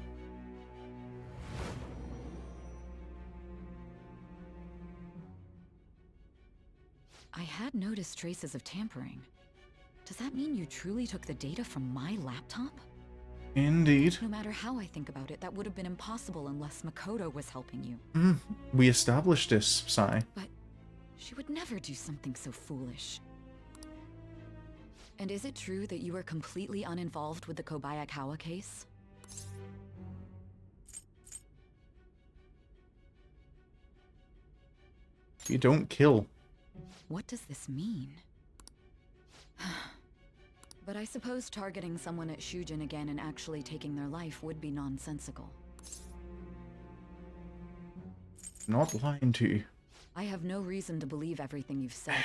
I had noticed traces of tampering. Does that mean you truly took the data from my laptop? Indeed. No matter how I think about it, that would have been impossible unless Makoto was helping you. We established this, Sai. But she would never do something so foolish. And is it true that you were completely uninvolved with the Kobayakawa case? You don't kill. What does this mean? But I suppose targeting someone at Shujin again and actually taking their life would be nonsensical. Not lying to you. I have no reason to believe everything you've said.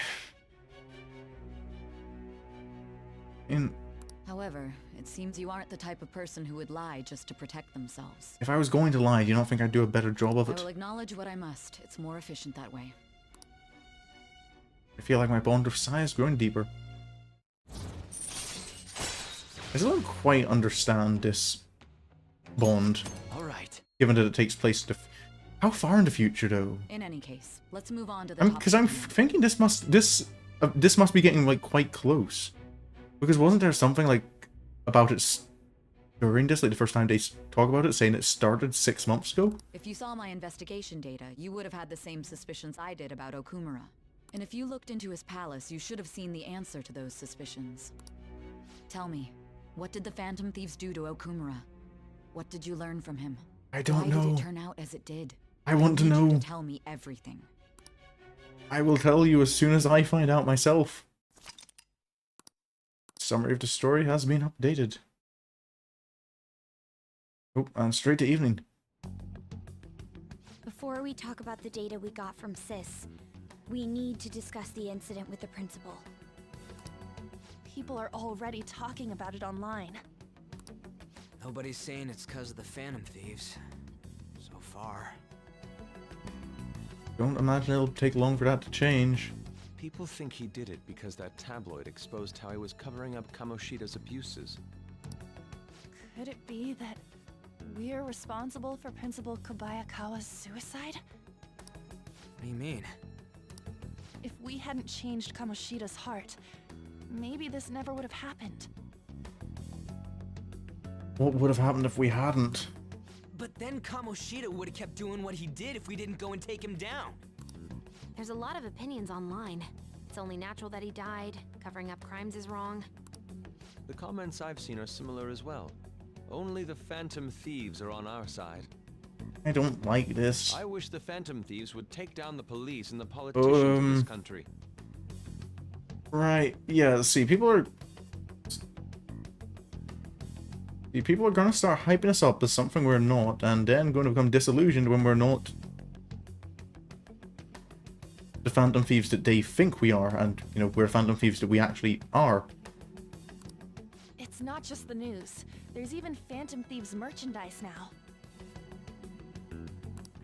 However, it seems you aren't the type of person who would lie just to protect themselves. If I was going to lie, do you not think I'd do a better job of I it? will acknowledge what I must. It's more efficient that way. I feel like my bond with Sai has grown deeper. I still don't quite understand this bond. All right. Given that it takes place how far in the future, though? In any case, let's move on to the Because I'm thinking this must be getting like quite close. Because wasn't there something like about it during this, like the first time they talk about it, saying it started 6 months ago? If you saw my investigation data, you would have had the same suspicions I did about Okumura. And if you looked into his palace, you should have seen the answer to those suspicions. Tell me, what did the Phantom Thieves do to Okumura? What did you learn from him? I don't know. Why did it turn out as it did? I want to need you know. to tell me everything. I will tell you as soon as I find out myself. Summary of the story has been updated. Oh, and straight to evening. Before we talk about the data we got from Sis, we need to discuss the incident with the principal. People are already talking about it online. Nobody's saying it's because of the Phantom Thieves. So far. Don't imagine it'll take long for that to change. People think he did it because that tabloid exposed how he was covering up Kamoshida's abuses. Could it be that we're responsible for Principal Kobayakawa's suicide? What do you mean? If we hadn't changed Kamoshida's heart, maybe this never would have happened. What would have happened if we hadn't? But then Kamoshida would have kept doing what he did if we didn't go and take him down. There's a lot of opinions online. It's only natural that he died. Covering up crimes is wrong. The comments I've seen are similar as well. Only the Phantom Thieves are on our side. I don't like this. I wish the Phantom Thieves would take down the police and the politicians of this country. Right, yeah, see, people are gonna start hyping us up as something we're not, and then going to become disillusioned when we're not the Phantom Thieves that they think we are, and, you know, we're Phantom Thieves that we actually are. It's not just the news. There's even Phantom Thieves merchandise now.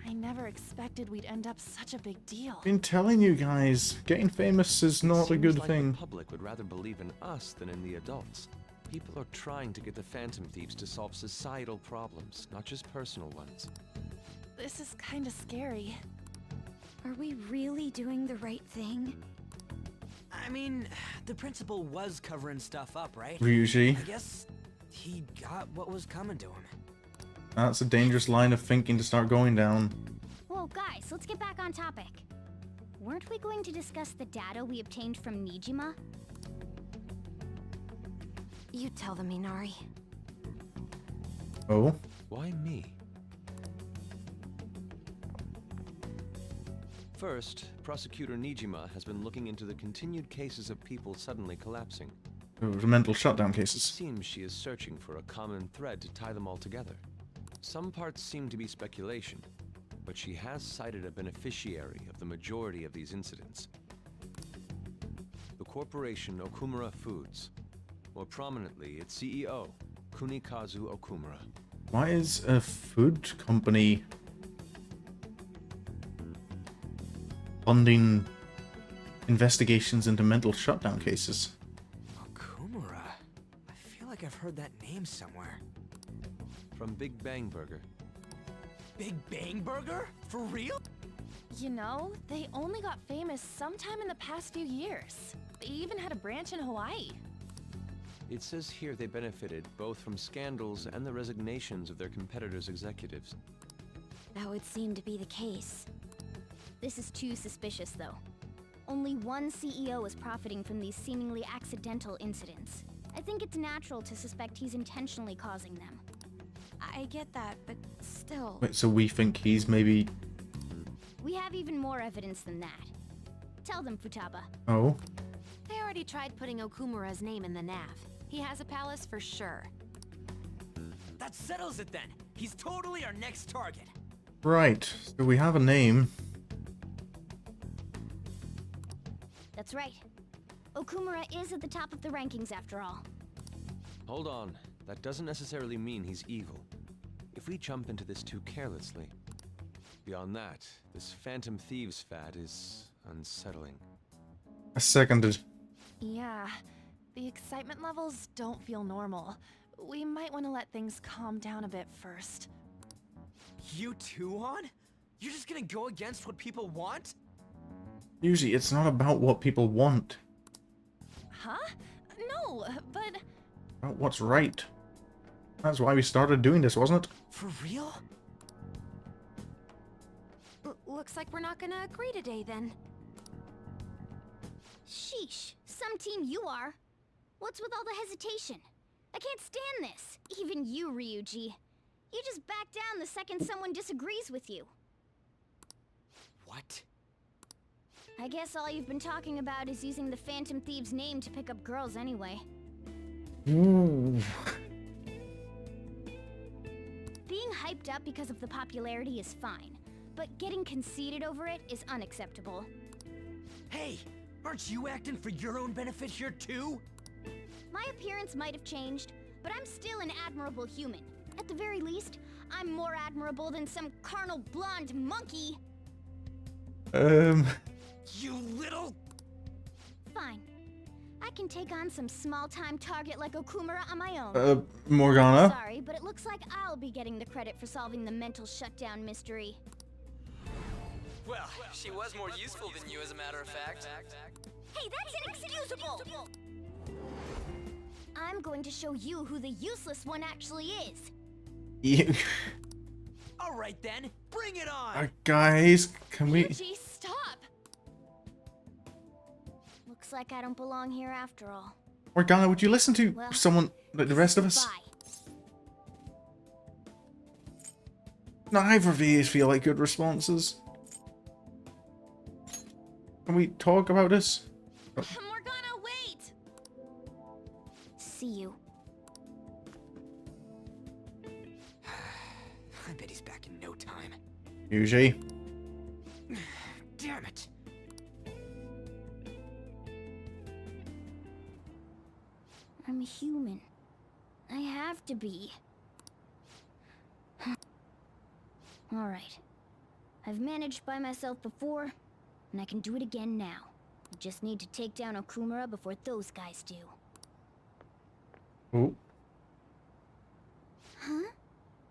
I never expected we'd end up such a big deal. I've been telling you guys, getting famous is not a good Seems like thing. The public would rather believe in us than in the adults. People are trying to get the Phantom Thieves to solve societal problems, not just personal ones. This is kinda scary. Are we really doing the right thing? I mean, the principal was covering stuff up, right? Usually. I guess he got what was coming to him. That's a dangerous line of thinking to start going down. Whoa, guys, let's get back on topic. Weren't we going to discuss the data we obtained from Nijima? You tell them, Minari. Oh? Why me? First, Prosecutor Nijima has been looking into the continued cases of people suddenly collapsing. The mental shutdown cases. It seems she is searching for a common thread to tie them all together. Some parts seem to be speculation, but she has cited a beneficiary of the majority of these incidents. The corporation Okumura Foods. More prominently, its CEO, Kunikazu Okumura. Why is a food company funding investigations into mental shutdown cases? Okumura? I feel like I've heard that name somewhere. from Big Bang Burger. Big Bang Burger? For real? You know, they only got famous sometime in the past few years. They even had a branch in Hawaii. It says here they benefited both from scandals and the resignations of their competitors' executives. That would seem to be the case. This is too suspicious, though. Only one CEO is profiting from these seemingly accidental incidents. I think it's natural to suspect he's intentionally causing them. I get that, but still... Wait, so we think he's maybe... We have even more evidence than that. Tell them, Futaba. Oh? They already tried putting Okumura's name in the nav. He has a palace for sure. That settles it then. He's totally our next target. Right, so we have a name. That's right. Okumura is at the top of the rankings after all. Hold on, that doesn't necessarily mean he's evil. If we jump into this too carelessly. Beyond that, this Phantom Thieves fad is unsettling. I seconded. Yeah, the excitement levels don't feel normal. We might want to let things calm down a bit first. You too, Han? You're just gonna go against what people want? Usually it's not about what people want. Huh? No, but... About what's right. That's why we started doing this, wasn't it? For real? Looks like we're not gonna agree today, then. Sheesh, some team you are. What's with all the hesitation? I can't stand this. Even you, Ryuji. You just back down the second someone disagrees with you. What? I guess all you've been talking about is using the Phantom Thieves name to pick up girls anyway. Ooh. Being hyped up because of the popularity is fine, but getting conceited over it is unacceptable. Hey, aren't you acting for your own benefit here too? My appearance might have changed, but I'm still an admirable human. At the very least, I'm more admirable than some carnal blonde monkey. You little... Fine. I can take on some small-time target like Okumura on my own. Morgana? Sorry, but it looks like I'll be getting the credit for solving the mental shutdown mystery. Well, she was more useful than you, as a matter of fact. Hey, that's inexcusable! I'm going to show you who the useless one actually is. Yeah. All right then, bring it on! Guys, can we... Ryuji, stop! Looks like I don't belong here after all. Morgana, would you listen to Well, someone like the rest of us? Bye. Neither of these feel like good responses. Can we talk about this? Morgana, wait! See you. I bet he's back in no time. Yuji. Damn it! I'm human. I have to be. Alright. I've managed by myself before, and I can do it again now. I just need to take down Okumura before those guys do. Oh. Huh?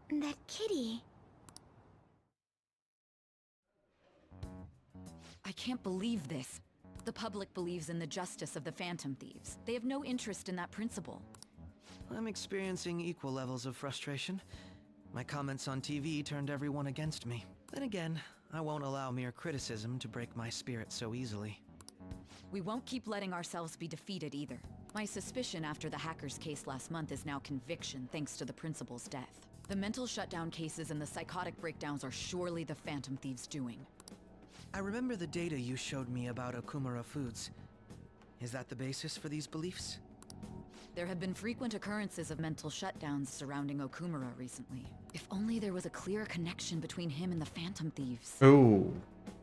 That kitty. I can't believe this. The public believes in the justice of the Phantom Thieves. They have no interest in that principle. I'm experiencing equal levels of frustration. My comments on TV turned everyone against me. Then again, I won't allow mere criticism to break my spirit so easily. We won't keep letting ourselves be defeated either. My suspicion after the hackers case last month is now conviction thanks to the principal's death. The mental shutdown cases and the psychotic breakdowns are surely the Phantom Thieves' doing. I remember the data you showed me about Okumura Foods. Is that the basis for these beliefs? There have been frequent occurrences of mental shutdowns surrounding Okumura recently. If only there was a clear connection between him and the Phantom Thieves. Oh.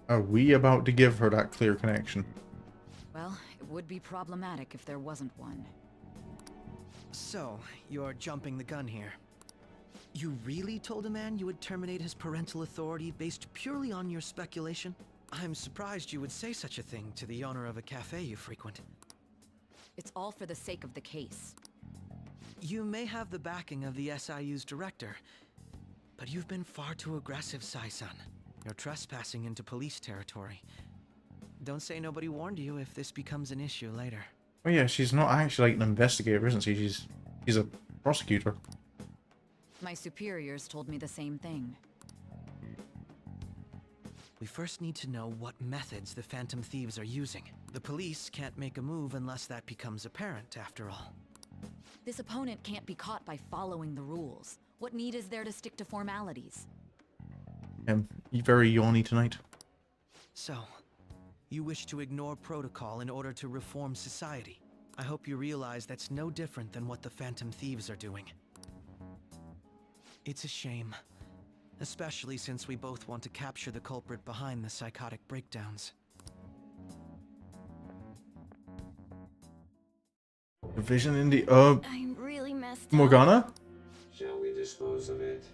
Are we about to give her that clear connection? Well, it would be problematic if there wasn't one. So, you're jumping the gun here. You really told a man you would terminate his parental authority based purely on your speculation? I'm surprised you would say such a thing to the owner of a cafe you frequent. It's all for the sake of the case. You may have the backing of the SIU's director, but you've been far too aggressive, Sai-san. You're trespassing into police territory. Don't say nobody warned you if this becomes an issue later. Oh yeah, she's not actually like an investigator, isn't she? She's a prosecutor. My superiors told me the same thing. We first need to know what methods the Phantom Thieves are using. The police can't make a move unless that becomes apparent, after all. This opponent can't be caught by following the rules. What need is there to stick to formalities? I'm very yawny tonight. So, you wish to ignore protocol in order to reform society. I hope you realize that's no different than what the Phantom Thieves are doing. It's a shame. Especially since we both want to capture the culprit behind the psychotic breakdowns. Vision in the I'm really messed Morgana? Shall we dispose of it?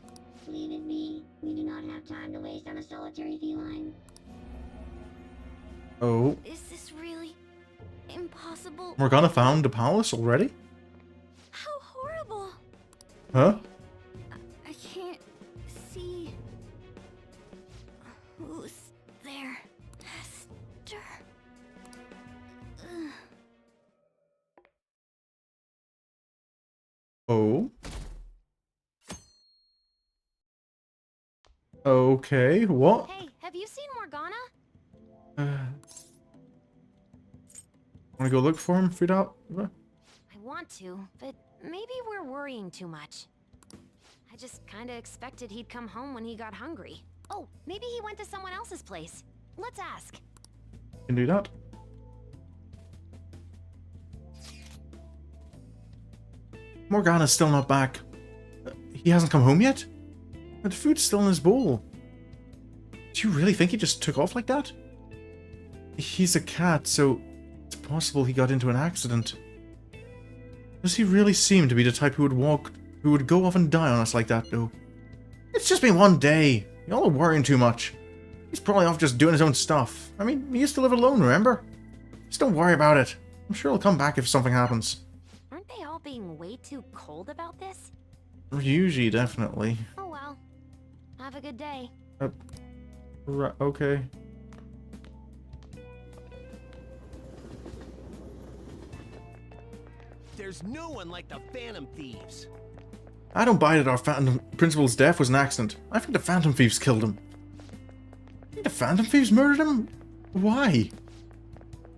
Leave it be. We do not have time to waste on a solitary feline. Oh. Is this really impossible? Morgana found the palace already? How horrible! Huh? I can't see who's there. Hester. Ugh. Oh. Okay, what? Hey, have you seen Morgana? Wanna go look for him, Frida? I want to, but maybe we're worrying too much. I just kinda expected he'd come home when he got hungry. Oh, maybe he went to someone else's place. Let's ask. Can do that. Morgana's still not back. He hasn't come home yet? The food's still in his bowl. Do you really think he just took off like that? He's a cat, so it's possible he got into an accident. Does he really seem to be the type who would go off and die on us like that, though? It's just been one day. Y'all are worrying too much. He's probably off just doing his own stuff. I mean, he used to live alone, remember? Just don't worry about it. I'm sure he'll come back if something happens. Aren't they all being way too cold about this? Ryuji, definitely. Oh well. Have a good day. Okay. There's no one like the Phantom Thieves. I don't buy that our principal's death was an accident. I think the Phantom Thieves killed him. I think the Phantom Thieves murdered him? Why?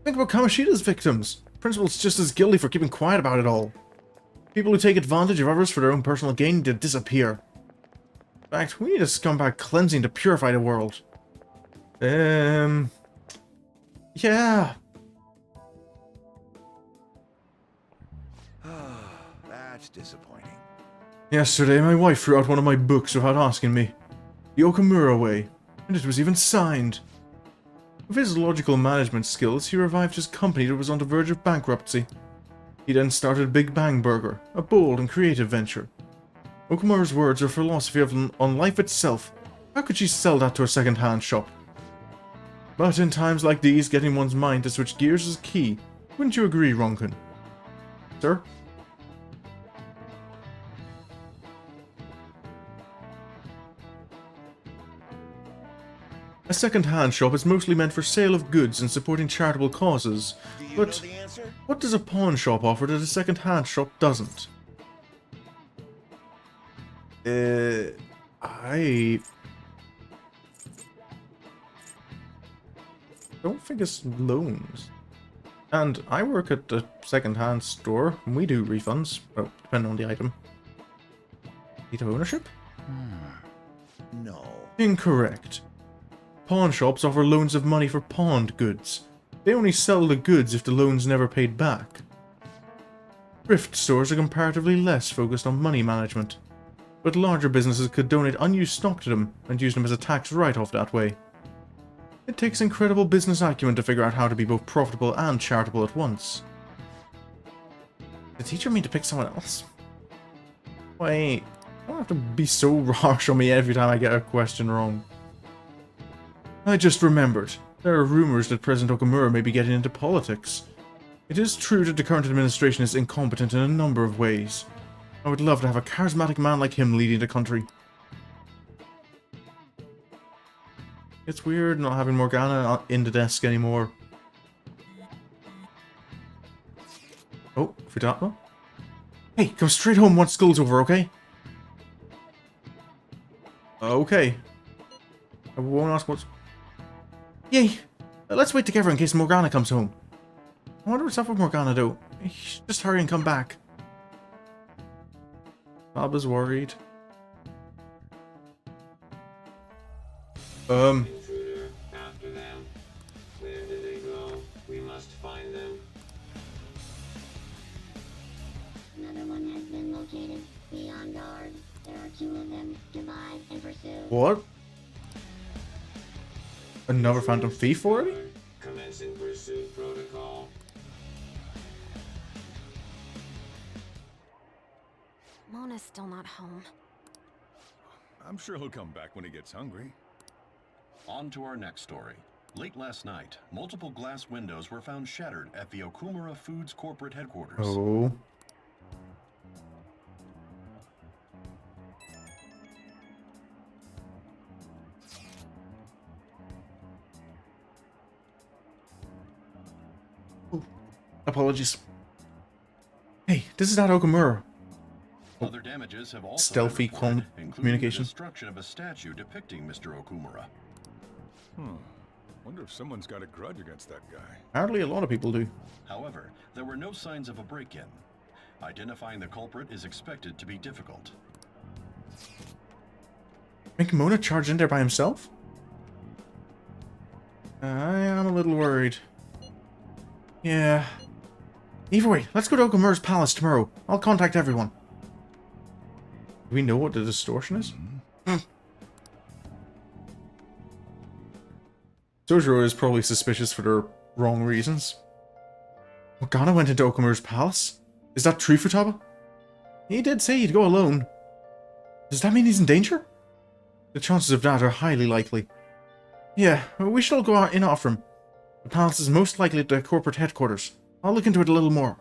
Think about Kamoshida's victims. Principal's just as guilty for keeping quiet about it all. People who take advantage of others for their own personal gain need to disappear. In fact, we need a scumbag cleansing to purify the world. Yeah. That's disappointing. Yesterday, my wife threw out one of my books without asking me. The Okamura Way. And it was even signed. With his logical management skills, he revived his company that was on the verge of bankruptcy. He then started Big Bang Burger, a bold and creative venture. Okamura's words are philosophy on life itself. How could she sell that to a second-hand shop? But in times like these, getting one's mind to switch gears is key. Wouldn't you agree, Ronkin? Sir? A second-hand shop is mostly meant for sale of goods and supporting charitable causes, but what does a pawn shop offer that a second-hand shop doesn't? I don't think it's loans. And I work at a second-hand store, and we do refunds, well, depending on the item. Date of ownership? No. Incorrect. Pawn shops offer loans of money for pawned goods. They only sell the goods if the loan's never paid back. Thrift stores are comparatively less focused on money management, but larger businesses could donate unused stock to them and use them as a tax write-off that way. It takes incredible business acumen to figure out how to be both profitable and charitable at once. Did the teacher mean to pick someone else? Wait, don't have to be so harsh on me every time I get a question wrong. I just remembered. There are rumors that President Okamura may be getting into politics. It is true that the current administration is incompetent in a number of ways. I would love to have a charismatic man like him leading the country. It's weird not having Morgana in the desk anymore. Oh, Fudatma? Hey, come straight home once school's over, okay? Okay. I won't ask what's... Yay! Let's wait together in case Morgana comes home. I wonder what's up with Morgana, though. Just hurry and come back. Baba's worried. Intruder, after them. Where did they go? We must find them. Another one has been located. Be on guard. There are 2 of them. Divide and pursue. What? Another Phantom Thief already? Commencing pursuit protocol. Mona's still not home. I'm sure he'll come back when he gets hungry. On to our next story. Late last night, multiple glass windows were found shattered at the Okumura Foods corporate headquarters. Oh. Apologies. Hey, this is not Okumura. Other damages have also Stealthy been reported, including communication. the destruction of a statue depicting Mr. Okumura. Wonder if someone's got a grudge against that guy. Apparently a lot of people do. However, there were no signs of a break-in. Identifying the culprit is expected to be difficult. Make Mona charge in there by himself? I am a little worried. Yeah. Either way, let's go to Okumura's palace tomorrow. I'll contact everyone. Do we know what the distortion is? Sojiro is probably suspicious for the wrong reasons. Morgana went into Okumura's palace? Is that true, Futaba? He did say he'd go alone. Does that mean he's in danger? The chances of that are highly likely. Yeah, we should all go out in after him. The palace is most likely at the corporate headquarters. I'll look into it a little more.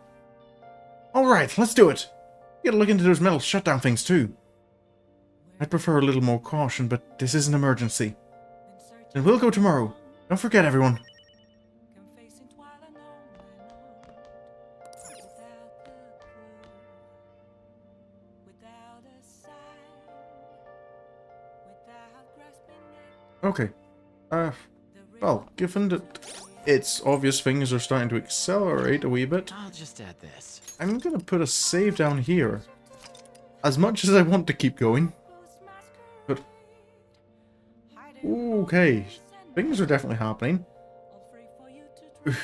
Alright, let's do it. You gotta look into those metal shutdown things too. I'd prefer a little more caution, but this is an emergency. And we'll go tomorrow. Don't forget, everyone. Okay. Well, given that it's obvious things are starting to accelerate a wee bit, I'll just add this. I'm gonna put a save down here. As much as I want to keep going. But... okay. Things are definitely happening. The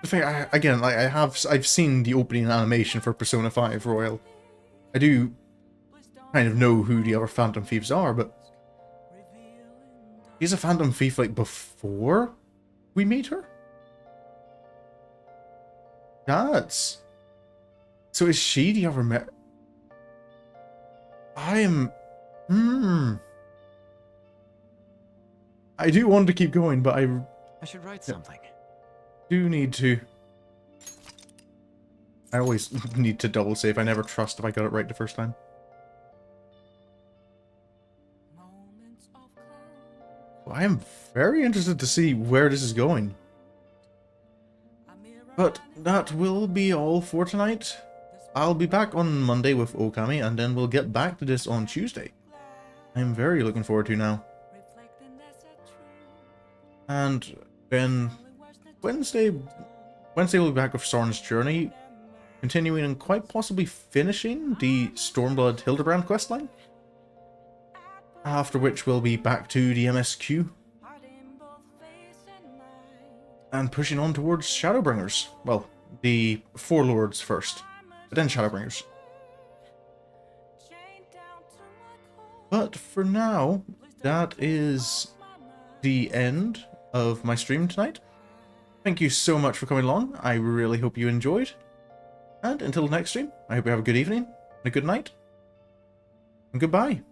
thing, again, like I've seen the opening animation for Persona 5 Royal. I do kind of know who the other Phantom Thieves are, but she's a Phantom Thief like before we meet her? That's... so is she the other I am... I do want to keep going, but I should write something. Do need to... I always need to double save. I never trust if I got it right the first time. Well, I am very interested to see where this is going. But that will be all for tonight. I'll be back on Monday with Okami, and then we'll get back to this on Tuesday. I'm very looking forward to now. And then Wednesday we'll be back with Soren's Journey, continuing and quite possibly finishing the Stormblood Hildebrand questline. After which we'll be back to the MSQ. And pushing on towards Shadowbringers. Well, the Four Lords first, but then Shadowbringers. But for now, that is the end of my stream tonight. Thank you so much for coming along. I really hope you enjoyed. And until the next stream, I hope you have a good evening, and a good night, and goodbye.